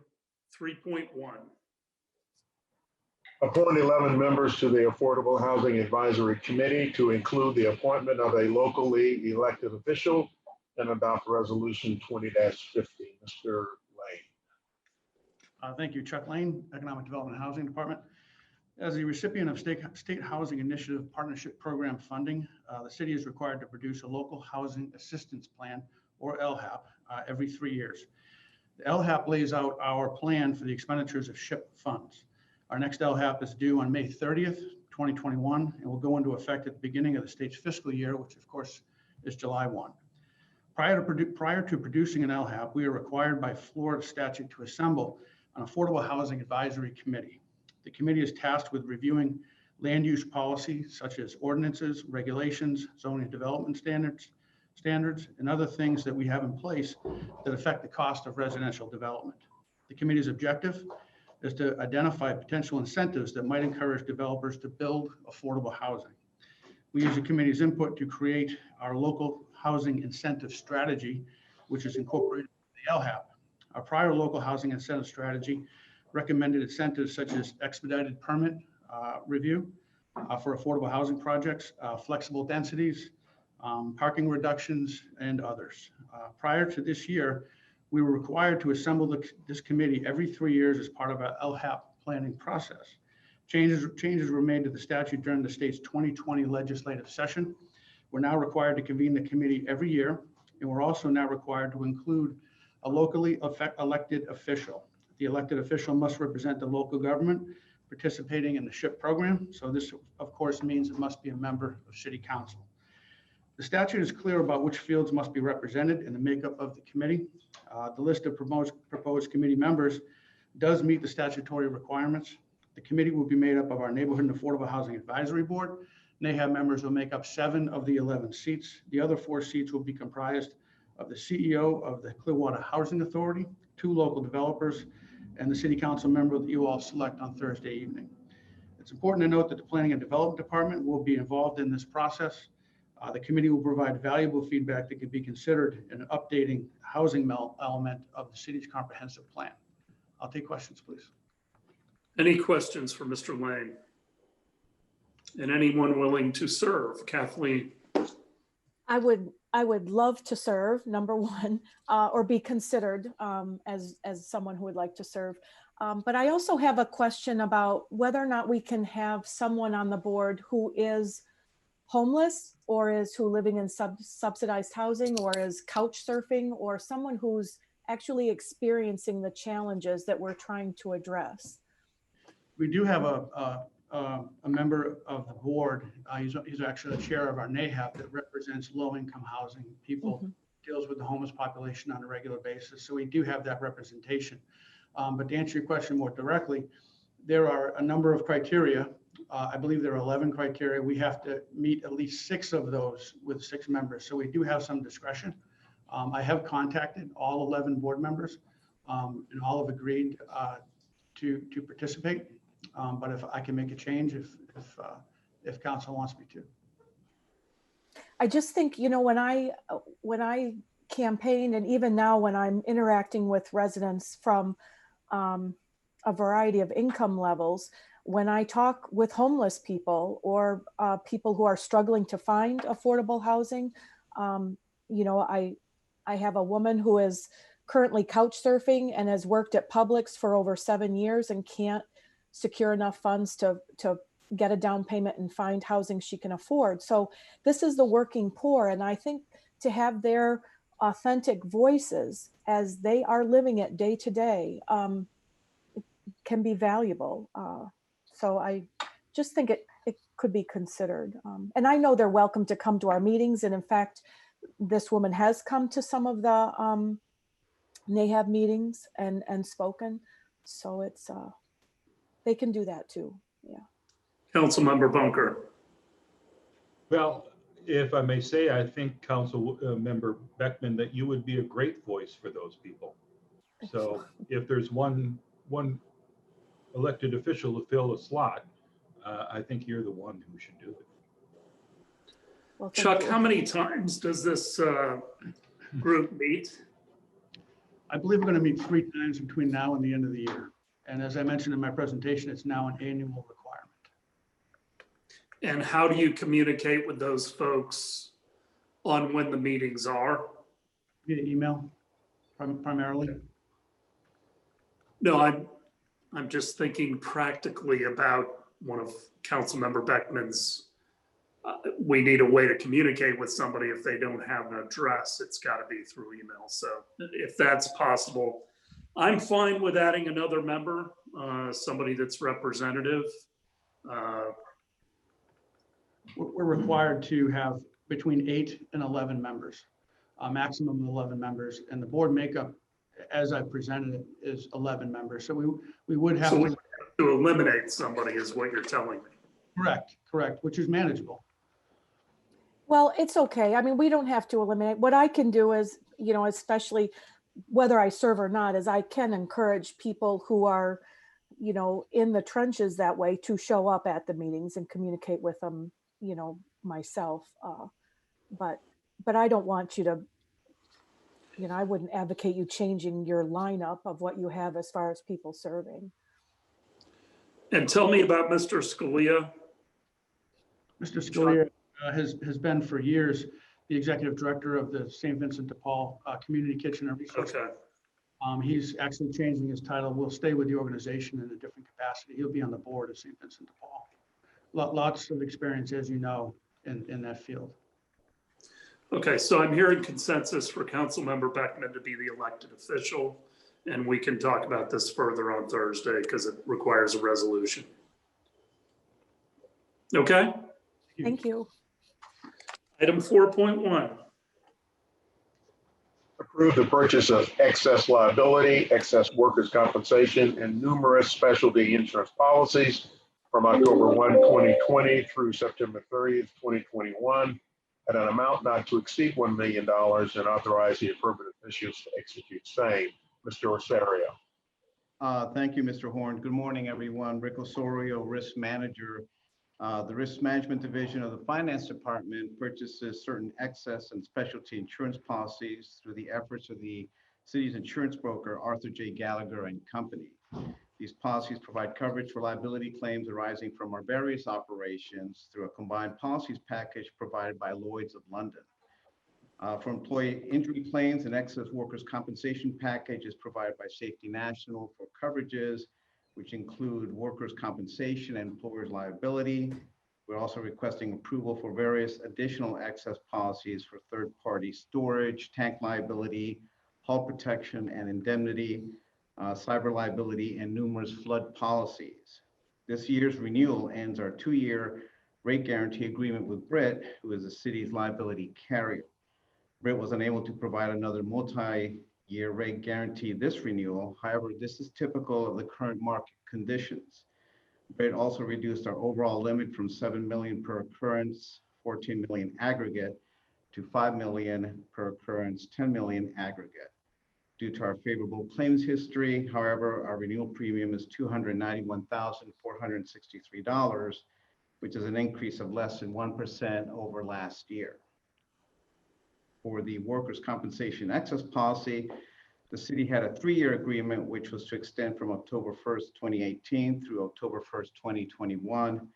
3.1. Appoint 11 members to the Affordable Housing Advisory Committee to include the appointment of a locally elected official and adopt resolution 20-50. Mr. Lane. Thank you, Chuck Lane, Economic Development and Housing Department. As a recipient of State Housing Initiative Partnership Program funding, the city is required to produce a local housing assistance plan, or LHAP, every 3 years. The LHAP lays out our plan for the expenditures of SHIP funds. Our next LHAP is due on May 30th, 2021, and will go into effect at the beginning of the state's fiscal year, which of course is July 1. Prior to producing an LHAP, we are required by Florida statute to assemble an Affordable Housing Advisory Committee. The committee is tasked with reviewing land use policy such as ordinances, regulations, zoning development standards, and other things that we have in place that affect the cost of residential development. The committee's objective is to identify potential incentives that might encourage developers to build affordable housing. We use the committee's input to create our local housing incentive strategy, which is incorporated in the LHAP. Our prior local housing incentive strategy recommended incentives such as expedited permit review for affordable housing projects, flexible densities, parking reductions, and others. Prior to this year, we were required to assemble this committee every 3 years as part of our LHAP planning process. Changes were made to the statute during the state's 2020 legislative session. We're now required to convene the committee every year, and we're also now required to include a locally elected official. The elected official must represent the local government participating in the SHIP program. So this, of course, means it must be a member of City Council. The statute is clear about which fields must be represented in the makeup of the committee. The list of proposed committee members does meet the statutory requirements. The committee will be made up of our Neighborhood and Affordable Housing Advisory Board. NAHAB members will make up 7 of the 11 seats. The other 4 seats will be comprised of the CEO of the Clearwater Housing Authority, 2 local developers, and the City Council member that you all select on Thursday evening. It's important to note that the Planning and Development Department will be involved in this process. The committee will provide valuable feedback that could be considered in updating housing element of the city's comprehensive plan. I'll take questions, please. Any questions for Mr. Lane? And anyone willing to serve? Kathleen? I would love to serve, number one, or be considered as someone who would like to serve. But I also have a question about whether or not we can have someone on the board who is homeless or who living in subsidized housing or is couch surfing, or someone who's actually experiencing the challenges that we're trying to address. We do have a member of the board. He's actually the chair of our NAHAP that represents low-income housing people, deals with the homeless population on a regular basis. So we do have that representation. But to answer your question more directly, there are a number of criteria. I believe there are 11 criteria. We have to meet at least 6 of those with 6 members. So we do have some discretion. I have contacted all 11 board members and all have agreed to participate. But if I can make a change, if council wants me to. I just think, you know, when I campaign, and even now when I'm interacting with residents from a variety of income levels, when I talk with homeless people or people who are struggling to find affordable housing, you know, I have a woman who is currently couch surfing and has worked at Publix for over 7 years and can't secure enough funds to get a down payment and find housing she can afford. So this is the working poor. And I think to have their authentic voices as they are living it day to day can be valuable. So I just think it could be considered. And I know they're welcome to come to our meetings. And in fact, this woman has come to some of the NAHAB meetings and spoken. So it's, they can do that too, yeah. Councilmember Bunker. Well, if I may say, I think Council Member Beckman, that you would be a great voice for those people. So if there's one elected official to fill a slot, I think you're the one who should do it. Well, Chuck, how many times does this group meet? I believe we're going to meet 3 times between now and the end of the year. And as I mentioned in my presentation, it's now an annual requirement. And how do you communicate with those folks on when the meetings are? Via email, primarily. No, I'm just thinking practically about one of Councilmember Beckman's. We need a way to communicate with somebody if they don't have an address. It's got to be through email. So if that's possible, I'm fine with adding another member, somebody that's representative. We're required to have between 8 and 11 members, a maximum of 11 members, and the board makeup, as I presented it, is 11 members. So we would have to eliminate somebody is what you're telling me. Correct, which is manageable. Well, it's okay. I mean, we don't have to eliminate. What I can do is, especially whether I serve or not, is I can encourage people who are, in the trenches that way to show up at the meetings and communicate with them, myself. But I don't want you to, I wouldn't advocate you changing your lineup of what you have as far as people serving. And tell me about Mr. Scalia. Mr. Scalia has been for years the executive director of the St. Vincent de Paul Community Kitchen and Resource. Okay. He's actually changing his title. Will stay with the organization in a different capacity. He'll be on the board of St. Vincent de Paul. Lots of experience, as you know, in that field. Okay, so I'm hearing consensus for Councilmember Beckman to be the elected official, and we can talk about this further on Thursday because it requires a resolution. Okay? Thank you. Item 4.1. Approve the purchase of excess liability, excess workers' compensation, and numerous specialty insurance policies from October 1, 2020 through September 30th, 2021 at an amount not to exceed $1 million and authorize the appropriate officials to execute same. Mr. Osorio. Thank you, Mr. Horn. Good morning, everyone. Rick Osorio, Risk Manager. The Risk Management Division of the Finance Department purchases certain excess and specialty insurance policies through the efforts of the city's insurance broker, Arthur J. Gallagher and Company. These policies provide coverage for liability claims arising from our various operations through a combined policies package provided by Lloyd's of London. For employee injury claims, an excess workers' compensation package is provided by Safety National for coverages which include workers' compensation and employers' liability. We're also requesting approval for various additional excess policies for third-party storage, tank liability, hull protection and indemnity, cyber liability, and numerous flood policies. This year's renewal ends our 2-year rate guarantee agreement with Brit, who is the city's liability carrier. Brit was unable to provide another multi-year rate guarantee this renewal. However, this is typical of the current market conditions. Brit also reduced our overall limit from $7 million per occurrence, $14 million aggregate, to $5 million per occurrence, $10 million aggregate. Due to our favorable claims history, however, our renewal premium is $291,463, which is an increase of less than 1% over last year. For the workers' compensation excess policy, the city had a 3-year agreement, which was to extend from October 1st, 2018 through October 1st, 2021.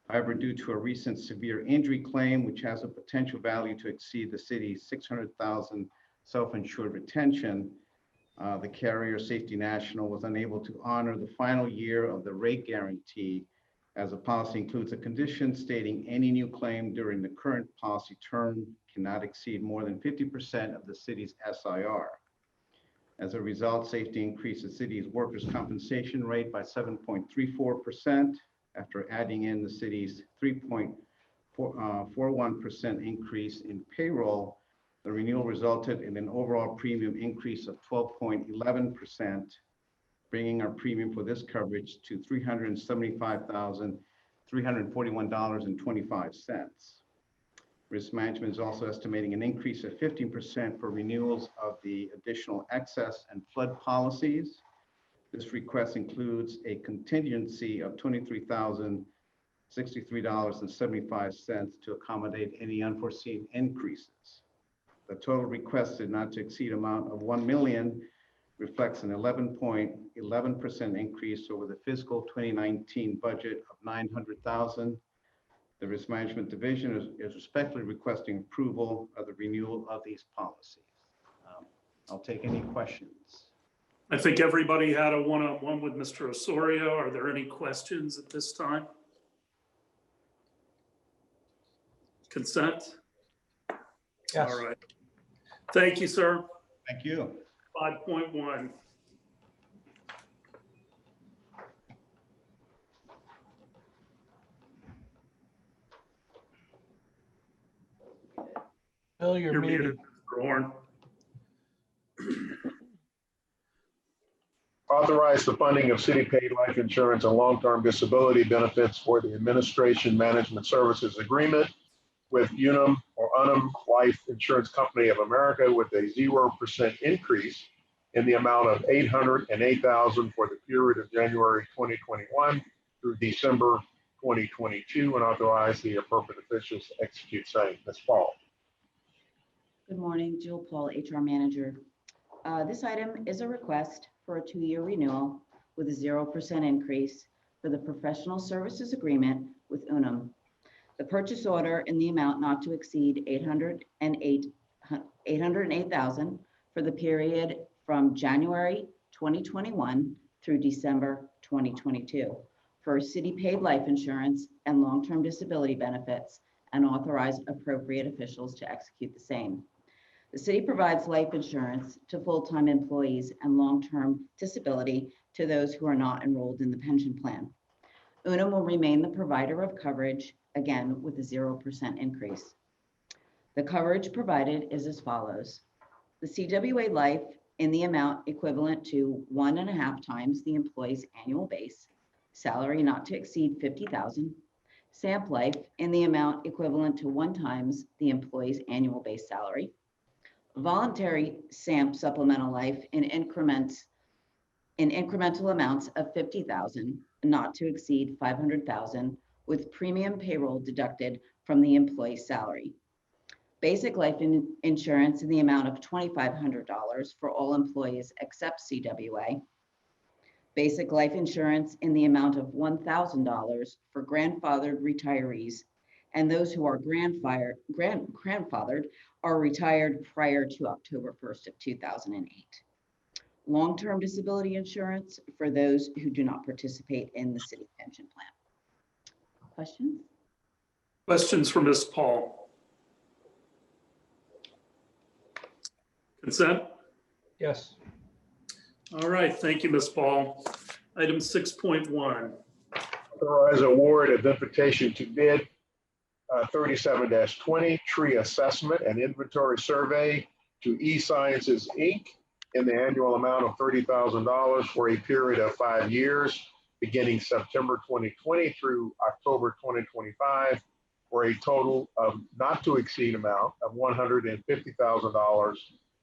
However, due to a recent severe injury claim, which has a potential value to exceed the city's $600,000 self-insured retention, the carrier Safety National was unable to honor the final year of the rate guarantee, as the policy includes a condition stating any new claim during the current policy term cannot exceed more than 50% of the city's SIR. As a result, Safety increased the city's workers' compensation rate by 7.34% after adding in the city's 3.41% increase in payroll. The renewal resulted in an overall premium increase of 12.11%, bringing our premium for this coverage to $375,341.25. Risk Management is also estimating an increase of 15% for renewals of the additional excess and flood policies. This request includes a contingency of $23,063.75 to accommodate any unforeseen increases. The total requested not to exceed amount of $1 million reflects an 11.11% increase over the fiscal 2019 budget of $900,000. The Risk Management Division is respectfully requesting approval of the renewal of these policies. I'll take any questions. I think everybody had a one-on-one with Mr. Osorio. Are there any questions at this time? Consent? Yes. All right. Thank you, sir. Thank you. 5.1. Bill, you're muted. Mr. Horn. Authorize the funding of city-paid life insurance and long-term disability benefits for the Administration Management Services Agreement with Unum or Unum Life Insurance Company of America with a 0% increase in the amount of $808,000 for the period of January 2021 through December 2022, and authorize the appropriate officials to execute same. Ms. Paul. Good morning, Jill Paul, HR Manager. This item is a request for a 2-year renewal with a 0% increase for the professional services agreement with Unum. The purchase order in the amount not to exceed $808,000 for the period from January 2021 through December 2022 for city paid life insurance and long-term disability benefits, and authorize appropriate officials to execute the same. The city provides life insurance to full-time employees and long-term disability to those who are not enrolled in the pension plan. Unum will remain the provider of coverage, again with a 0% increase. The coverage provided is as follows. The CWA life in the amount equivalent to 1.5 times the employee's annual base salary not to exceed $50,000. SAMP life in the amount equivalent to 1 times the employee's annual base salary. Voluntary SAMP supplemental life in incremental amounts of $50,000, not to exceed $500,000, with premium payroll deducted from the employee's salary. Basic life insurance in the amount of $2,500 for all employees except CWA. Basic life insurance in the amount of $1,000 for grandfathered retirees and those who are grandfathered are retired prior to October 1st of 2008. Long-term disability insurance for those who do not participate in the city pension plan. Questions? Questions for Ms. Paul? Consent? Yes. Uh, All right, thank you, Ms. Paul. Item 6.1. Authorize award of invitation to bid 37-20 tree assessment and inventory survey to eSciences Inc. in the annual amount of $30,000 for a period of 5 years, beginning September 2020 through October 2025, for a total of not to exceed amount of $150,000,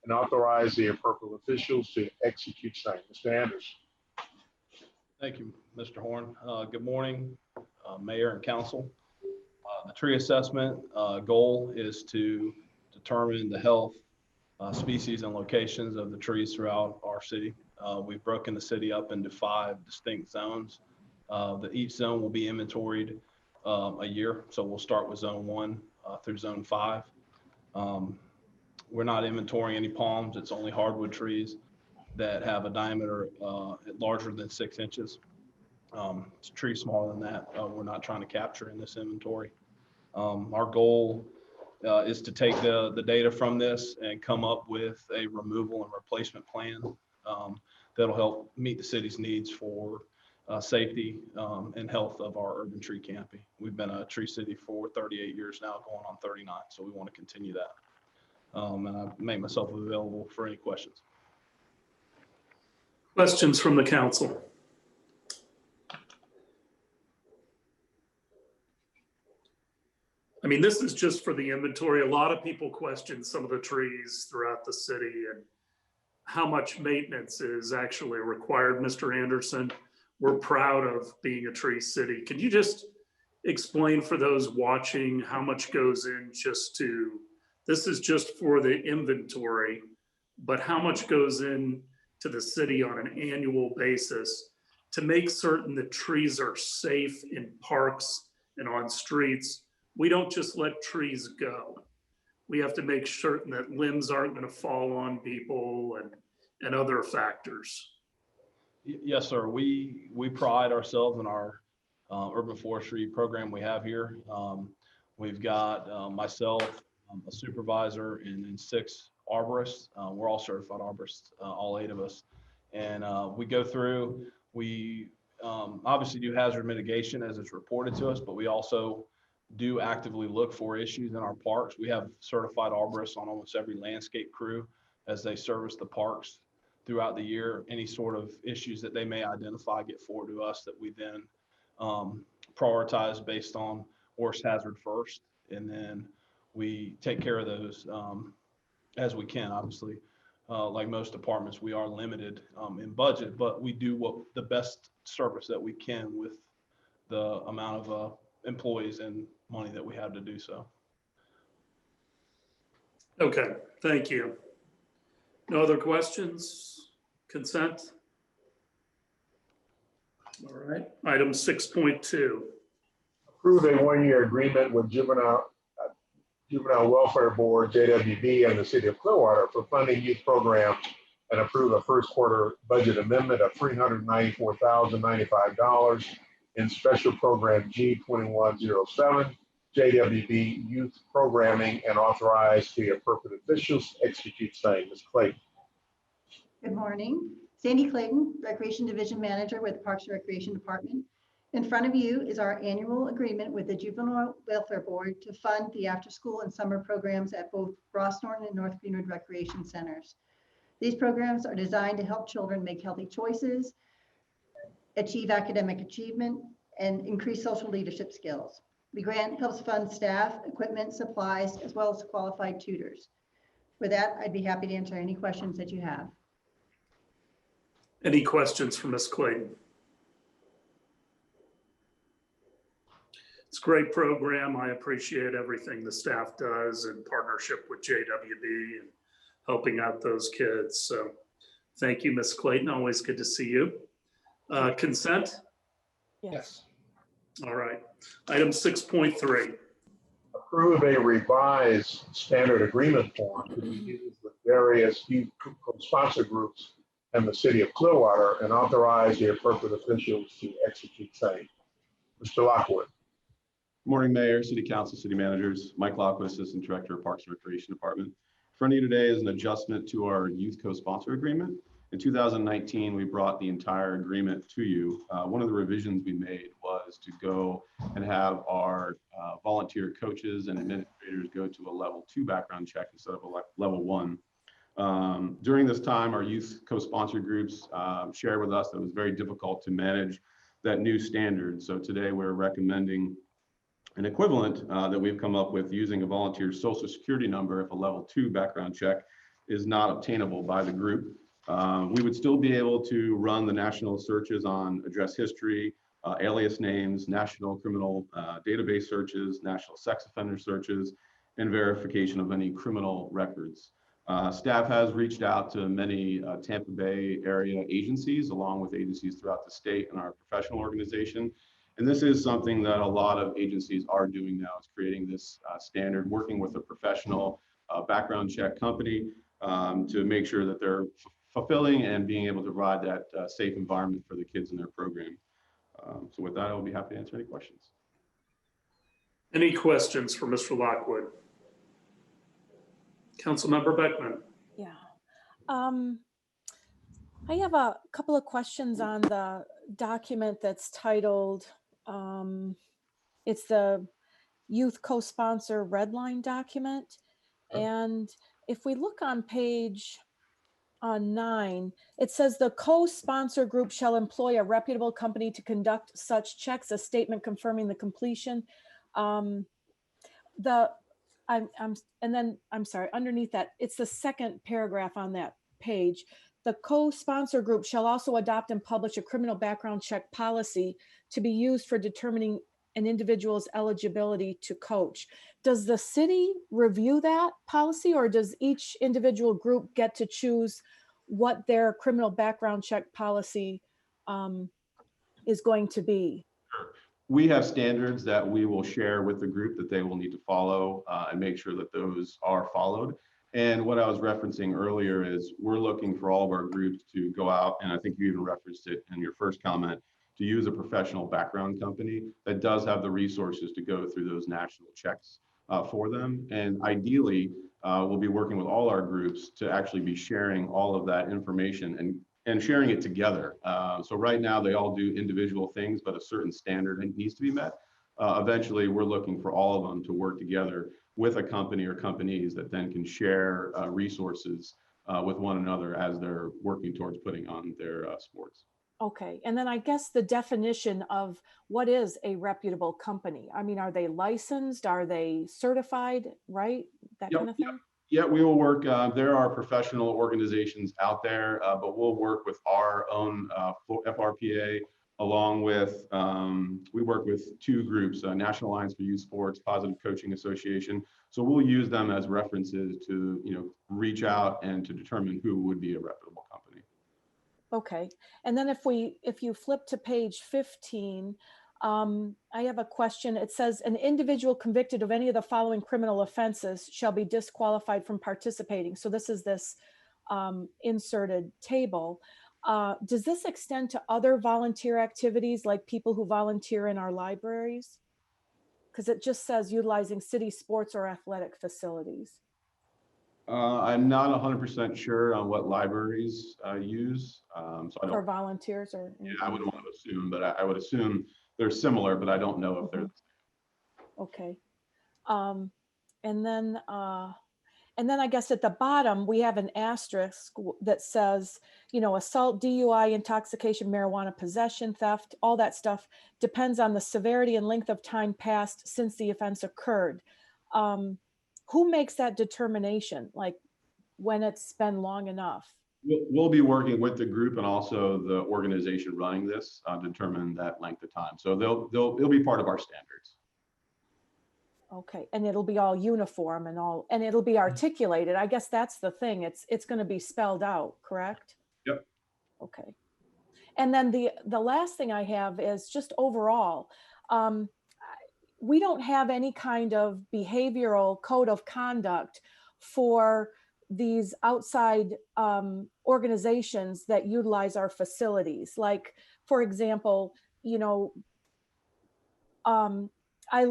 and authorize the appropriate officials to execute same. Mr. Anderson. Thank you, Mr. Horn. Good morning, Mayor and Council. The tree assessment goal is to determine the health, species, and locations of the trees throughout our city. We've broken the city up into 5 distinct zones. Each zone will be inventoried a year. So we'll start with zone 1 through zone 5. We're not inventorying any palms. It's only hardwood trees that have a diameter larger than 6 inches. It's a tree smaller than that. We're not trying to capture in this inventory. Our goal is to take the data from this and come up with a removal and replacement plan that'll help meet the city's needs for safety and health of our urban tree canopy. We've been a tree city for 38 years now, going on 39, so we want to continue that. And I make myself available for any questions. Questions from the council? I mean, this is just for the inventory. A lot of people question some of the trees throughout the city and how much maintenance is actually required. Mr. Anderson, we're proud of being a tree city. Can you just explain for those watching how much goes in just to, this is just for the inventory, but how much goes in to the city on an annual basis to make certain that trees are safe in parks and on streets. We don't just let trees go. We have to make certain that limbs aren't going to fall on people and other factors. Yes, sir. We pride ourselves in our urban forestry program we have here. We've got myself, a supervisor, and then 6 arborists. We're all certified arborists, all 8 of us. And we go through, we obviously do hazard mitigation as it's reported to us, but we also do actively look for issues in our parks. We have certified arborists on almost every landscape crew as they service the parks throughout the year. Any sort of issues that they may identify get forwarded to us that we then prioritize based on worst hazard first. And then we take care of those as we can. Obviously, like most departments, we are limited in budget, but we do the best service that we can with the amount of employees and money that we have to do so. Okay, thank you. No other questions? Consent? All right, item 6.2. Approve a one-year agreement with Juvenile Welfare Board, JWB, and the City of Clearwater for funding youth programs, and approve a first quarter budget amendment of $394,095 in Special Program G2107, JWB Youth Programming, and authorize the appropriate officials to execute same. Ms. Clayton. Good morning. Sandy Clayton, Recreation Division Manager with Parks and Recreation Department. In front of you is our annual agreement with the Juvenile Welfare Board to fund the after-school and summer programs at both Ross Norton and North Greenwood Recreation Centers. These programs are designed to help children make healthy choices, achieve academic achievement, and increase social leadership skills. The grant helps fund staff, equipment, supplies, as well as qualified tutors. With that, I'd be happy to answer any questions that you have. Any questions for Ms. Clayton? It's a great program. I appreciate everything the staff does in partnership with JWB and helping out those kids. So thank you, Ms. Clayton. Always good to see you. Consent? Yes. All right. Item 6.3. Approve a revised standard agreement form to be used with various youth sponsor groups and the City of Clearwater, and authorize the appropriate officials to execute same. Mr. Lockwood. Morning, Mayor, City Council, City Managers. Mike Lockwood, Assistant Director of Parks and Recreation Department. In front of you today is an adjustment to our youth co-sponsor agreement. In 2019, we brought the entire agreement to you. One of the revisions we made was to go and have our volunteer coaches and administrators go to a level 2 background check instead of a level 1. During this time, our youth co-sponsor groups shared with us that it was very difficult to manage that new standard. So today we're recommending an equivalent that we've come up with using a volunteer social security number if a level 2 background check is not obtainable by the group. We would still be able to run the national searches on address history, alias names, national criminal database searches, national sex offender searches, and verification of any criminal records. Staff has reached out to many Tampa Bay area agencies, along with agencies throughout the state and our professional organization. And this is something that a lot of agencies are doing now, is creating this standard, working with a professional background check company to make sure that they're fulfilling and being able to provide that safe environment for the kids in their program. So with that, I'll be happy to answer any questions. Any questions for Mr. Lockwood? Councilmember Beckman. Yeah. I have a couple of questions on the document that's titled, it's the Youth Co-Sponsor Red Line document. And if we look on page 9, it says the co-sponsor group shall employ a reputable company to conduct such checks, a statement confirming the completion. I'm sorry, underneath that, it's the second paragraph on that page. The co-sponsor group shall also adopt and publish a criminal background check policy to be used for determining an individual's eligibility to coach. Does the city review that policy, or does each individual group get to choose what their criminal background check policy is going to be? We have standards that we will share with the group that they will need to follow and make sure that those are followed. And what I was referencing earlier is we're looking for all of our groups to go out, and I think you even referenced it in your first comment, to use a professional background company that does have the resources to go through those national checks for them. And ideally, we'll be working with all our groups to actually be sharing all of that information and sharing it together. So right now they all do individual things, but a certain standard needs to be met. Eventually, we're looking for all of them to work together with a company or companies that then can share resources with one another as they're working towards putting on their sports. Okay, and then I guess the definition of what is a reputable company. I mean, are they licensed? Are they certified, right? That kind of thing? Yeah, we will work. There are professional organizations out there, but we'll work with our own FRPA along with, we work with two groups, National Alliance for Youth Sports, Positive Coaching Association. So we'll use them as references to, reach out and to determine who would be a reputable company. Okay, and then if you flip to page 15, I have a question. It says an individual convicted of any of the following criminal offenses shall be disqualified from participating. So this is this inserted table. Does this extend to other volunteer activities like people who volunteer in our libraries? Because it just says utilizing city sports or athletic facilities. I'm not 100% sure on what libraries use. So I don't. For volunteers or? Yeah, I wouldn't want to assume, but I would assume they're similar, but I don't know if they're the same. Okay. And then I guess at the bottom, we have an asterisk that says, assault, DUI, intoxication, marijuana possession, theft, all that stuff depends on the severity and length of time passed since the offense occurred. Who makes that determination, like when it's been long enough? We'll be working with the group and also the organization running this to determine that length of time. So it'll be part of our standards. Okay, and it'll be all uniform and it'll be articulated. I guess that's the thing. It's going to be spelled out, correct? Yep. Okay. And then the last thing I have is just overall, we don't have any kind of behavioral code of conduct for these outside organizations that utilize our facilities. Like, for example, I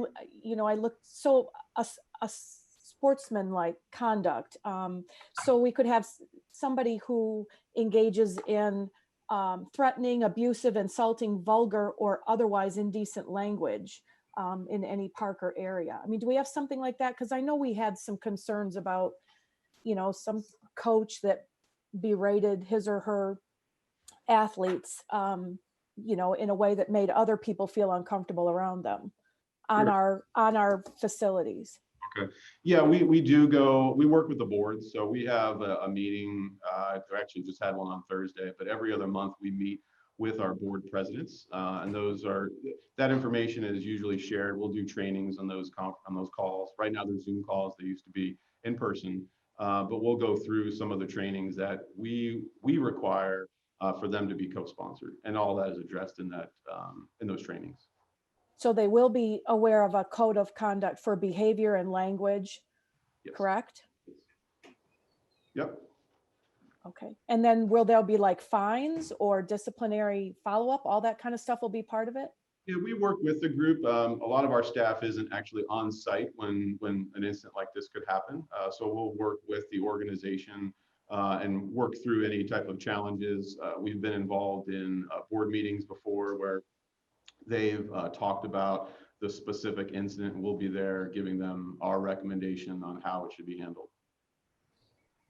looked, so a sportsman-like conduct. So we could have somebody who engages in threatening, abusive, insulting, vulgar, or otherwise indecent language in any park or area. I mean, do we have something like that? Because I know we had some concerns about, some coach that berated his or her athletes, in a way that made other people feel uncomfortable around them on our facilities. Okay. Yeah, we work with the board. So we have a meeting, I actually just had one on Thursday, but every other month we meet with our board presidents. And that information is usually shared. We'll do trainings on those calls. Right now they're Zoom calls. They used to be in person, but we'll go through some of the trainings that we require for them to be co-sponsored, and all that is addressed in those trainings. So they will be aware of a code of conduct for behavior and language, yes. Correct? Yep. Okay. And then will there be like fines or disciplinary follow-up? All that kind of stuff will be part of it? Yeah, we work with the group. A lot of our staff isn't actually on site when an incident like this could happen. So we'll work with the organization and work through any type of challenges. We've been involved in board meetings before where they've talked about the specific incident. We'll be there giving them our recommendation on how it should be handled.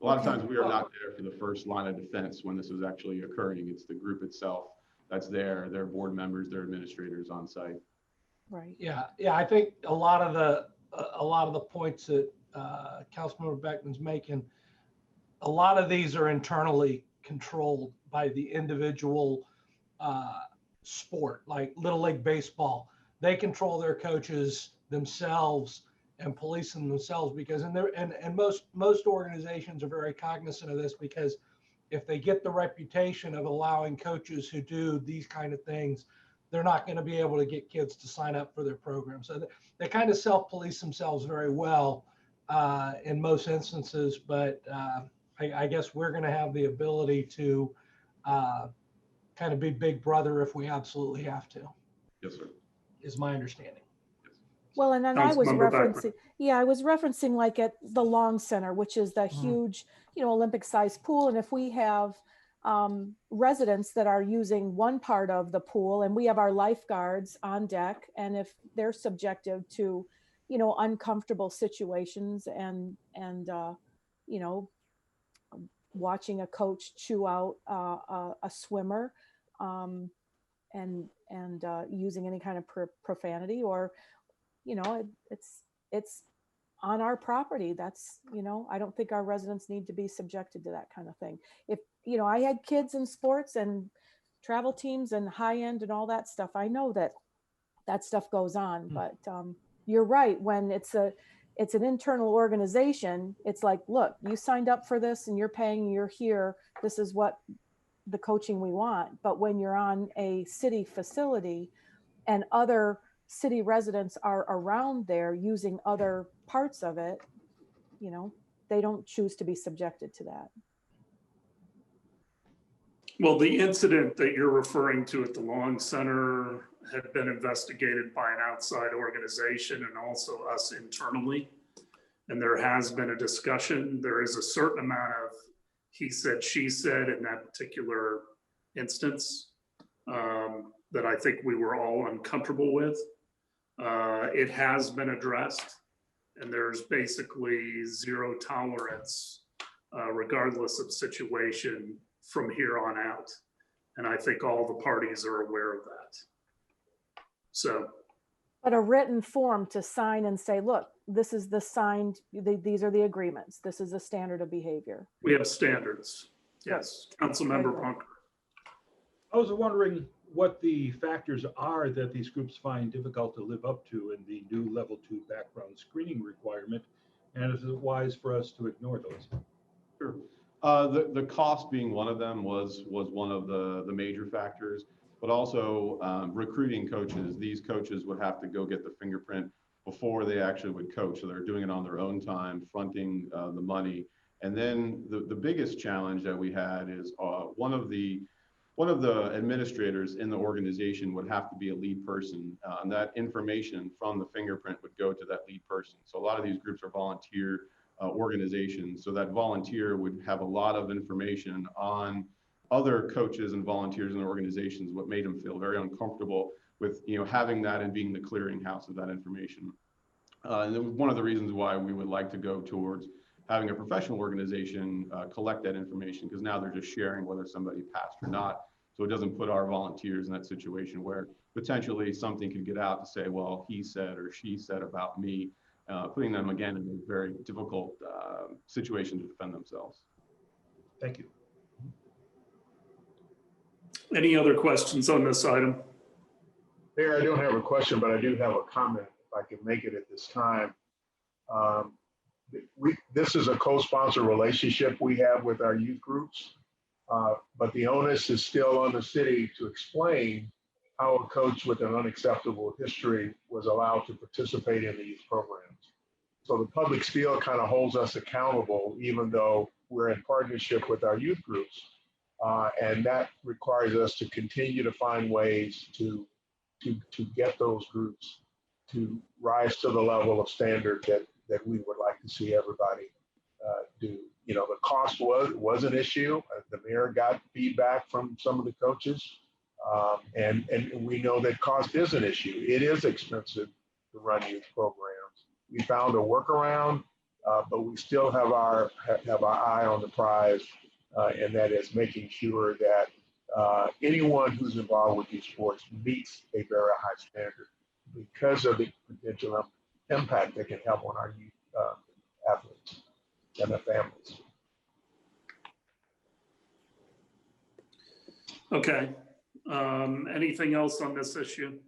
A lot of times we are not there for the first line of defense when this is actually occurring. It's the group itself that's there, their board members, their administrators on site. Right. Yeah. I think a lot of the points that Councilmember Beckman's making, a lot of these are internally controlled by the individual sport, like Little League Baseball. They control their coaches themselves and police them themselves, because and most organizations are very cognizant of this, because if they get the reputation of allowing coaches who do these kind of things, they're not going to be able to get kids to sign up for their program. So they kind of self-police themselves very well in most instances, but I guess we're going to have the ability to kind of be big brother if we absolutely have to. Yes, sir. Is my understanding. Well, and then I was Councilmember Beckman. referencing, yeah, I was referencing like at the Long Center, which is the huge, you know, Olympic-sized pool. And if we have residents that are using one part of the pool, and we have our lifeguards on deck, and if they're subjected to, you know, uncomfortable situations and you know, watching a coach chew out a swimmer and using any kind of profanity, or you know, it's on our property. That's, you know, I don't think our residents need to be subjected to that kind of thing. If, you know, I had kids in sports and travel teams and high end and all that stuff, I know that that stuff goes on, but you're right. When it's an internal organization, it's like, look, you signed up for this and you're paying, you're here. This is what the coaching we want. But when you're on a city facility and other city residents are around there using other parts of it, you know, they don't choose to be subjected to that. Well, the incident that you're referring to at the Long Center had been investigated by an outside organization and also us internally. And there has been a discussion. There is a certain amount of he said, she said in that particular instance that I think we were all uncomfortable with. It has been addressed, and there's basically zero tolerance regardless of situation from here on out. And I think all the parties are aware of that. So. But a written form to sign and say, look, this is the signed, these are the agreements. This is a standard of behavior. We have standards. Yes. Councilmember Bunker. I was wondering what the factors are that these groups find difficult to live up to in the new level 2 background screening requirement, and is it wise for us to ignore those? Sure. The cost being one of them was one of the major factors, but also recruiting coaches. These coaches would have to go get the fingerprint before they actually would coach. So they're doing it on their own time, fronting the money. And then the biggest challenge that we had is one of the administrators in the organization would have to be a lead person, and that information from the fingerprint would go to that lead person. So a lot of these groups are volunteer organizations. So that volunteer would have a lot of information on other coaches and volunteers in the organizations, what made them feel very uncomfortable with, you know, having that and being the clearinghouse of that information. And then one of the reasons why we would like to go towards having a professional organization collect that information, because now they're just sharing whether somebody passed or not. So it doesn't put our volunteers in that situation where potentially something could get out to say, well, he said or she said about me, putting them again in a very difficult situation to defend themselves. Thank you. Any other questions on this item? Mayor, I don't have a question, but I do have a comment if I can make it at this time. This is a co-sponsor relationship we have with our youth groups, but the onus is still on the city to explain how a coach with an unacceptable history was allowed to participate in these programs. So the public still kind of holds us accountable, even though we're in partnership with our youth groups. And that requires us to continue to find ways to get those groups to rise to the level of standard that we would like to see everybody do. You know, the cost was an issue. The mayor got feedback from some of the coaches, and we know that cost is an issue. It is expensive to run youth programs. We found a workaround, but we still have our eye on the prize, and that is making sure that anyone who's involved with these sports meets a very high standard because of the potential impact they can have on our youth athletes and their families. Okay. Anything else on this issue?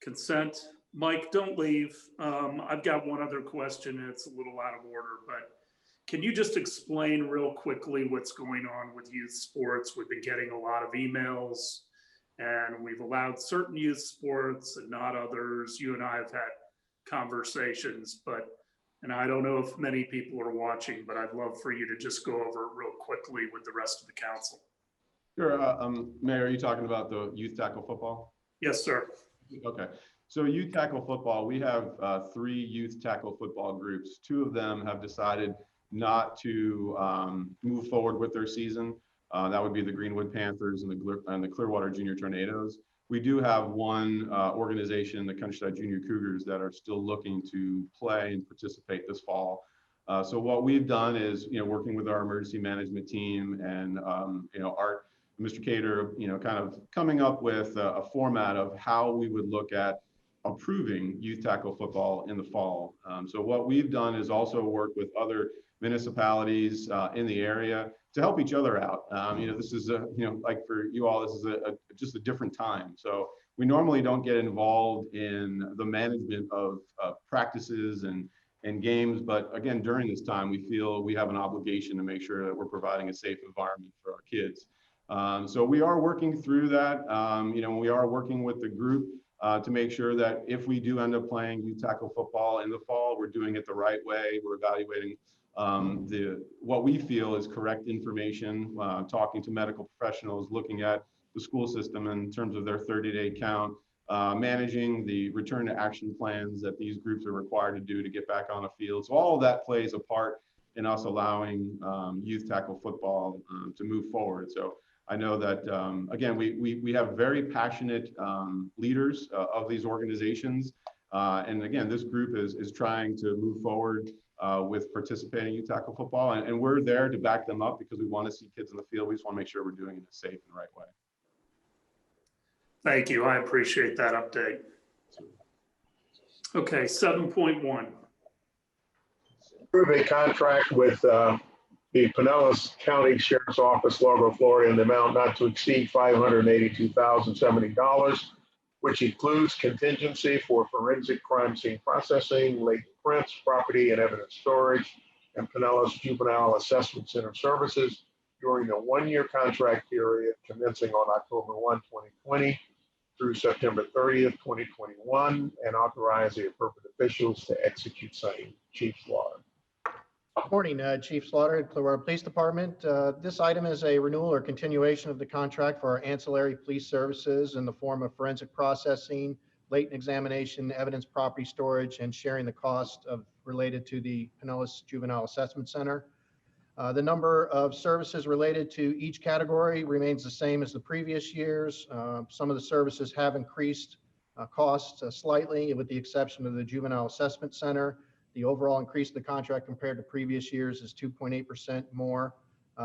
Consent. Mike, don't leave. I've got one other question. It's a little out of order, but Can you just explain real quickly what's going on with youth sports? We've been getting a lot of emails, and we've allowed certain youth sports and not others. You and I have had conversations, and I don't know if many people are watching, but I'd love for you to just go over it real quickly with the rest of the council. Sure. Mayor, are you talking about the youth tackle football? Yes, sir. Okay. So youth tackle football, we have 3 youth tackle football groups. 2 of them have decided not to move forward with their season. That would be the Greenwood Panthers and the Clearwater Junior Tornadoes. We do have one organization, the Countryside Junior Cougars, that are still looking to play and participate this fall. So what we've done is, working with our emergency management team and, Art, Mr. Cater, kind of coming up with a format of how we would look at approving youth tackle football in the fall. So what we've done is also work with other municipalities in the area to help each other out. This is like for you all, this is just a different time. So we normally don't get involved in the management of practices and games, but again, during this time, we feel we have an obligation to make sure that we're providing a safe environment for our kids. So we are working through that. We are working with the group to make sure that if we do end up playing youth tackle football in the fall, we're doing it the right way. We're evaluating what we feel is correct information, talking to medical professionals, looking at the school system in terms of their 30-day count, managing the return to action plans that these groups are required to do to get back on the field. So all of that plays a part in us allowing youth tackle football to move forward. So I know that, again, we have very passionate leaders of these organizations. And again, this group is trying to move forward with participating in youth tackle football. And we're there to back them up because we want to see kids in the field. We just want to make sure we're doing it in a safe and right way. Thank you. I appreciate that update. Okay, 7.1. Approve a contract with the Pinellas County Sheriff's Office, Largo, Florida, in the amount not to exceed $582,070, which includes contingency for forensic crime scene processing, latent prints, property and evidence storage, and Pinellas Juvenile Assessment Center services during the 1-year contract period commencing on October 1, 2020 through September 30th, 2021, and authorize the appropriate officials to execute same. Chief Slaughter. Morning, Chief Slaughter at Clearwater Police Department. This item is a renewal or continuation of the contract for our ancillary police services in the form of forensic processing, latent examination, evidence property storage, and sharing the cost related to the Pinellas Juvenile Assessment Center. The number of services related to each category remains the same as the previous years. Some of the services have increased costs slightly, with the exception of the Juvenile Assessment Center. The overall increase of the contract compared to previous years is 2.8% more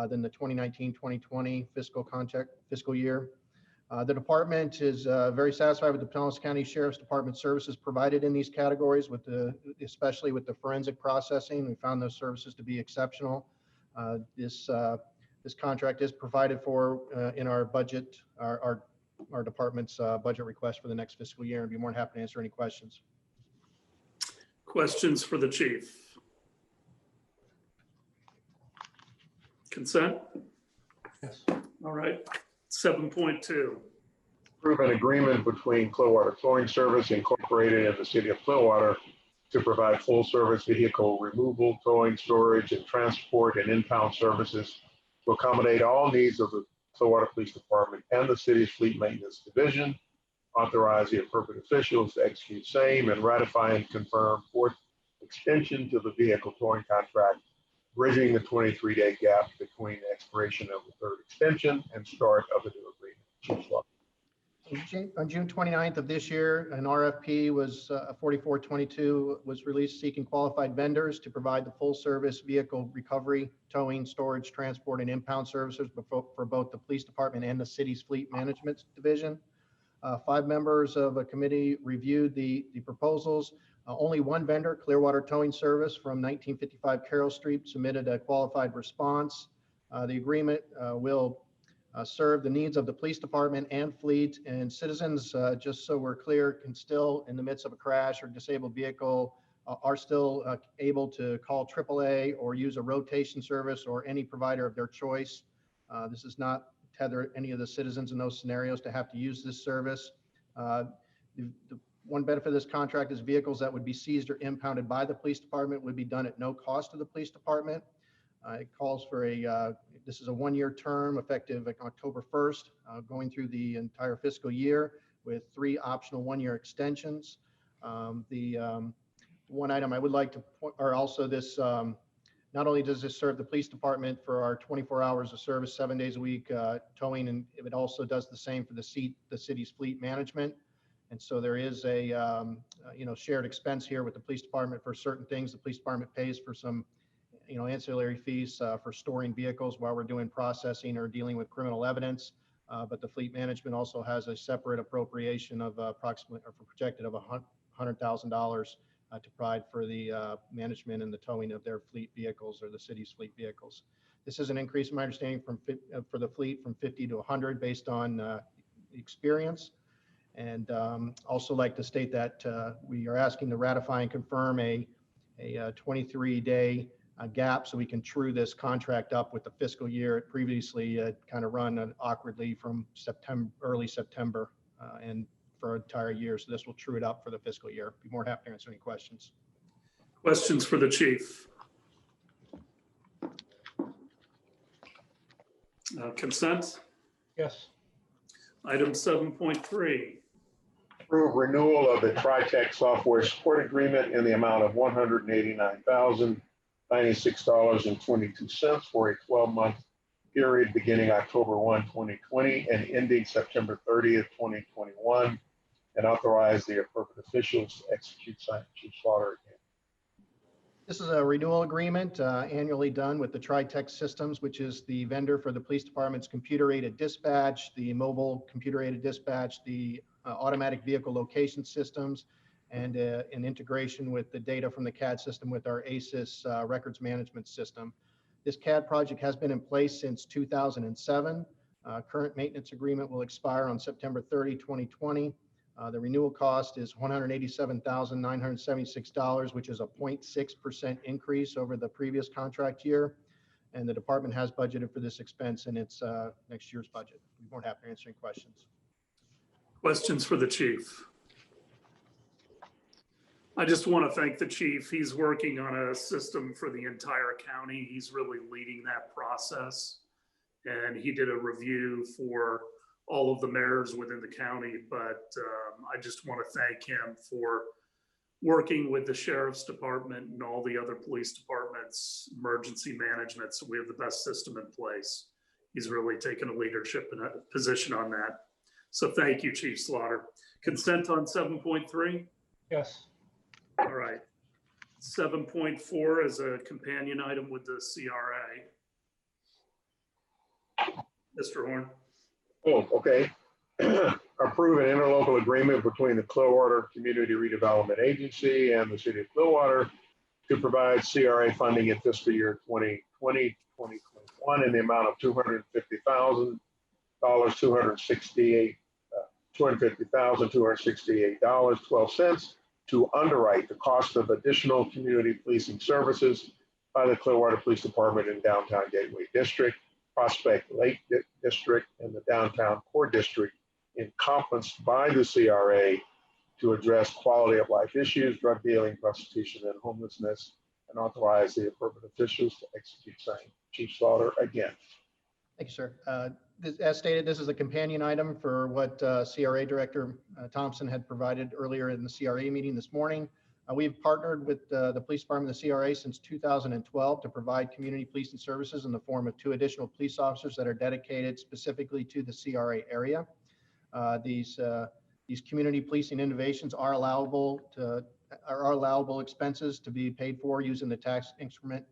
than the 2019-2020 fiscal year. The department is very satisfied with the Pinellas County Sheriff's Department services provided in these categories, especially with the forensic processing. We found those services to be exceptional. This contract is provided for in our budget, our department's budget request for the next fiscal year, and be more than happy to answer any questions. Questions for the chief? Consent? Yes. All right. 7.2. Approve an agreement between Clearwater Towing Service Incorporated and the City of Clearwater to provide full service vehicle removal, towing, storage, and transport and impound services to accommodate all needs of the Clearwater Police Department and the city's Fleet Maintenance Division. Authorize the appropriate officials to execute same, and ratify and confirm 4th extension to the vehicle towing contract, bridging the 23-day gap between the expiration of the 3rd extension and start of the new agreement. Chief Slaughter. On June 29th of this year, an RFP was 4422 was released seeking qualified vendors to provide the full service vehicle recovery, towing, storage, transport, and impound services for both the police department and the city's Fleet Management Division. 5 members of a committee reviewed the proposals. Only one vendor, Clearwater Towing Service from 1955 Carroll Street, submitted a qualified response. The agreement will serve the needs of the police department and fleet, and citizens, just so we're clear, can still, in the midst of a crash or disabled vehicle, are still able to call AAA or use a rotation service or any provider of their choice. This does not tether any of the citizens in those scenarios to have to use this service. The one benefit of this contract is vehicles that would be seized or impounded by the police department would be done at no cost to the police department. It calls for this is a one-year term effective October 1st, going through the entire fiscal year with 3 optional one-year extensions. One item I would like to point, or also this, not only does this serve the police department for our 24 hours of service, 7 days a week towing, and it also does the same for the city's fleet management. And so there is a shared expense here with the police department for certain things. The police department pays for some ancillary fees for storing vehicles while we're doing processing or dealing with criminal evidence. But the fleet management also has a separate appropriation of approximately, or projected of $100,000 to provide for the management and the towing of their fleet vehicles or the city's fleet vehicles. This is an increase, in my understanding, for the fleet from 50 to 100 based on experience. And also like to state that we are asking to ratify and confirm a 23-day gap so we can true this contract up with the fiscal year. It previously kind of run awkwardly from early September and for an entire year. So this will true it up for the fiscal year. Be more happy to answer any questions. Questions for the chief? Consent? Yes. Item 7.3. Approve renewal of the TriTech software support agreement in the amount of $189,096.22 for a 12-month period beginning October 1, 2020 and ending September 30th, 2021, and authorize the appropriate officials to execute. Sign, Chief Slaughter again. This is a renewal agreement annually done with the TriTech Systems, which is the vendor for the police department's computer-aided dispatch, the mobile computer-aided dispatch, the automatic vehicle location systems, and an integration with the data from the CAD system with our ASIS records management system. This CAD project has been in place since 2007. Current maintenance agreement will expire on September 30, 2020. The renewal cost is $187,976, which is a 0.6% increase over the previous contract year. And the department has budgeted for this expense in its next year's budget. We're more than happy to answer any questions. Questions for the chief? I just want to thank the chief. He's working on a system for the entire county. He's really leading that process. And he did a review for all of the mayors within the county, but I just want to thank him for working with the sheriff's department and all the other police departments, emergency management, so we have the best system in place. He's really taken a leadership position on that. So thank you, Chief Slaughter. Consent on 7.3? Yes. All right. 7.4 is a companion item with the CRA. Mr. Horn. Oh, okay. Approve an interlocal agreement between the Clearwater Community Redevelopment Agency and the City of Clearwater to provide CRA funding in fiscal year 2020-2021 in the amount of $250,268, $250,268.12 to underwrite the cost of additional community policing services by the Clearwater Police Department in downtown Gateway District, Prospect Lake District, and the downtown core district encompassed by the CRA to address quality of life issues, drug dealing, prostitution, and homelessness, and authorize the appropriate officials to execute. Same. Chief Slaughter again. Thank you, sir. As stated, this is a companion item for what CRA Director Thompson had provided earlier in the CRA meeting this morning. We've partnered with the police department, the CRA, since 2012 to provide community policing services in the form of 2 additional police officers that are dedicated specifically to the CRA area. These community policing innovations are allowable expenses to be paid for using the tax increment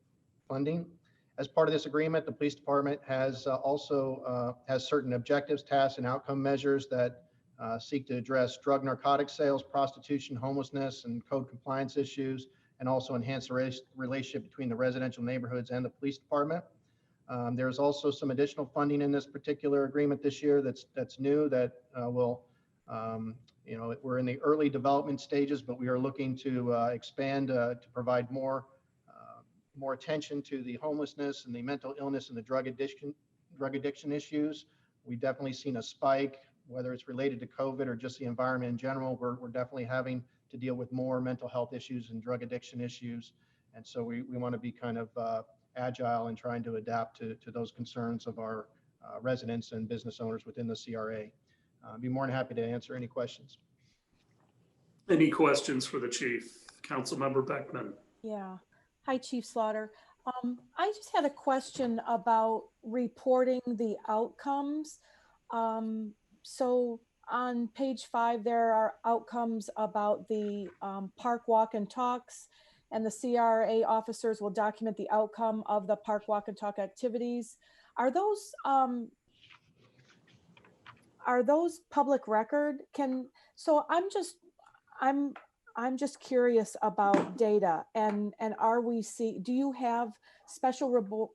funding. As part of this agreement, the police department has also has certain objectives, tasks, and outcome measures that seek to address drug narcotic sales, prostitution, homelessness, and code compliance issues, and also enhance the relationship between the residential neighborhoods and the police department. There's also some additional funding in this particular agreement this year that's new that will We're in the early development stages, but we are looking to expand to provide more attention to the homelessness and the mental illness and the drug addiction issues. We've definitely seen a spike, whether it's related to COVID or just the environment in general. We're definitely having to deal with more mental health issues and drug addiction issues. And so we want to be kind of agile in trying to adapt to those concerns of our residents and business owners within the CRA. I'd be more than happy to answer any questions. Any questions for the chief? Councilmember Beckman. Yeah. Hi, Chief Slaughter. I just had a question about reporting the outcomes. So on page 5, there are outcomes about the park walk and talks, and the CRA officers will document the outcome of the park walk and talk activities. Are those public record? So I'm just curious about data, and do you have special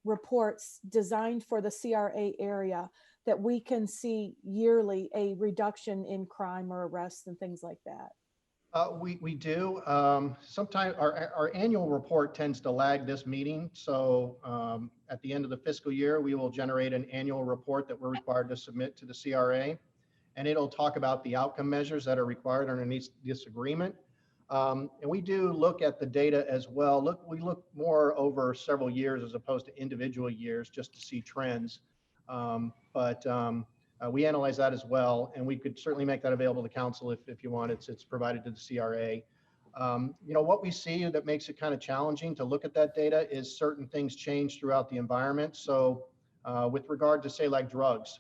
reports designed for the CRA area that we can see yearly a reduction in crime or arrests and things like that? We do. Sometimes our annual report tends to lag this meeting. So at the end of the fiscal year, we will generate an annual report that we're required to submit to the CRA. And it'll talk about the outcome measures that are required underneath this agreement. And we do look at the data as well. We look more over several years as opposed to individual years just to see trends. We analyze that as well, and we could certainly make that available to council if you want. It's provided to the CRA. What we see that makes it kind of challenging to look at that data is certain things change throughout the environment. So with regard to, say, like drugs,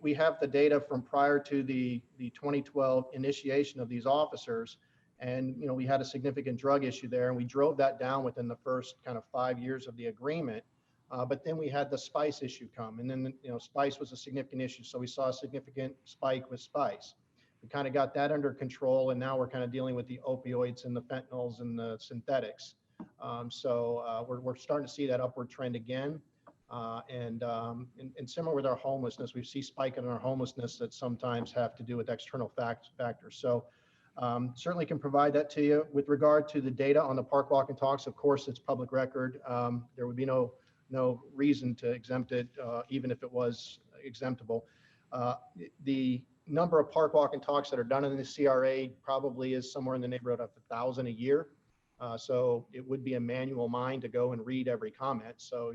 we have the data from prior to the 2012 initiation of these officers, and we had a significant drug issue there, and we drove that down within the first kind of 5 years of the agreement. But then we had the spice issue come, and then spice was a significant issue, so we saw a significant spike with spice. We kind of got that under control, and now we're kind of dealing with the opioids and the fentanyls and the synthetics. We're starting to see that upward trend again. And similar with our homelessness, we see spike in our homelessness that sometimes have to do with external factors. So certainly can provide that to you. With regard to the data on the park walk and talks, of course, it's public record. There would be no reason to exempt it, even if it was exemptable. The number of park walk and talks that are done in the CRA probably is somewhere in the neighborhood of 1,000 a year. So it would be a manual mind to go and read every comment. So,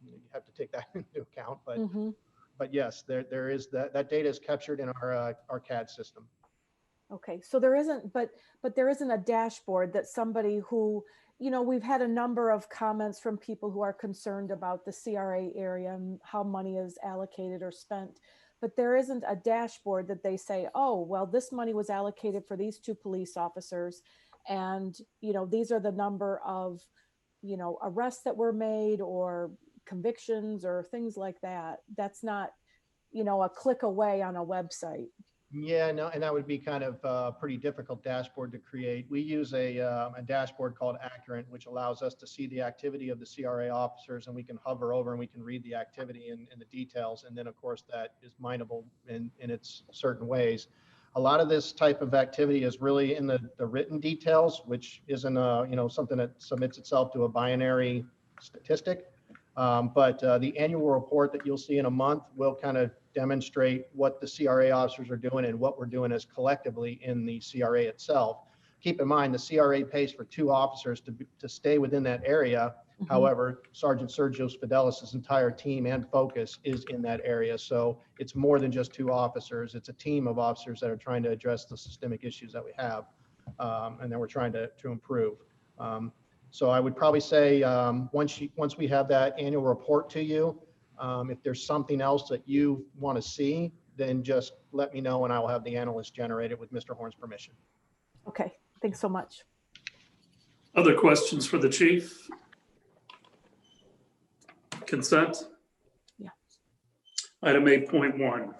you have to take that into account, but yes, there is that data is captured in our CAD system. Okay, so there isn't, but there isn't a dashboard that somebody who, we've had a number of comments from people who are concerned about the CRA area and how money is allocated or spent, but there isn't a dashboard that they say, oh, well, this money was allocated for these 2 police officers, and these are the number of arrests that were made or convictions or things like that. That's not a click away on a website. Yeah, no, and that would be kind of a pretty difficult dashboard to create. We use a dashboard called Accurate, which allows us to see the activity of the CRA officers, and we can hover over and we can read the activity and the details. And then, of course, that is mineable in its certain ways. A lot of this type of activity is really in the written details, which isn't something that submits itself to a binary statistic. But the annual report that you'll see in a month will kind of demonstrate what the CRA officers are doing and what we're doing as collectively in the CRA itself. Keep in mind, the CRA pays for 2 officers to stay within that area. Mm-hmm. However, Sergeant Sergio Fidelis' entire team and focus is in that area. So it's more than just 2 officers. It's a team of officers that are trying to address the systemic issues that we have, and that we're trying to improve. So I would probably say once we have that annual report to you, if there's something else that you want to see, then just let me know and I will have the analyst generate it with Mr. Horn's permission. Okay, thanks so much. Other questions for the chief? Consent? Yeah. Item 8.1.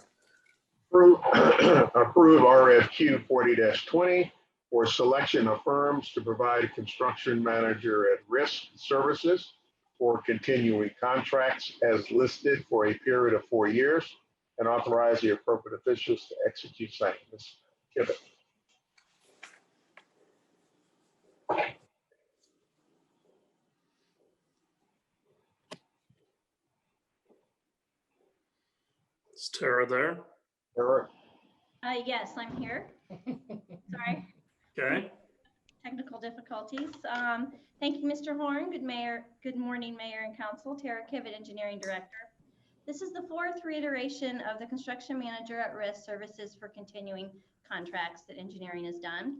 Approve RFQ 40-20 for selection of firms to provide construction manager at risk services for continuing contracts as listed for a period of 4 years. and authorize the appropriate officials to execute same. Ms. Kivett. Is Tara there? Tara. Yes, I'm here. Sorry. Okay. Technical difficulties. Thank you, Mr. Horn. Good morning, Mayor and Council. Tara Kivett, Engineering Director. This is the fourth reiteration of the Construction Manager at Risk Services for Continuing Contracts that engineering has done.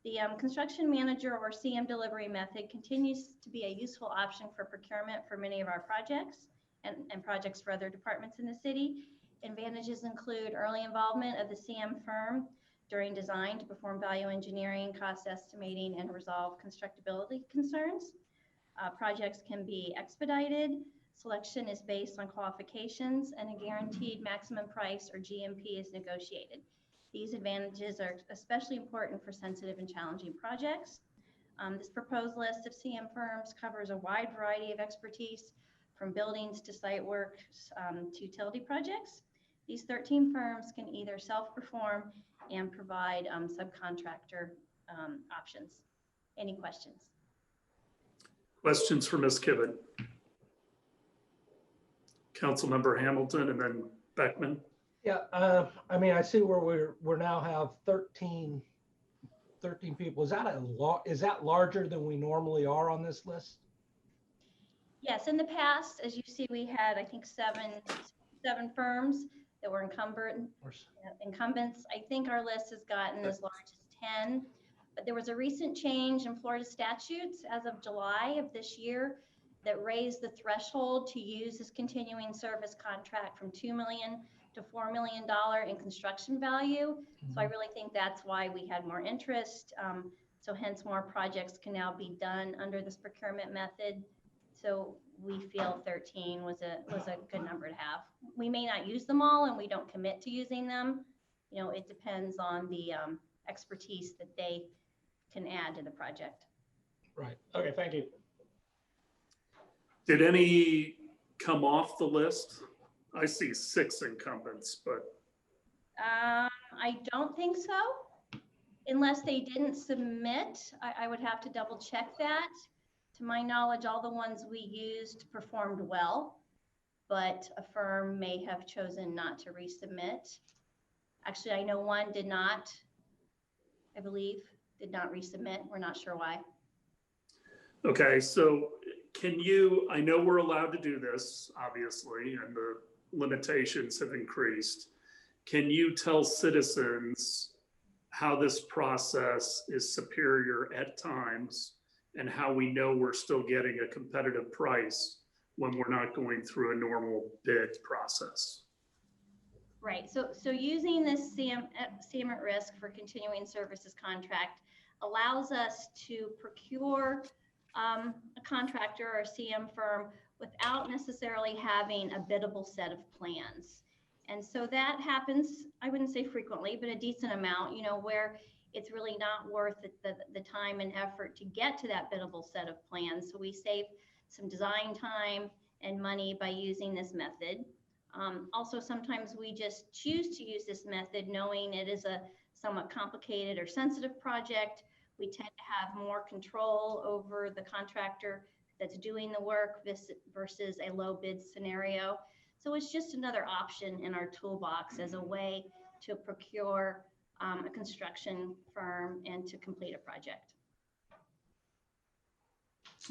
The Construction Manager or CM delivery method continues to be a useful option for procurement for many of our projects and projects for other departments in the city. Advantages include early involvement of the CM firm during design to perform value engineering, cost estimating, and resolve constructability concerns. Projects can be expedited. Selection is based on qualifications, and a guaranteed maximum price or GMP is negotiated. These advantages are especially important for sensitive and challenging projects. This proposed list of CM firms covers a wide variety of expertise, from buildings to site works to utility projects. These 13 firms can either self-perform and provide subcontractor options. Any questions? Questions for Ms. Kivett? Councilmember Hamilton and then Beckman. Yeah, I mean, I see where we're now have 13 people. Is that larger than we normally are on this list? Yes, in the past, as you see, we had, I think, seven firms that were incumbents. I think our list has gotten as large as 10, but there was a recent change in Florida statutes as of July of this year that raised the threshold to use this continuing service contract from $2 million to $4 million in construction value. So I really think that's why we had more interest. So hence more projects can now be done under this procurement method. So we feel 13 was a good number to have. We may not use them all, and we don't commit to using them. You know, it depends on the expertise that they can add to the project. Right. Okay, thank you. Did any come off the list? I see 6 incumbents, but. I don't think so, unless they didn't submit. I would have to double check that. To my knowledge, all the ones we used performed well, but a firm may have chosen not to resubmit. Actually, I know one did not, I believe, did not resubmit. We're not sure why. Okay, so can you, I know we're allowed to do this, obviously, and the limitations have increased. Can you tell citizens how this process is superior at times and how we know we're still getting a competitive price when we're not going through a normal bid process? Right, so using this CM at risk for continuing services contract allows us to procure a contractor or a CM firm without necessarily having a biddable set of plans. And so that happens, I wouldn't say frequently, but a decent amount, you know, where it's really not worth the time and effort to get to that biddable set of plans. So we save some design time and money by using this method. Also, sometimes we just choose to use this method knowing it is a somewhat complicated or sensitive project. We tend to have more control over the contractor that's doing the work versus a low bid scenario. So it's just another option in our toolbox as a way to procure a construction firm and to complete a project.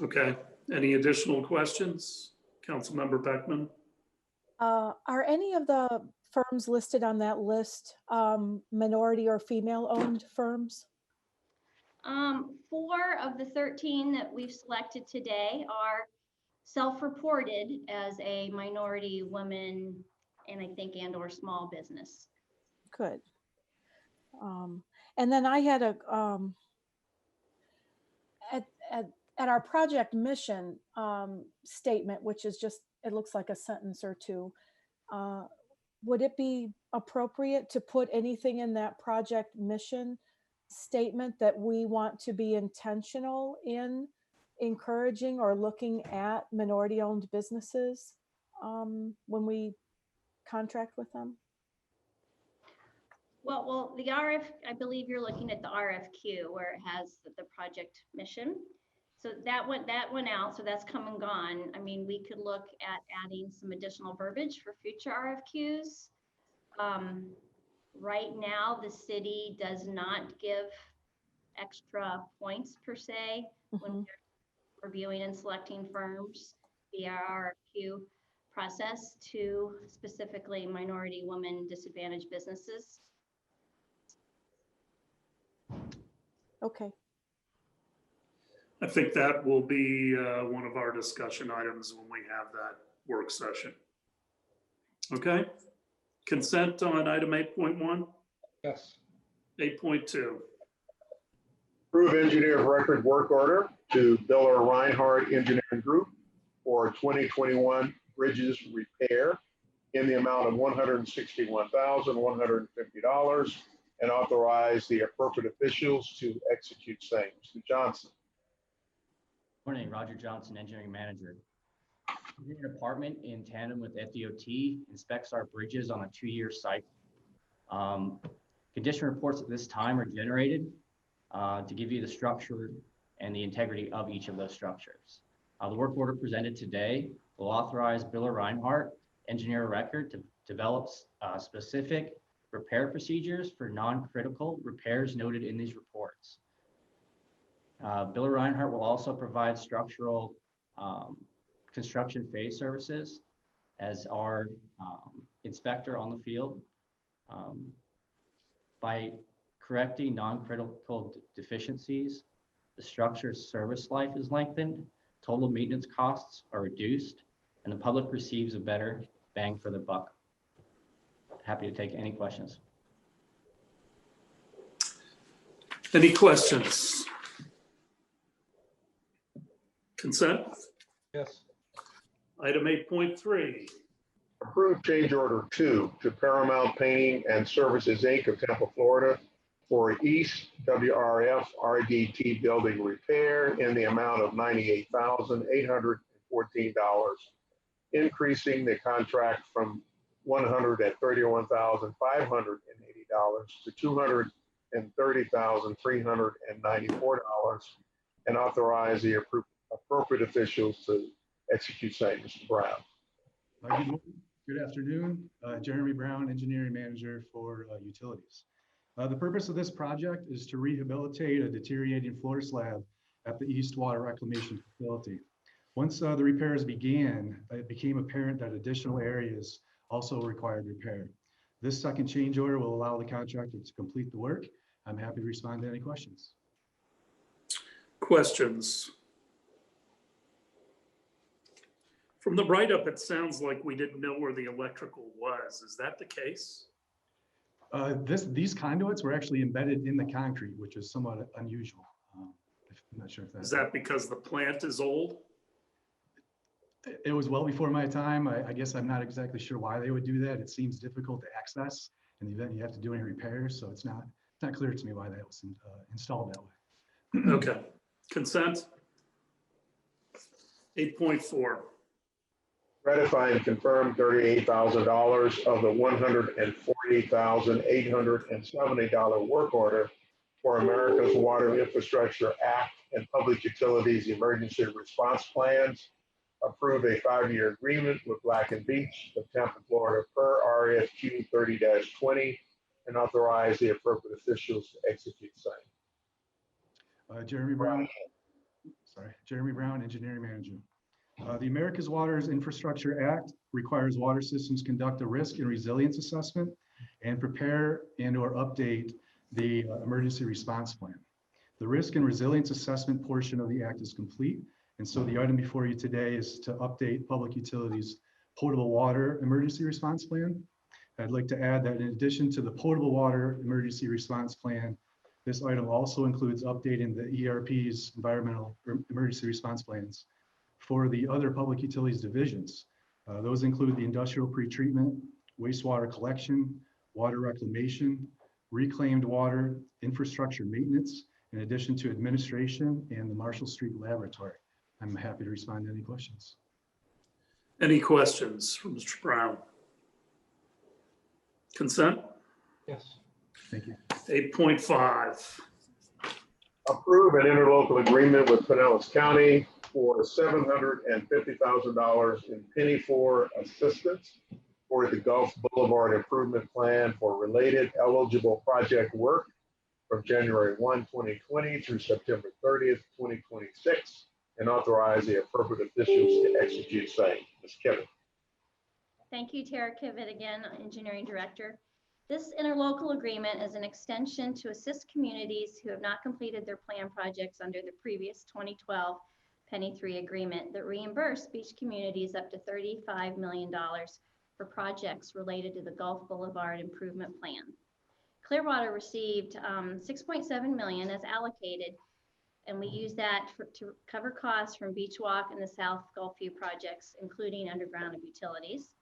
Okay, any additional questions? Councilmember Beckman? Are any of the firms listed on that list minority or female-owned firms? 4 of the 13 that we've selected today are self-reported as a minority woman and I think and/or small business. Good. And then I had a at our project mission statement, which is just, it looks like a sentence or two. Would it be appropriate to put anything in that project mission statement that we want to be intentional in encouraging or looking at minority-owned businesses when we contract with them? Well, the I believe you're looking at the RFQ where it has the project mission. So that went out, so that's come and gone. I mean, we could look at adding some additional verbiage for future RFQs. Right now, the city does not give extra points per se when we're reviewing and selecting firms via RFQ process to specifically minority, women, disadvantaged businesses. Okay. I think that will be one of our discussion items when we have that work session. Okay. Consent on item 8.1? Yes. 8.2. Approve engineer of record work order to Biller Reinhardt Engineering Group for 2021 bridges repair in the amount of $161,150 and authorize the appropriate officials to execute same. Mr. Johnson. Morning, Roger Johnson, Engineering Manager. The department, in tandem with FDOT, inspects our bridges on a 2-year cycle. Condition reports at this time are generated to give you the structure and the integrity of each of those structures. The work order presented today will authorize Biller Reinhardt, engineer of record, to develop specific repair procedures for non-critical repairs noted in these reports. Biller Reinhardt will also provide structural construction phase services as our inspector on the field. By correcting non-critical deficiencies, the structure's service life is lengthened, total maintenance costs are reduced, and the public receives a better bang for the buck. Happy to take any questions. Any questions? Consent? Yes. Item 8.3. Approve change order 2 to Paramount Painting and Services, Inc. of Tampa, Florida for East WRF RDT building repair in the amount of $98,814, increasing the contract from $131,580 to $230,394 and authorize the appropriate officials to execute same. Mr. Brown. Good morning. Good afternoon. Jeremy Brown, Engineering Manager for Utilities. The purpose of this project is to rehabilitate a deteriorating floor slab at the East Water Reclamation Facility. Once the repairs began, it became apparent that additional areas also required repair. This second change order will allow the contractor to complete the work. I'm happy to respond to any questions. Questions? From the write-up, it sounds like we didn't know where the electrical was. Is that the case? These conduits were actually embedded in the concrete, which is somewhat unusual. I'm not sure if that's... Is that because the plant is old? It was well before my time. I guess I'm not exactly sure why they would do that. It seems difficult to access in the event you have to do any repairs, so it's not clear to me why that was installed that way. Okay. Consent? 8.4. Ratify and confirm $38,000 of the $140,870 work order for America's Water Infrastructure Act and Public Utilities Emergency Response Plans. Approve a 5-year agreement with Black & Beach of Tampa, Florida per RFQ 30-20 and authorize the appropriate officials to execute same. Jeremy Brown, Engineering Manager. The America's Waters Infrastructure Act requires water systems conduct a risk and resilience assessment and prepare and/or update the emergency response plan. The risk and resilience assessment portion of the act is complete, and so the item before you today is to update Public Utilities potable water emergency response plan. I'd like to add that in addition to the potable water emergency response plan, this item also includes updating the ERP's environmental emergency response plans for the other public utilities divisions. Those include the industrial pretreatment, wastewater collection, water reclamation, reclaimed water, infrastructure maintenance, in addition to administration and the Marshall Street Laboratory. I'm happy to respond to any questions. Any questions from Mr. Brown? Consent? Yes. Thank you. 8.5. Approve an interlocal agreement with Pinellas County for $750,000 in penny for assistance for the Gulf Boulevard Improvement Plan for related eligible project work from January 1, 2020 through September 30th, 2026, and authorize the appropriate officials to execute same. Ms. Kevin. Thank you, Tara Kivett, again, Engineering Director. This interlocal agreement is an extension to assist communities who have not completed their plan projects under the previous 2012 Penny 3 agreement that reimbursed beach communities up to $35 million for projects related to the Gulf Boulevard Improvement Plan. Clearwater received $6.7 million as allocated, and we use that to cover costs from Beach Walk and the South Gulfview projects, including underground and utilities.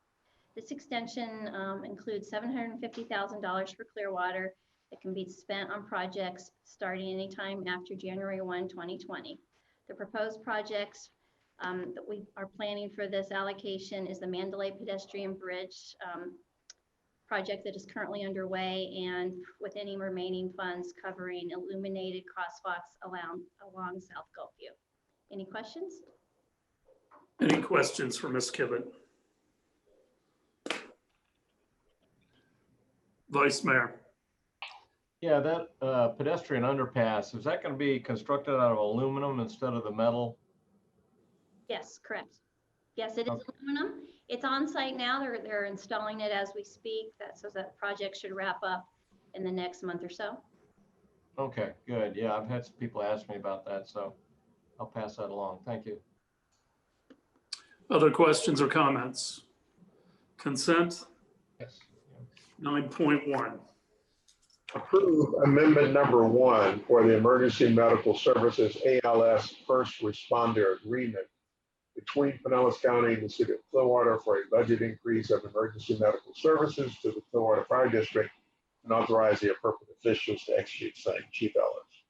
This extension includes $750,000 for Clearwater that can be spent on projects starting anytime after January 1, 2020. The proposed projects that we are planning for this allocation is the Mandalay Pedestrian Bridge project that is currently underway, and with any remaining funds covering illuminated crosswalks along South Gulfview. Any questions? Any questions for Ms. Kivett? Vice Mayor. Yeah, that pedestrian underpass, is that going to be constructed out of aluminum instead of the metal? Yes, correct. Yes, it is aluminum. It's on site now. They're installing it as we speak. So that project should wrap up in the next month or so. Okay, good. Yeah, I've had some people ask me about that, so I'll pass that along. Thank you. Other questions or comments? Consent? Yes. 9.1. Approve amendment number 1 for the Emergency Medical Services ALS First Responder Agreement between Pinellas County and the City of Clearwater for a budget increase of emergency medical services to the Clearwater Fire District, and authorize the appropriate officials to execute same. Chief Ellis.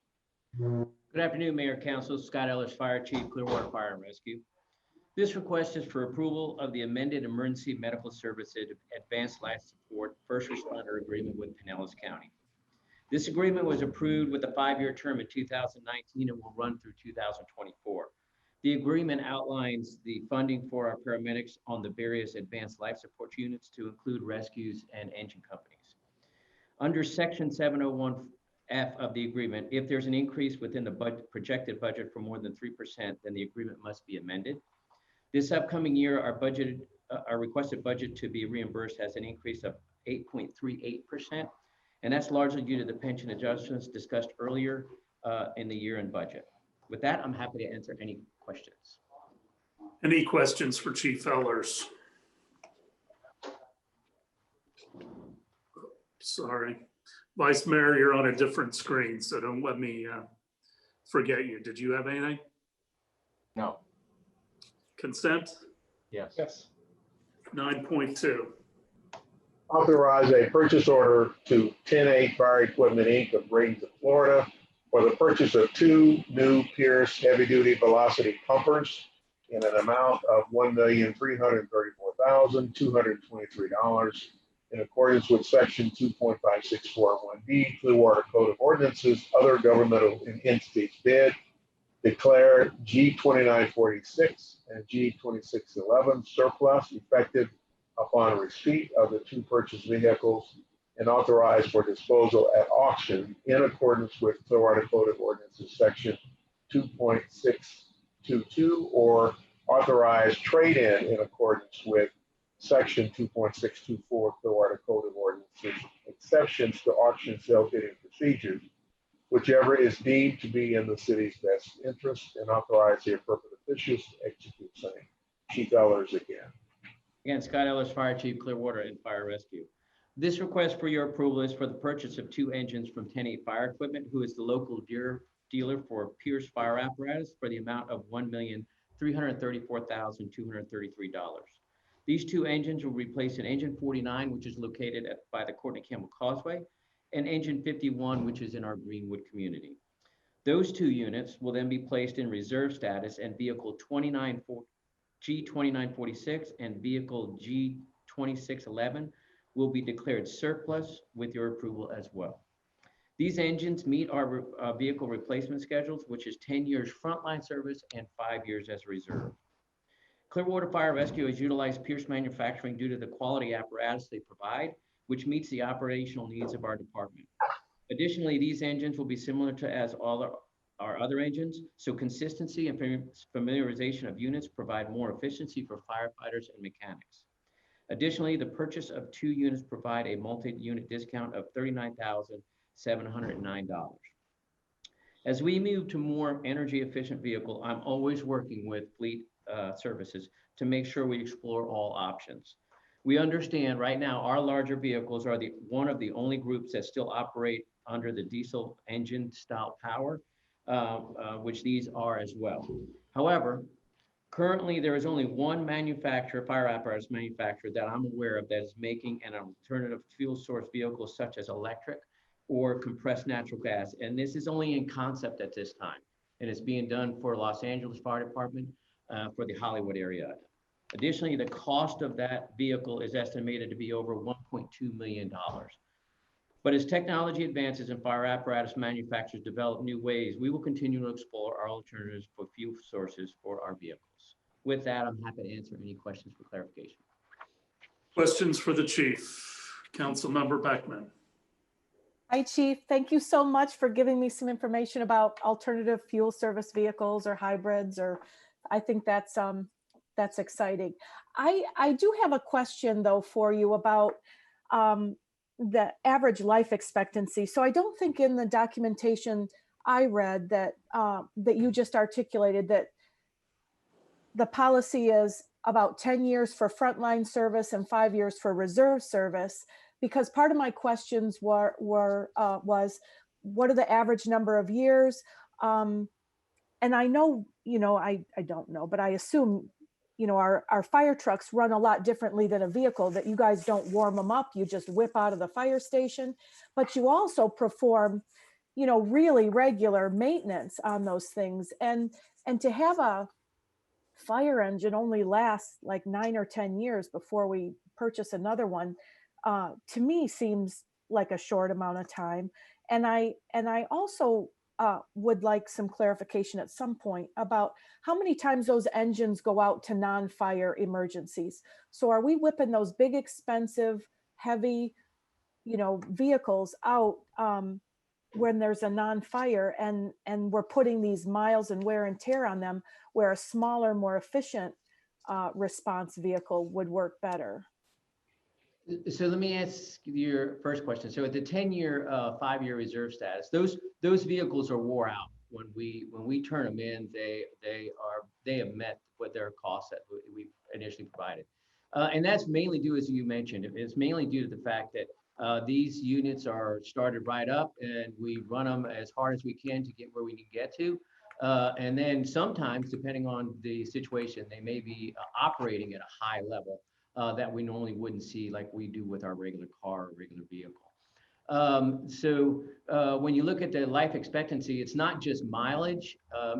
Good afternoon, Mayor, Council. Scott Ellis, Fire Chief, Clearwater Fire and Rescue. This request is for approval of the amended Emergency Medical Services Advanced Life Support First Responder Agreement with Pinellas County. This agreement was approved with a 5-year term in 2019 and will run through 2024. The agreement outlines the funding for our paramedics on the various advanced life support units to include rescues and engine companies. Under Section 701F of the agreement, if there's an increase within the projected budget for more than 3%, then the agreement must be amended. This upcoming year, our requested budget to be reimbursed has an increase of 8.38%, and that's largely due to the pension adjustments discussed earlier in the year-end budget. With that, I'm happy to answer any questions. Any questions for Chief Ellers? Sorry. Vice Mayor, you're on a different screen, so don't let me forget you. Did you have anything? No. Consent? Yes. Yes. 9.2. Authorize a purchase order to 10A Fire Equipment Inc. of Bradenton, Florida for the purchase of 2 new Pierce heavy-duty velocity pumpers in an amount of $1,334,223 in accordance with Section 2.5641B Clearwater Code of Ordinances, other governmental entities bid, declare G2946 and G2611 surplus effective upon receipt of the 2 purchased vehicles, and authorized for disposal at auction in accordance with Clearwater Code of Ordinances Section 2.622, or authorized trade-in in accordance with Section 2.624 Clearwater Code of Ordinances, exceptions to auction sale bidding procedures, whichever is deemed to be in the city's best interest, and authorize the appropriate officials to execute same. Chief Ellers again. Again, Scott Ellis, Fire Chief, Clearwater and Fire Rescue. This request for your approval is for the purchase of 2 engines from 10A Fire Equipment, who is the local dealer for Pierce fire apparatus, for the amount of $1,334,233. These 2 engines will replace an engine 49, which is located by the Courtney Campbell Causeway, and engine 51, which is in our Greenwood community. Those 2 units will then be placed in reserve status, and vehicle G2946 and vehicle G2611 will be declared surplus with your approval as well. These engines meet our vehicle replacement schedules, which is 10 years frontline service and 5 years as reserve. Clearwater Fire Rescue has utilized Pierce Manufacturing due to the quality apparatus they provide, which meets the operational needs of our department. Additionally, these engines will be similar to as all our other engines, so consistency and familiarization of units provide more efficiency for firefighters and mechanics. Additionally, the purchase of 2 units provide a multi-unit discount of $39,709. As we move to more energy efficient vehicle, I'm always working with fleet services to make sure we explore all options. We understand right now our larger vehicles are one of the only groups that still operate under the diesel engine style power, which these are as well. However, currently there is only one manufacturer, fire apparatus manufacturer that I'm aware of that is making an alternative fuel source vehicle such as electric or compressed natural gas. And this is only in concept at this time. And it's being done for Los Angeles Fire Department for the Hollywood area. Additionally, the cost of that vehicle is estimated to be over $1.2 million. But as technology advances and fire apparatus manufacturers develop new ways, we will continue to explore our alternatives for fuel sources for our vehicles. With that, I'm happy to answer any questions for clarification. Questions for the chief? Councilmember Beckman. Hi, Chief. Thank you so much for giving me some information about alternative fuel service vehicles or hybrids, or I think that's exciting. I do have a question though for you about the average life expectancy. So I don't think in the documentation I read that that you just articulated that the policy is about 10 years for frontline service and 5 years for reserve service. Because part of my questions was what are the average number of years? And I know, I don't know, but I assume, our fire trucks run a lot differently than a vehicle, that you guys don't warm them up, you just whip out of the fire station, but you also perform, really regular maintenance on those things. And to have a fire engine only lasts like 9 or 10 years before we purchase another one, to me seems like a short amount of time. And I also would like some clarification at some point about how many times those engines go out to non-fire emergencies. So are we whipping those big, expensive, heavy, vehicles out when there's a non-fire, and we're putting these miles and wear and tear on them, where a smaller, more efficient response vehicle would work better? So let me ask your first question. So at the 10-year, 5-year reserve status, those vehicles are wore out. When we turn them in, they have met what their costs that we initially provided, and that's mainly due, as you mentioned, it's mainly due to the fact that these units are started right up, and we run them as hard as we can to get where we need to get to, and then sometimes, depending on the situation, they may be operating at a high level that we normally wouldn't see like we do with our regular car or regular vehicle. So when you look at the life expectancy, it's not just mileage,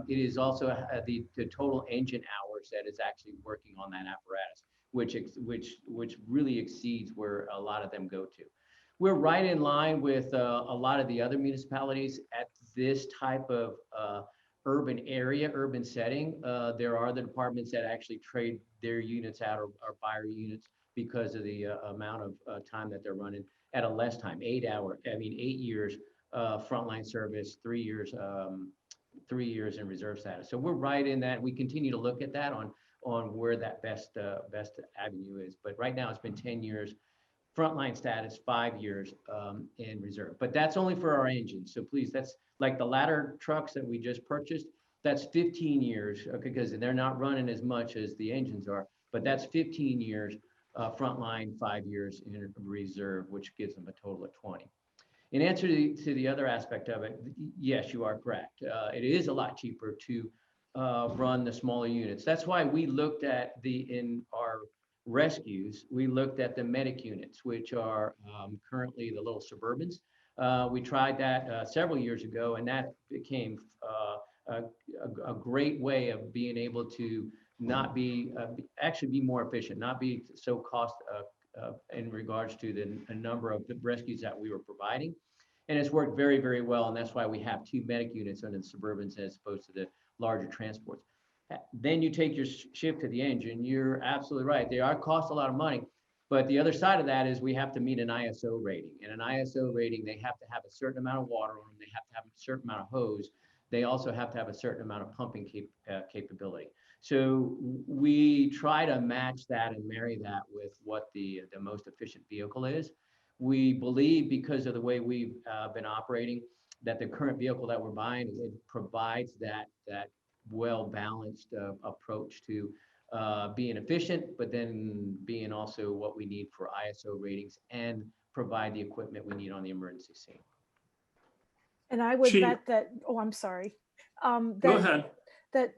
it is also the total engine hours that is actually working on that apparatus, which really exceeds where a lot of them go to. We're right in line with a lot of the other municipalities at this type of urban area, urban setting. There are the departments that actually trade their units out or fire units because of the amount of time that they're running at a less time, 8 years frontline service, 3 years in reserve status. So we're right in that. We continue to look at that on where that best avenue is. But right now it's been 10 years frontline status, 5 years in reserve. But that's only for our engines. So please, that's like the ladder trucks that we just purchased. That's 15 years, okay, because they're not running as much as the engines are. But that's 15 years frontline, 5 years in reserve, which gives them a total of 20. In answer to the other aspect of it, yes, you are correct. It is a lot cheaper to run the smaller units. That's why we looked at in our rescues, we looked at the medic units, which are currently the little Suburbans. We tried that several years ago, and that became a great way of being able to not be actually be more efficient, not be so cost in regards to the number of the rescues that we were providing. And it's worked very, very well. And that's why we have 2 medic units under the Suburbans as opposed to the larger transports. Then you take your shift to the engine. You're absolutely right. They are cost a lot of money. But the other side of that is we have to meet an ISO rating. And an ISO rating, they have to have a certain amount of water on them. They have to have a certain amount of hose. They also have to have a certain amount of pumping capability. So we try to match that and marry that with what the most efficient vehicle is. We believe, because of the way we've been operating, that the current vehicle that we're buying, it provides that well-balanced approach to being efficient, but then being also what we need for ISO ratings and provide the equipment we need on the emergency scene. And I would Chief. bet that, oh, I'm sorry. Go ahead. That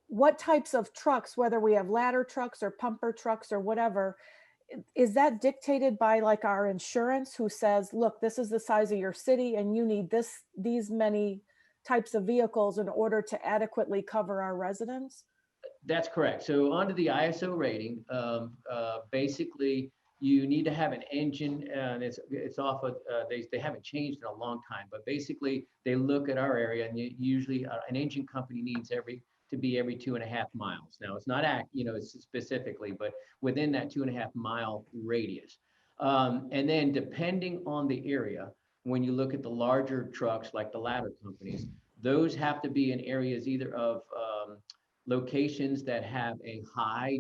what types of trucks, whether we have ladder trucks or pumper trucks or whatever, is that dictated by like our insurance, who says, look, this is the size of your city and you need these many types of vehicles in order to adequately cover our residents? That's correct. So under the ISO rating, basically you need to have an engine, and it's off of, they haven't changed in a long time, but basically they look at our area, and usually an engine company needs to be every 2.5 miles. Now it's not it's specifically, but within that 2.5 mile radius. And then depending on the area, when you look at the larger trucks like the ladder companies, those have to be in areas either of locations that have a high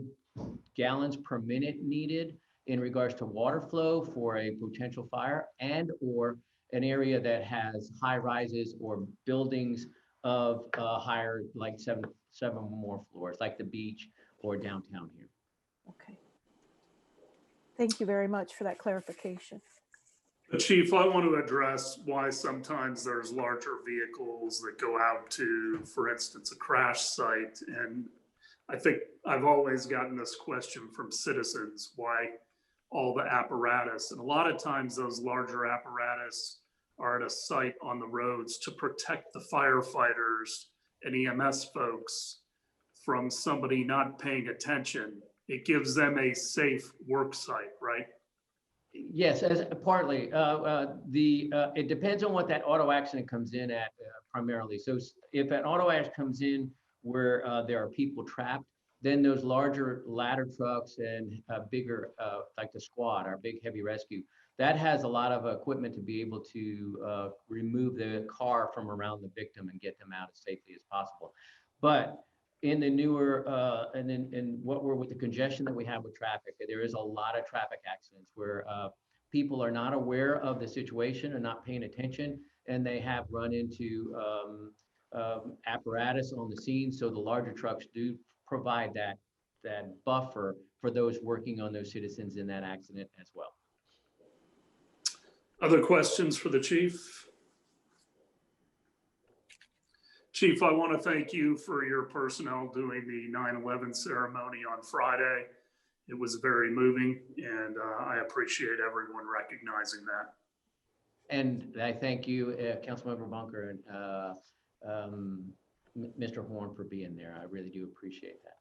gallons per minute needed in regards to water flow for a potential fire, and or an area that has high rises or buildings of higher, like seven or more floors, like the beach or downtown here. Okay. Thank you very much for that clarification. Chief, I want to address why sometimes there's larger vehicles that go out to, for instance, a crash site. And I think I've always gotten this question from citizens, why all the apparatus. And a lot of times those larger apparatus are at a site on the roads to protect the firefighters and EMS folks from somebody not paying attention. It gives them a safe work site, right? Yes, as partly. It depends on what that auto accident comes in at primarily. So if an auto accident comes in where there are people trapped, then those larger ladder trucks and bigger, like the squad, our big heavy rescue, that has a lot of equipment to be able to remove the car from around the victim and get them out as safely as possible. But in the newer, and what we're with the congestion that we have with traffic, there is a lot of traffic accidents where people are not aware of the situation and not paying attention, and they have run into apparatus on the scene. So the larger trucks do provide that buffer for those working on those citizens in that accident as well. Other questions for the chief? Chief, I want to thank you for your personnel doing the 9/11 ceremony on Friday. It was very moving, and I appreciate everyone recognizing that. And I thank you, Councilmember Bunker and Mr. Horn, for being there. I really do appreciate that.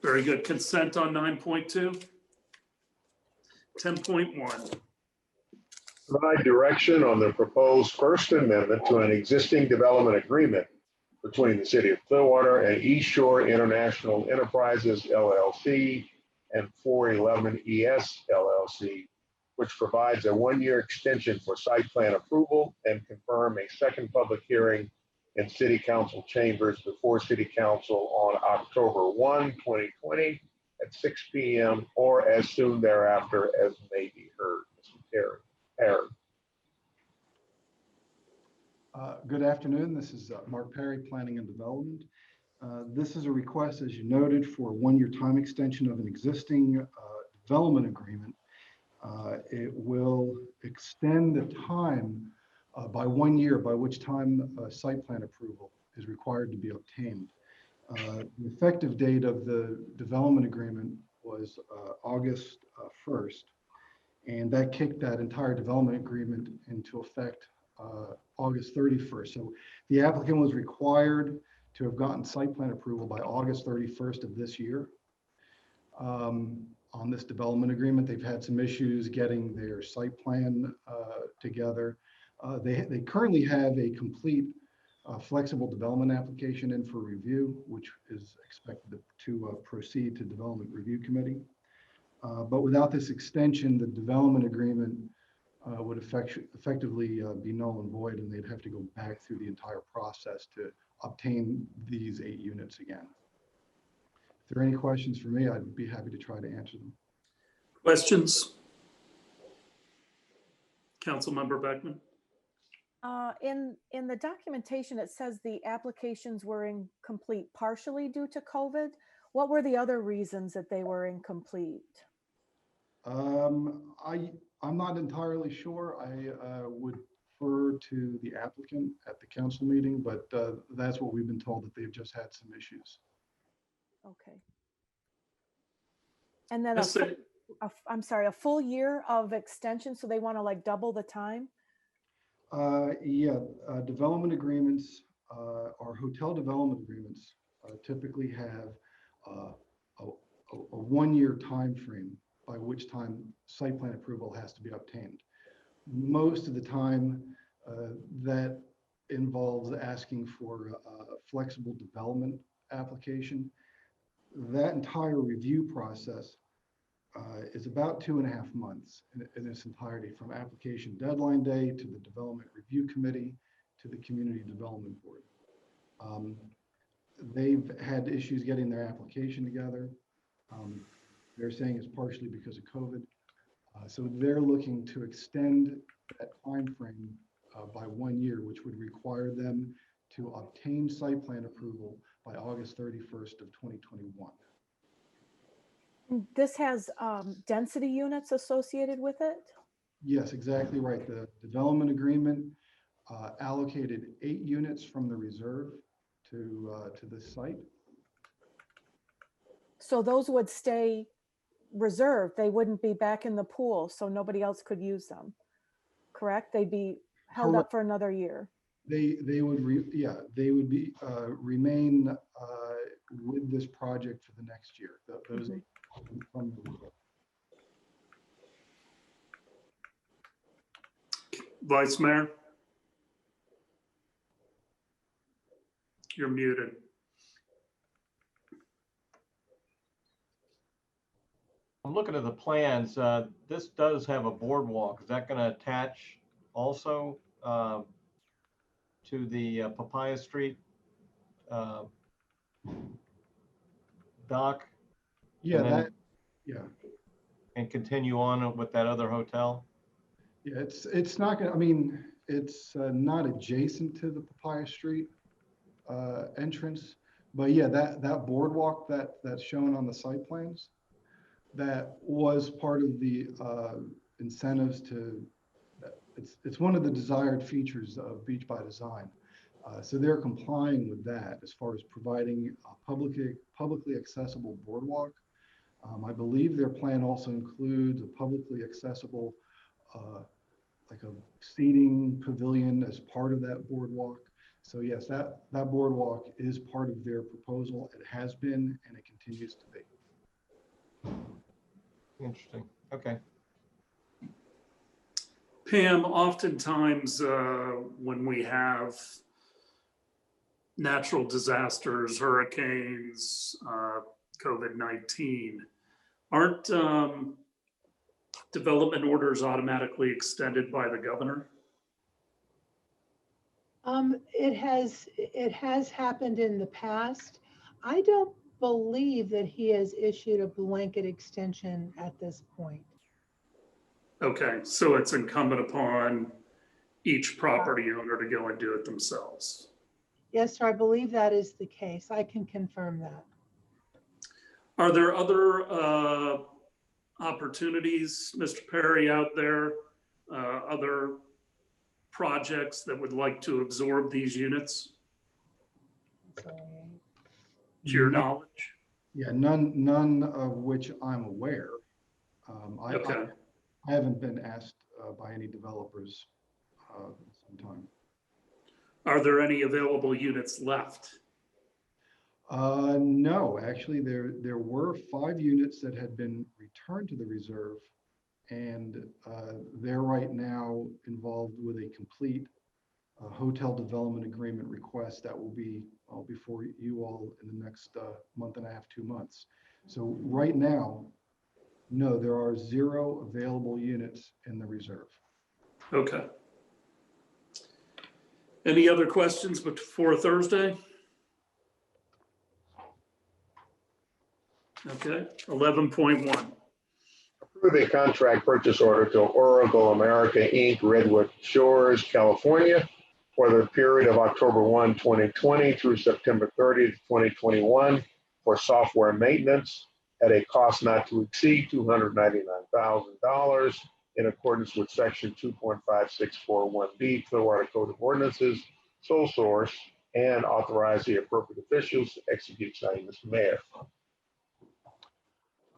Very good. Consent on 9.2. 10.1. Provide direction on the proposed First Amendment to an existing development agreement between the City of Clearwater and East Shore International Enterprises, LLC, and 411 ES, LLC, which provides a one-year extension for site plan approval and confirm a second public hearing in City Council chambers before City Council on October 1, 2020 at 6 p.m. or as soon thereafter as may be heard. Mr. Terry. Good afternoon. This is Mark Perry, Planning and Development. This is a request, as you noted, for a one-year time extension of an existing development agreement. It will extend the time by 1 year by which time site plan approval is required to be obtained. The effective date of the development agreement was August 1st. And that kicked that entire development agreement into effect August 31st. So the applicant was required to have gotten site plan approval by August 31st of this year. on this development agreement. They've had some issues getting their site plan together. They currently have a complete flexible development application in for review, which is expected to proceed to Development Review Committee. But without this extension, the development agreement would effectively be null and void, and they'd have to go back through the entire process to obtain these 8 units again. If there are any questions for me, I'd be happy to try to answer them. Questions? Councilmember Beckman? In the documentation, it says the applications were incomplete partially due to COVID. What were the other reasons that they were incomplete? I'm not entirely sure. I would refer to the applicant at the council meeting, but that's what we've been told, that they've just had some issues. Okay. And then I'm sorry, a full year of extension, so they want to like double the time? Development agreements or hotel development agreements typically have a 1-year time frame by which time site plan approval has to be obtained. Most of the time, that involves asking for a flexible development application. That entire review process is about 2.5 months in its entirety, from application deadline day to the Development Review Committee to the Community Development Board. They've had issues getting their application together. They're saying it's partially because of COVID. So they're looking to extend that time frame by 1 year, which would require them to obtain site plan approval by August 31st of 2021. This has density units associated with it? Yes, exactly right. The development agreement allocated 8 units from the reserve to this site. So those would stay reserved. They wouldn't be back in the pool, so nobody else could use them. Correct? They'd be held up for another year. They would be remain with this project for the next year. Those 8 from the reserve. Vice Mayor? You're muted. I'm looking at the plans. This does have a boardwalk. Is that going to attach also to the Papaya Street dock? Yeah, and continue on with that other hotel? Yeah, it's not gonna, I mean, it's not adjacent to the Papaya Street entrance, but yeah, that boardwalk that's shown on the site plans, that was part of the incentives to, it's one of the desired features of Beach by Design. So they're complying with that as far as providing a publicly accessible boardwalk. I believe their plan also includes a publicly accessible like a seating pavilion as part of that boardwalk. So yes, that boardwalk is part of their proposal. It has been, and it continues to be. Interesting. Okay. Pam, oftentimes when we have natural disasters, hurricanes, COVID-19, aren't development orders automatically extended by the governor? It has happened in the past. I don't believe that he has issued a blanket extension at this point. Okay, so it's incumbent upon each property owner to go and do it themselves. Yes, sir, I believe that is the case. I can confirm that. Are there other opportunities, Mr. Perry, out there, other projects that would like to absorb these units? To your knowledge? Yeah, none of which I'm aware. Okay. I haven't been asked by any developers in some time. Are there any available units left? No, actually, there were 5 units that had been returned to the reserve, and they're right now involved with a complete hotel development agreement request that will be before you all in the next month and a half, 2 months. So right now, no, there are 0 available units in the reserve. Okay. Any other questions before Thursday? Okay, 11.1. Approve a contract purchase order to Oracle America Inc., Redwood Shores, California, for the period of October 1, 2020 through September 30th, 2021 for software maintenance at a cost not to exceed $299,000 in accordance with section 2.5641B Clearwater Code of Ordinances, sole source, and authorize the appropriate officials to execute. Signing, Mr. Mayor.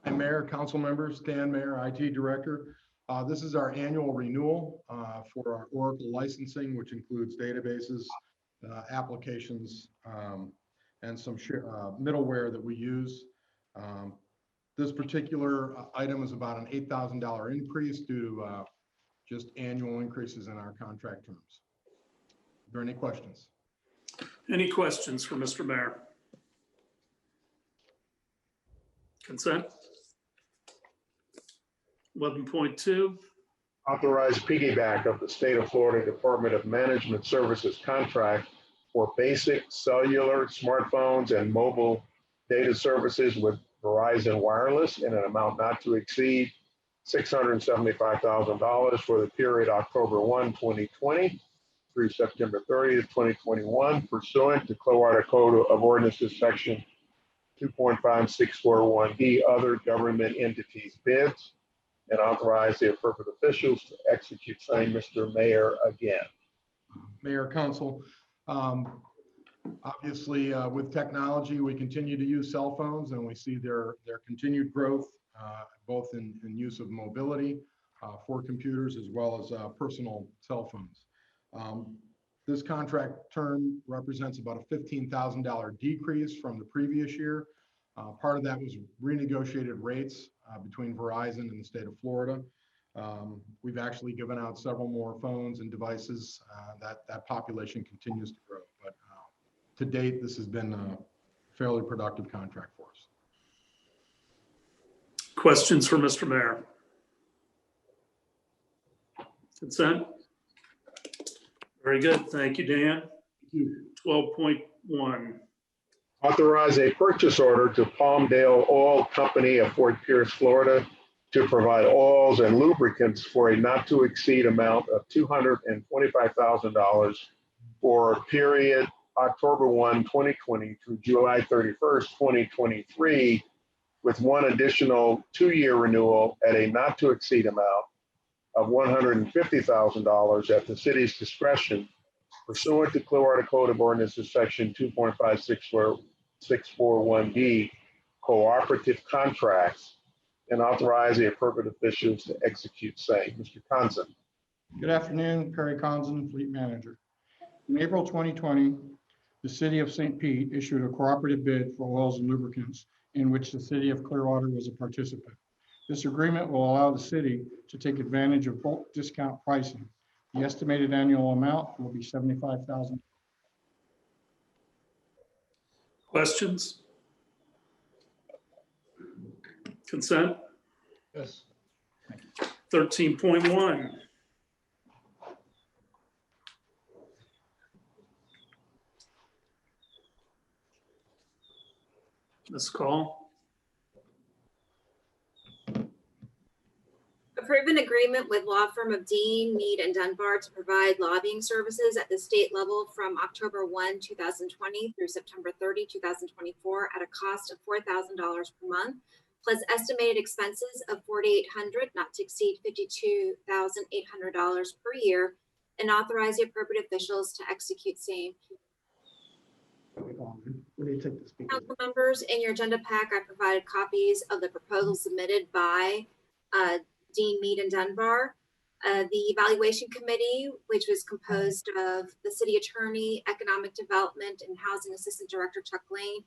Hi, Mayor, council members, Dan Mayer, IT Director. This is our annual renewal for our Oracle licensing, which includes databases, applications, and some middleware that we use. This particular item is about an $8,000 increase due to just annual increases in our contract terms. Are there any questions? Any questions for Mr. Mayor? Consent? 11.2. Authorize piggyback of the State of Florida Department of Management Services contract for basic cellular, smartphones, and mobile data services with Verizon Wireless in an amount not to exceed $675,000 for the period October 1, 2020 through September 30th, 2021, pursuant to Clearwater Code of Ordinances section 2.5641D, other government entities bids, and authorize the appropriate officials to execute. Signed, Mr. Mayor again. Mayor, council, obviously with technology, we continue to use cell phones, and we see their continued growth, both in use of mobility for computers as well as personal cell phones. This contract term represents about a $15,000 decrease from the previous year. Part of that was renegotiated rates between Verizon and the state of Florida. We've actually given out several more phones and devices. That population continues to grow, but to date, this has been a fairly productive contract for us. Questions for Mr. Mayor? Consent? Very good. Thank you, Dan. 12.1. Authorize a purchase order to Palmdale Oil Company of Fort Pierce, Florida, to provide oils and lubricants for a not to exceed amount of $225,000 for a period October 1, 2020 through July 31st, 2023, with one additional 2-year renewal at a not to exceed amount of $150,000 at the city's discretion, pursuant to Clearwater Code of Ordinances section 2.5641D, cooperative contracts, and authorize the appropriate officials to execute same. Mr. Conson. Good afternoon, Perry Conson, Fleet Manager. In April 2020, the City of St. Pete issued a cooperative bid for oils and lubricants in which the City of Clearwater was a participant. This agreement will allow the city to take advantage of bulk discount pricing. The estimated annual amount will be $75,000. Questions? Consent? Yes. 13.1. Ms. Call. Approve an agreement with law firm of Dean, Mead, and Dunbar to provide lobbying services at the state level from October 1, 2020 through September 30, 2024 at a cost of $4,000 per month, plus estimated expenses of $4,800, not to exceed $52,800 per year, and authorize the appropriate officials to execute same. Council members, in your agenda pack, I provided copies of the proposal submitted by Dean, Mead, and Dunbar. The evaluation committee, which was composed of the city attorney, economic development, and housing assistant director Chuck Lane,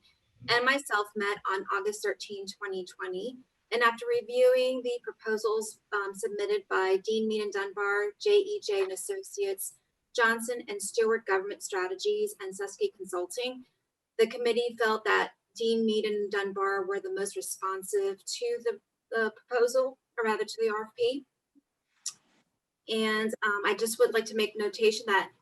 and myself met on August 13, 2020. And after reviewing the proposals submitted by Dean Mead and Dunbar, JEJ and Associates, Johnson and Stewart Government Strategies, and Susky Consulting, the committee felt that Dean Mead and Dunbar were the most responsive to the proposal, or rather to the RFP. And I just would like to make notation that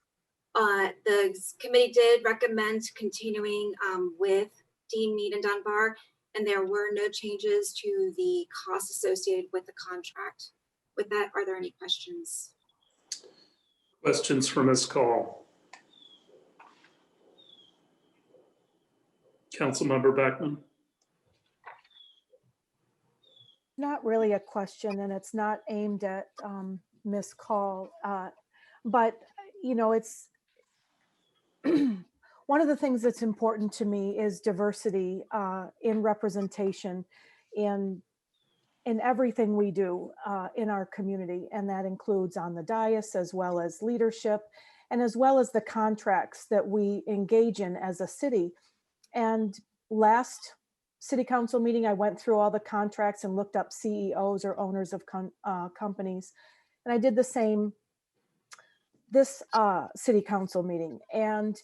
the committee did recommend continuing with Dean Mead and Dunbar, and there were no changes to the costs associated with the contract. With that, are there any questions? Questions for Ms. Call? Councilmember Beckman. Not really a question, and it's not aimed at Ms. Call, but you know, it's one of the things that's important to me is diversity in representation in everything we do in our community, and that includes on the dais as well as leadership, and as well as the contracts that we engage in as a city. And last city council meeting, I went through all the contracts and looked up CEOs or owners of companies. And I did the same this city council meeting. And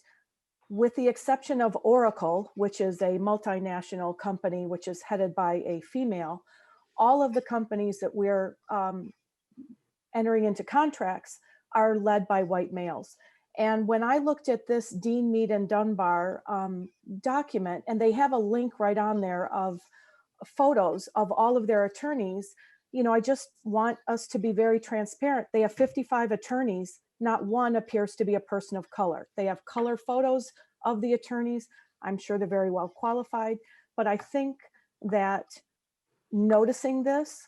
with the exception of Oracle, which is a multinational company, which is headed by a female, all of the companies that we're entering into contracts are led by white males. And when I looked at this Dean Mead and Dunbar document, and they have a link right on there of photos of all of their attorneys, you know, I just want us to be very transparent. They have 55 attorneys. Not one appears to be a person of color. They have color photos of the attorneys. I'm sure they're very well qualified, but I think that noticing this,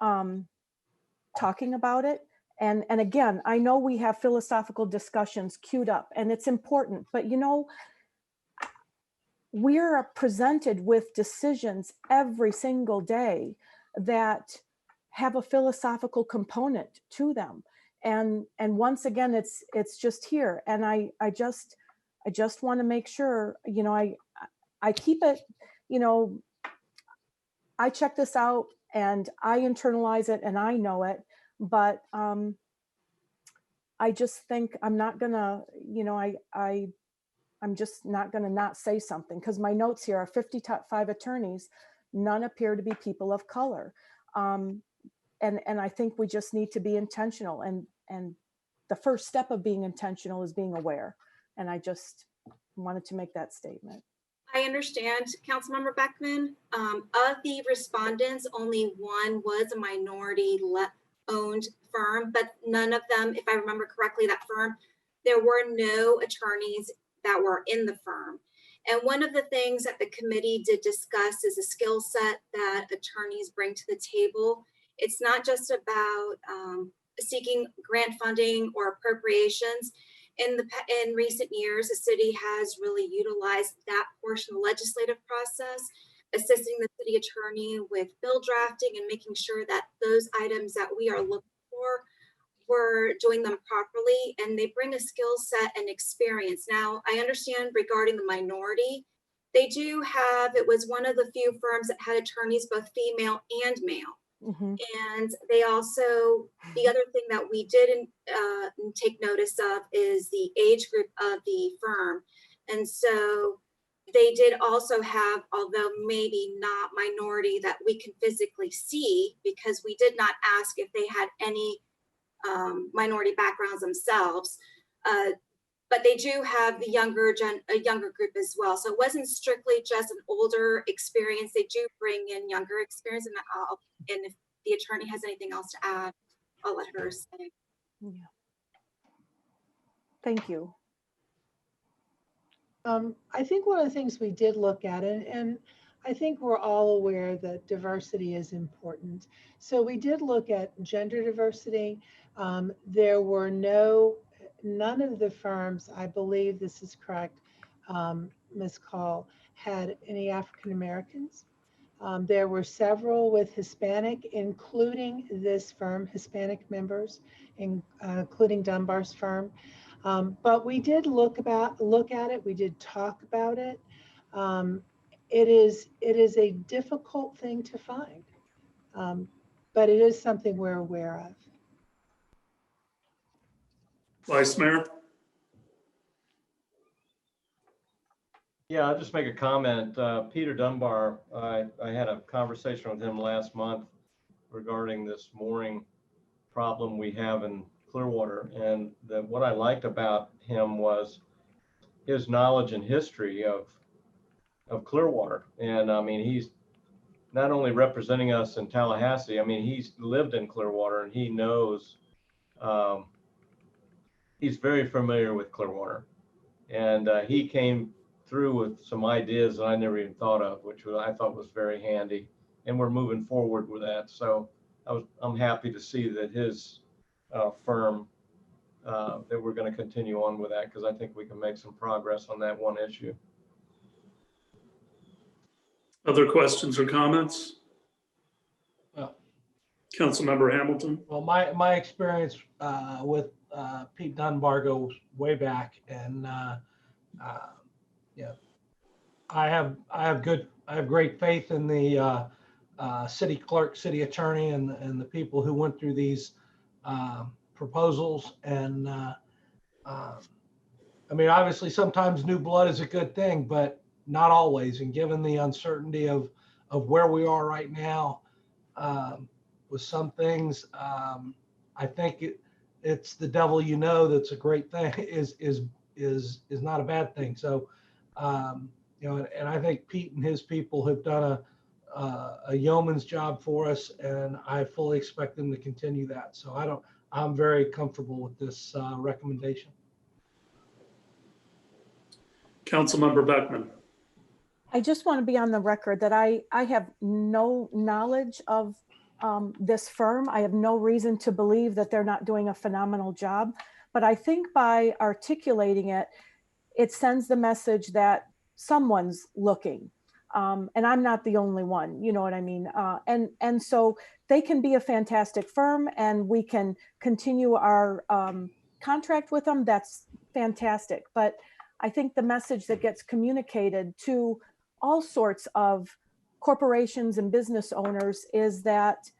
talking about it, and again, I know we have philosophical discussions queued up, and it's important, but you know, we are presented with decisions every single day that have a philosophical component to them. And once again, it's just here. And I just want to make sure, you know, I keep it, you know, I check this out and I internalize it and I know it, but I just think I'm not gonna, you know, I'm just not gonna not say something, because my notes here are 55 attorneys, none appear to be people of color. And I think we just need to be intentional, and the first step of being intentional is being aware. And I just wanted to make that statement. I understand, Councilmember Beckman. Of the respondents, only one was a minority-owned firm, but none of them, if I remember correctly, that firm, there were no attorneys that were in the firm. And one of the things that the committee did discuss is a skill set that attorneys bring to the table. It's not just about seeking grant funding or appropriations. In recent years, the city has really utilized that portion of the legislative process, assisting the city attorney with bill drafting and making sure that those items that we are looking for, we're doing them properly, and they bring a skill set and experience. Now, I understand regarding the minority, they do have, it was one of the few firms that had attorneys, both female and male. Mm-hmm. And they also, the other thing that we didn't take notice of is the age group of the firm. And so they did also have, although maybe not minority that we can physically see, because we did not ask if they had any minority backgrounds themselves, but they do have the a younger group as well. So it wasn't strictly just an older experience. They do bring in younger experience, and if the attorney has anything else to add, I'll let her say. Yeah. Thank you. I think one of the things we did look at, and I think we're all aware that diversity is important. So we did look at gender diversity. There were none of the firms, I believe this is correct, Ms. Call, had any African Americans. There were several with Hispanic, including this firm, Hispanic members, including Dunbar's firm. But we did look at it. We did talk about it. it is a difficult thing to find, but it is something we're aware of. Vice Mayor? Yeah, I'll just make a comment. Peter Dunbar, I had a conversation with him last month regarding this mooring problem we have in Clearwater. And what I liked about him was his knowledge and history of Clearwater. And I mean, he's not only representing us in Tallahassee, I mean, he's lived in Clearwater and he knows, he's very familiar with Clearwater. And he came through with some ideas that I never even thought of, which I thought was very handy. And we're moving forward with that. So I'm happy to see that his firm, that we're going to continue on with that, because I think we can make some progress on that one issue. Other questions or comments? Councilmember Hamilton? Well, my experience with Pete Dunbar goes way back, and yeah, I have great faith in the city clerk, city attorney, and the people who went through these proposals. And I mean, obviously, sometimes new blood is a good thing, but not always. And given the uncertainty of where we are right now, with some things, I think it's the devil you know that's a great thing, is not a bad thing. So you know, and I think Pete and his people have done a yeoman's job for us, and I fully expect them to continue that. So I'm very comfortable with this recommendation. Councilmember Beckman? I just want to be on the record that I have no knowledge of this firm. I have no reason to believe that they're not doing a phenomenal job. But I think by articulating it, it sends the message that someone's looking. And I'm not the only one, you know what I mean? And so they can be a fantastic firm, and we can continue our contract with them. That's fantastic. But I think the message that gets communicated to all sorts of corporations and business owners is that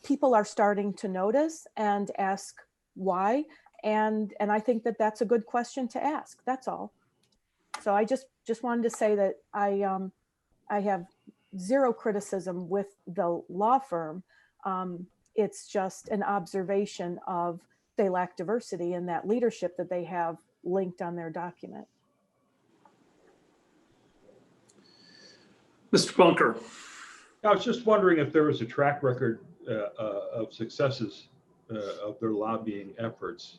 people are starting to notice and ask why. And I think that that's a good question to ask. That's all. So I just wanted to say that I have zero criticism with the law firm. It's just an observation of they lack diversity in that leadership that they have linked on their document. Mr. Bunker? I was just wondering if there was a track record of successes of their lobbying efforts.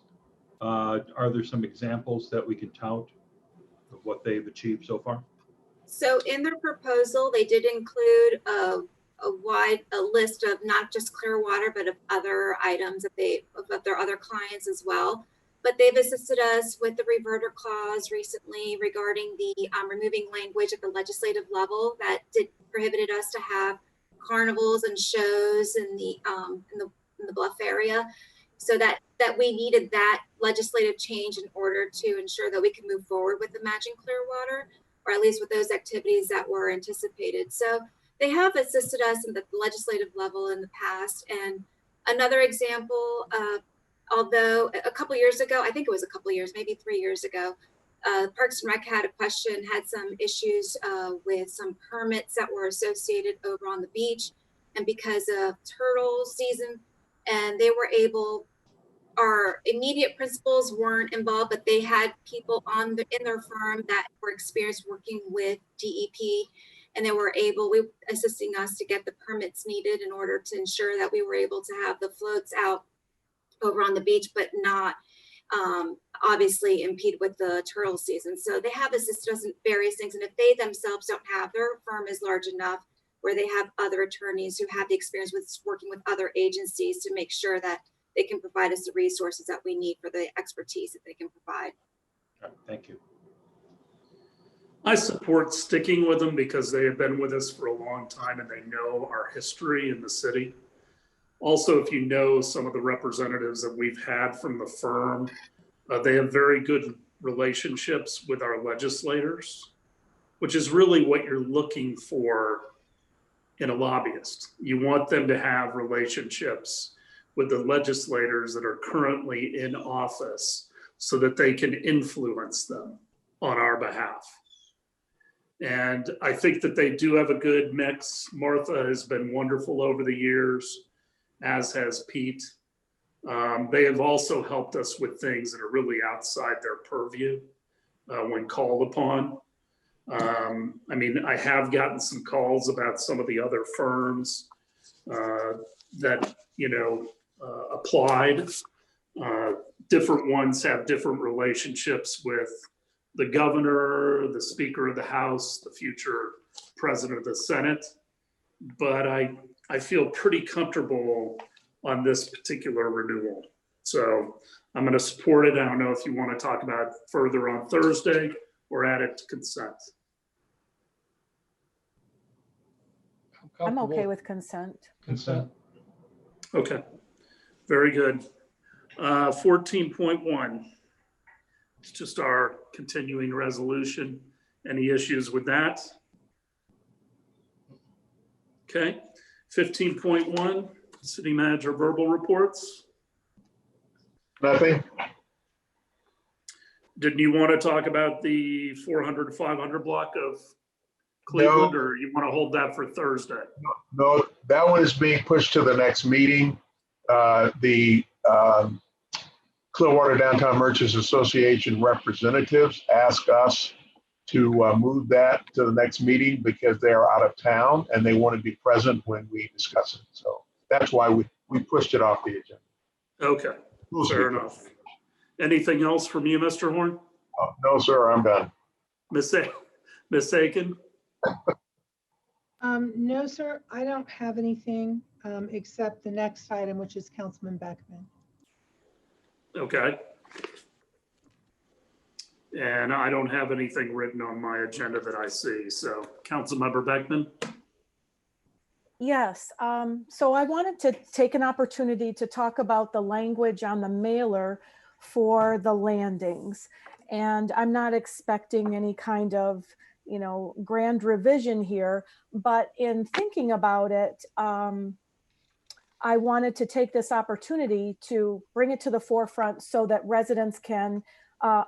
Are there some examples that we can tout of what they've achieved so far? So in their proposal, they did include a list of not just Clearwater, but of other items of their other clients as well. But they've assisted us with the reverter clause recently regarding the removing language at the legislative level that prohibited us to have carnivals and shows in the Bluff area. So that we needed that legislative change in order to ensure that we can move forward with Imagine Clearwater, or at least with those activities that were anticipated. So they have assisted us in the legislative level in the past. And another example, although a couple years ago, I think it was a couple years, maybe 3 years ago, Parks and Rec had some issues with some permits that were associated over on the beach. And because of turtle season, and they were able, our immediate principals weren't involved, but they had people in their firm that were experienced working with DEP, and they were assisting us to get the permits needed in order to ensure that we were able to have the floats out over on the beach, but not obviously impede with the turtle season. So they have assisted us in various things. And if they themselves don't have, their firm is large enough where they have other attorneys who have the experience with working with other agencies to make sure that they can provide us the resources that we need for the expertise that they can provide. Thank you. I support sticking with them because they have been with us for a long time and they know our history in the city. Also, if you know some of the representatives that we've had from the firm, they have very good relationships with our legislators. which is really what you're looking for in a lobbyist. You want them to have relationships with the legislators that are currently in office so that they can influence them on our behalf. And I think that they do have a good mix. Martha has been wonderful over the years, as has Pete. They have also helped us with things that are really outside their purview when called upon. I mean, I have gotten some calls about some of the other firms that, you know, applied. Different ones have different relationships with the governor, the Speaker of the House, the future President of the Senate. But I feel pretty comfortable on this particular renewal. So I'm going to support it. I don't know if you want to talk about it further on Thursday or add it to consent. I'm okay with consent. Consent. Okay, very good. 14.1. It's just our continuing resolution. Any issues with that? Okay. 15.1, city manager verbal reports. Nothing. Didn't you want to talk about the 400 to 500 block of Cleveland, No. or you want to hold that for Thursday? No, that one is being pushed to the next meeting. The Clearwater Downtown Merchants Association representatives asked us to move that to the next meeting because they are out of town and they want to be present when we discuss it. So that's why we pushed it off the agenda. Okay, fair enough. Anything else from you, Mr. Horn? No, sir, I'm done. Miss Aiken? No, sir, I don't have anything except the next item, which is Councilman Beckman. Okay. And I don't have anything written on my agenda that I see. So Councilmember Beckman? Yes, so I wanted to take an opportunity to talk about the language on the mailer for the landings. And I'm not expecting any kind of, you know, grand revision here, but in thinking about it, I wanted to take this opportunity to bring it to the forefront so that residents can,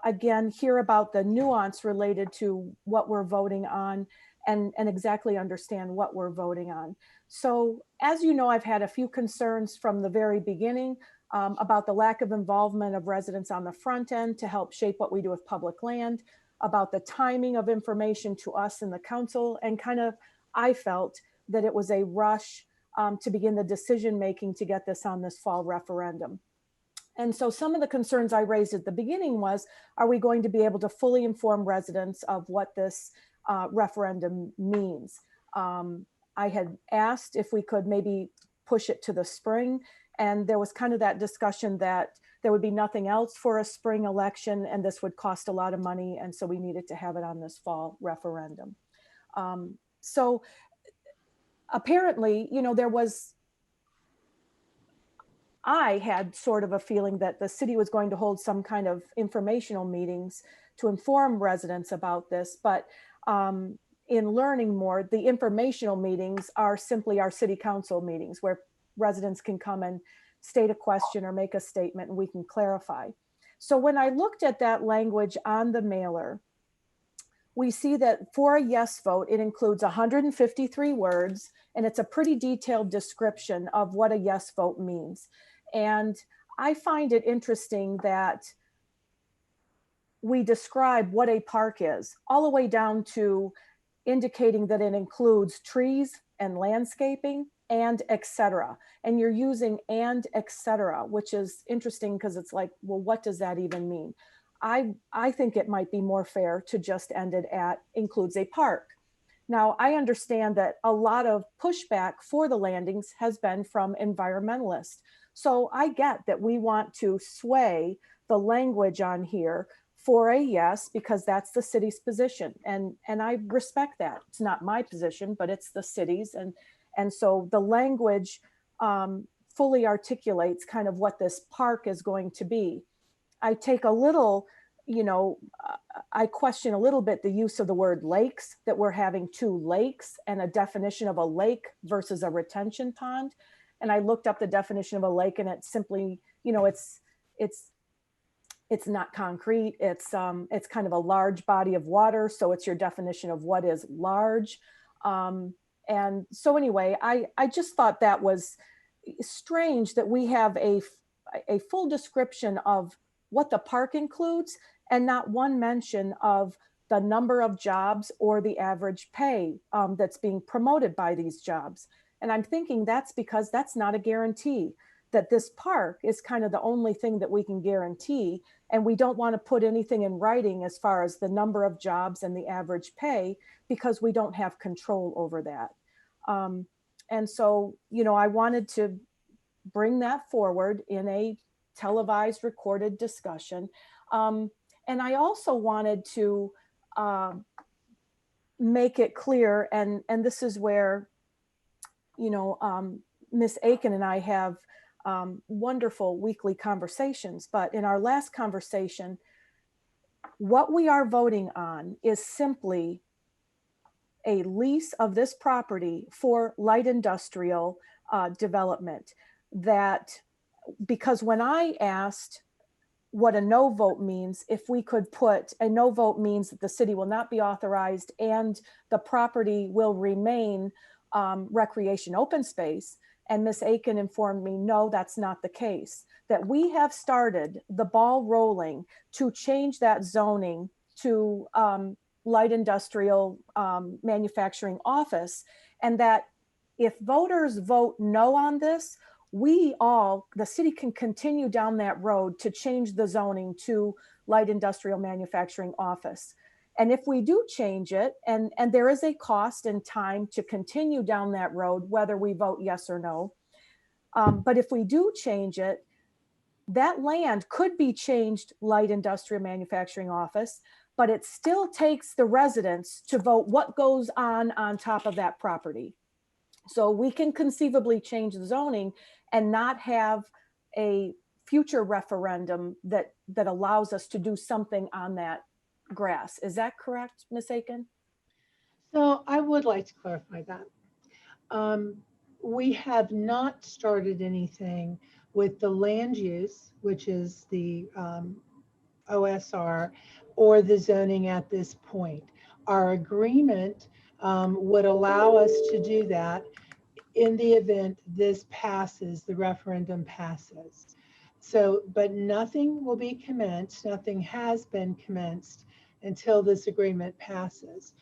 again, hear about the nuance related to what we're voting on and exactly understand what we're voting on. So as you know, I've had a few concerns from the very beginning about the lack of involvement of residents on the front end to help shape what we do with public land, about the timing of information to us in the council, and kind of, I felt that it was a rush to begin the decision-making to get this on this fall referendum. And so some of the concerns I raised at the beginning was, are we going to be able to fully inform residents of what this referendum means? I had asked if we could maybe push it to the spring, and there was kind of that discussion that there would be nothing else for a spring election and this would cost a lot of money, and so we needed to have it on this fall referendum. So apparently, you know, I had sort of a feeling that the city was going to hold some kind of informational meetings to inform residents about this, but in learning more, the informational meetings are simply our city council meetings where residents can come and state a question or make a statement and we can clarify. So when I looked at that language on the mailer, we see that for a yes vote, it includes 153 words, and it's a pretty detailed description of what a yes vote means. And I find it interesting that we describe what a park is, all the way down to indicating that it includes trees and landscaping and etc. And you're using and etc., which is interesting because it's like, well, what does that even mean? I think it might be more fair to just end it at includes a park. Now, I understand that a lot of pushback for the landings has been from environmentalists. So I get that we want to sway the language on here for a yes, because that's the city's position. And I respect that. It's not my position, but it's the city's. And so the language fully articulates kind of what this park is going to be. I take a little you know, I question a little bit the use of the word lakes, that we're having 2 lakes and a definition of a lake versus a retention pond. And I looked up the definition of a lake, and it's simply, you know, it's not concrete. It's kind of a large body of water. So it's your definition of what is large. And so anyway, I just thought that was strange that we have a full description of what the park includes and not one mention of the number of jobs or the average pay that's being promoted by these jobs. And I'm thinking that's because that's not a guarantee, that this park is kind of the only thing that we can guarantee. And we don't want to put anything in writing as far as the number of jobs and the average pay, because we don't have control over that. And so, you know, I wanted to bring that forward in a televised recorded discussion. And I also wanted to make it clear, and this is where, you know, Ms. Aiken and I have wonderful weekly conversations, but in our last conversation, what we are voting on is simply a lease of this property for light industrial development. That, because when I asked what a no vote means, if we could put a no vote means that the city will not be authorized and the property will remain recreation open space. And Ms. Aiken informed me, no, that's not the case, that we have started the ball rolling to change that zoning to light industrial manufacturing office. And that if voters vote no on this, the city can continue down that road to change the zoning to light industrial manufacturing office. And if we do change it, and there is a cost and time to continue down that road, whether we vote yes or no. But if we do change it, that land could be changed light industrial manufacturing office, but it still takes the residents to vote what goes on top of that property. So we can conceivably change the zoning and not have a future referendum that allows us to do something on that grass. Is that correct, Ms. Aiken? So I would like to clarify that. We have not started anything with the land use, which is the OSR, or the zoning at this point. Our agreement would allow us to do that in the event this passes, the referendum passes. So, but nothing will be commenced, nothing has been commenced until this agreement passes.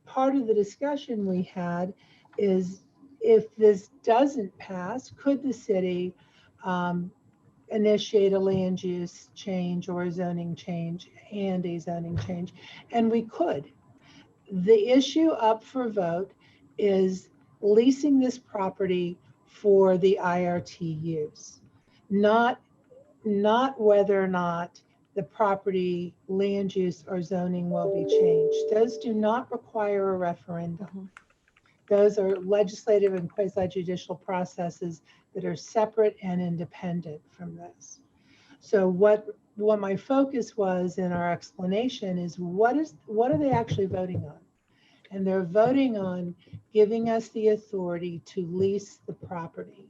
Part of the discussion we had is, if this doesn't pass, could the city initiate a land use change or a zoning change and a zoning change? And we could. The issue up for vote is leasing this property for the IRT use, not whether or not the property land use or zoning will be changed. Those do not require a referendum. Those are legislative and quasi-judicial processes that are separate and independent from this. So what my focus was in our explanation is, what are they actually voting on? And they're voting on giving us the authority to lease the property.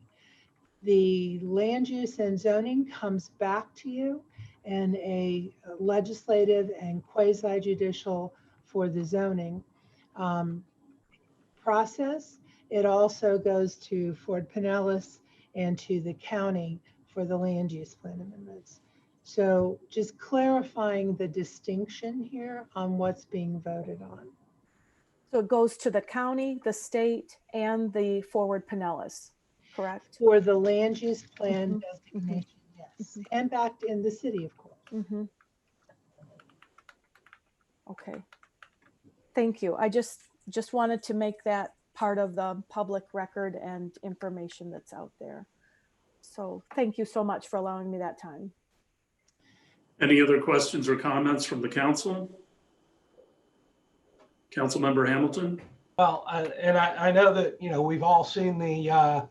The land use and zoning comes back to you, and a legislative and quasi-judicial for the zoning process. It also goes to Fort Pinellas and to the county for the land use plan amendments. So just clarifying the distinction here on what's being voted on. So it goes to the county, the state, and the Forward Pinellas, correct? For the land use plan designation, yes. And back in the city, of course. Okay. Thank you. I just wanted to make that part of the public record and information that's out there. So thank you so much for allowing me that time. Any other questions or comments from the council? Councilmember Hamilton? Well, and I know that, you know, we've all seen the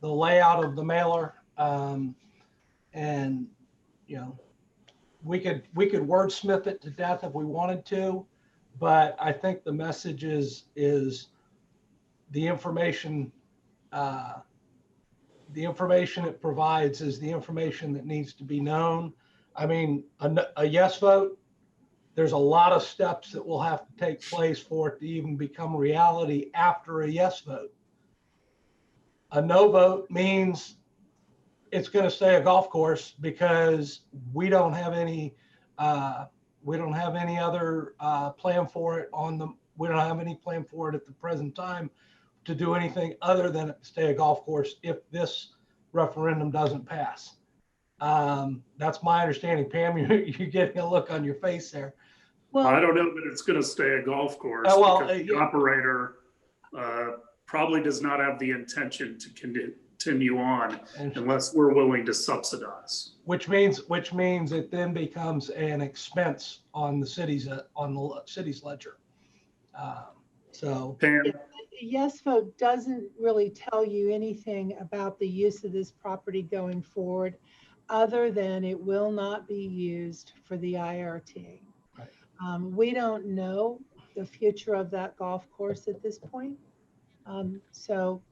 layout of the mailer, and, you know, we could wordsmith it to death if we wanted to, but I think the message is the information it provides is the information that needs to be known. I mean, a yes vote, there's a lot of steps that will have to take place for it to even become reality after a yes vote. A no vote means it's going to stay a golf course because we don't have any other plan for it we don't have any plan for it at the present time to do anything other than it stay a golf course if this referendum doesn't pass. That's my understanding. Pam, you're getting a look on your face there. Well, I don't know that it's going to stay a golf course because the operator probably does not have the intention to continue on unless we're willing to subsidize. Which means it then becomes an expense on the city's ledger. So Pam, yes vote doesn't really tell you anything about the use of this property going forward, other than it will not be used for the IRT. Right. We don't know the future of that golf course at this point. So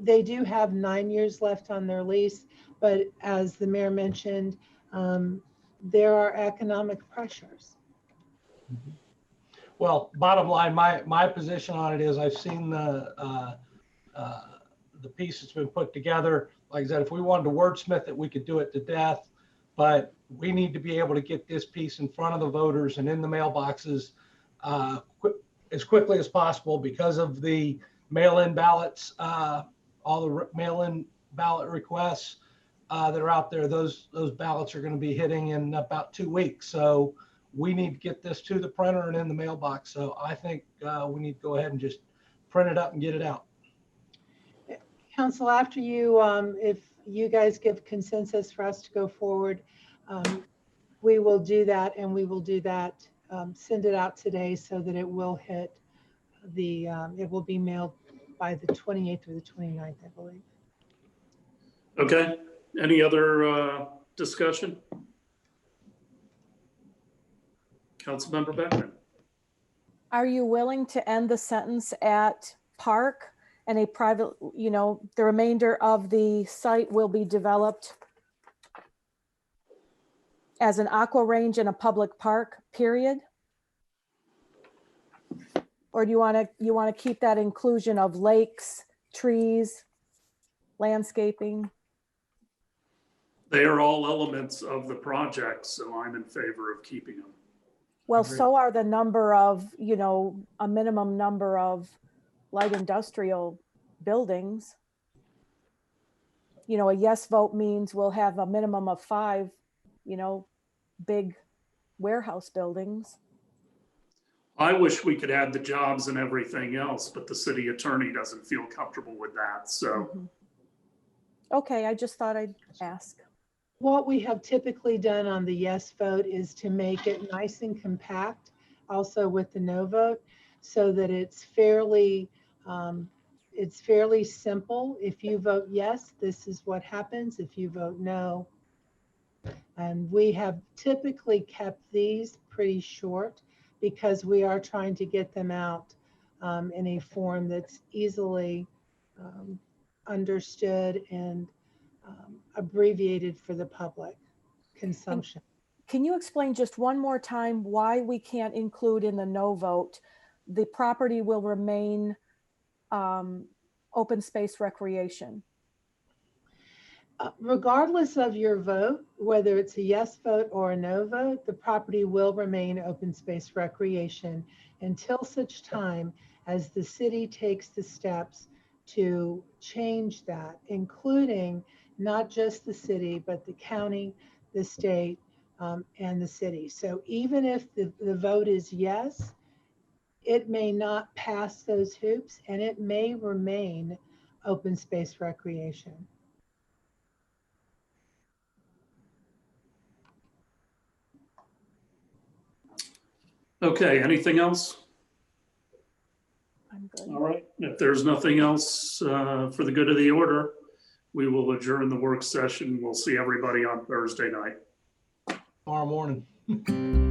they do have 9 years left on their lease, but as the mayor mentioned, there are economic pressures. Mm-hmm. Well, bottom line, my position on it is I've seen the piece that's been put together. Like I said, if we wanted to wordsmith it, we could do it to death, but we need to be able to get this piece in front of the voters and in the mailboxes as quickly as possible because of the mail-in ballots, all the mail-in ballot requests that are out there. Those ballots are going to be hitting in about 2 weeks. So we need to get this to the printer and in the mailbox. So I think we need to go ahead and just print it up and get it out. Council, after you, if you guys give consensus for us to go forward, we will do that, and we will do that, send it out today so that it will hit it will be mailed by the 28th or the 29th, I believe. okay. Any other discussion? Councilmember Beckman. Are you willing to end the sentence at park and a private, the remainder of the site will be developed as an aqua range and a public park, period? Or do you want to keep that inclusion of lakes, trees, landscaping? They are all elements of the project, so I'm in favor of keeping them. Well, so are the number of, a minimum number of light industrial buildings. A yes vote means we'll have a minimum of 5, big warehouse buildings. I wish we could add the jobs and everything else, but the city attorney doesn't feel comfortable with that, so. Mm-hmm. Okay, I just thought I'd ask. What we have typically done on the yes vote is to make it nice and compact, also with the no vote, so that it's fairly simple. If you vote yes, this is what happens. If you vote no, and we have typically kept these pretty short because we are trying to get them out in a form that's easily understood and abbreviated for the public consumption. Can you explain just one more time why we can't include in the no vote, the property will remain open space recreation? Regardless of your vote, whether it's a yes vote or a no vote, the property will remain open space recreation until such time as the city takes the steps to change that, including not just the city, but the county, the state, and the city. So even if the vote is yes, it may not pass those hoops and it may remain open space recreation. Okay, anything else? I'm good. All right, if there's nothing else for the good of the order, we will adjourn the work session. We'll see everybody on Thursday night. tomorrow morning.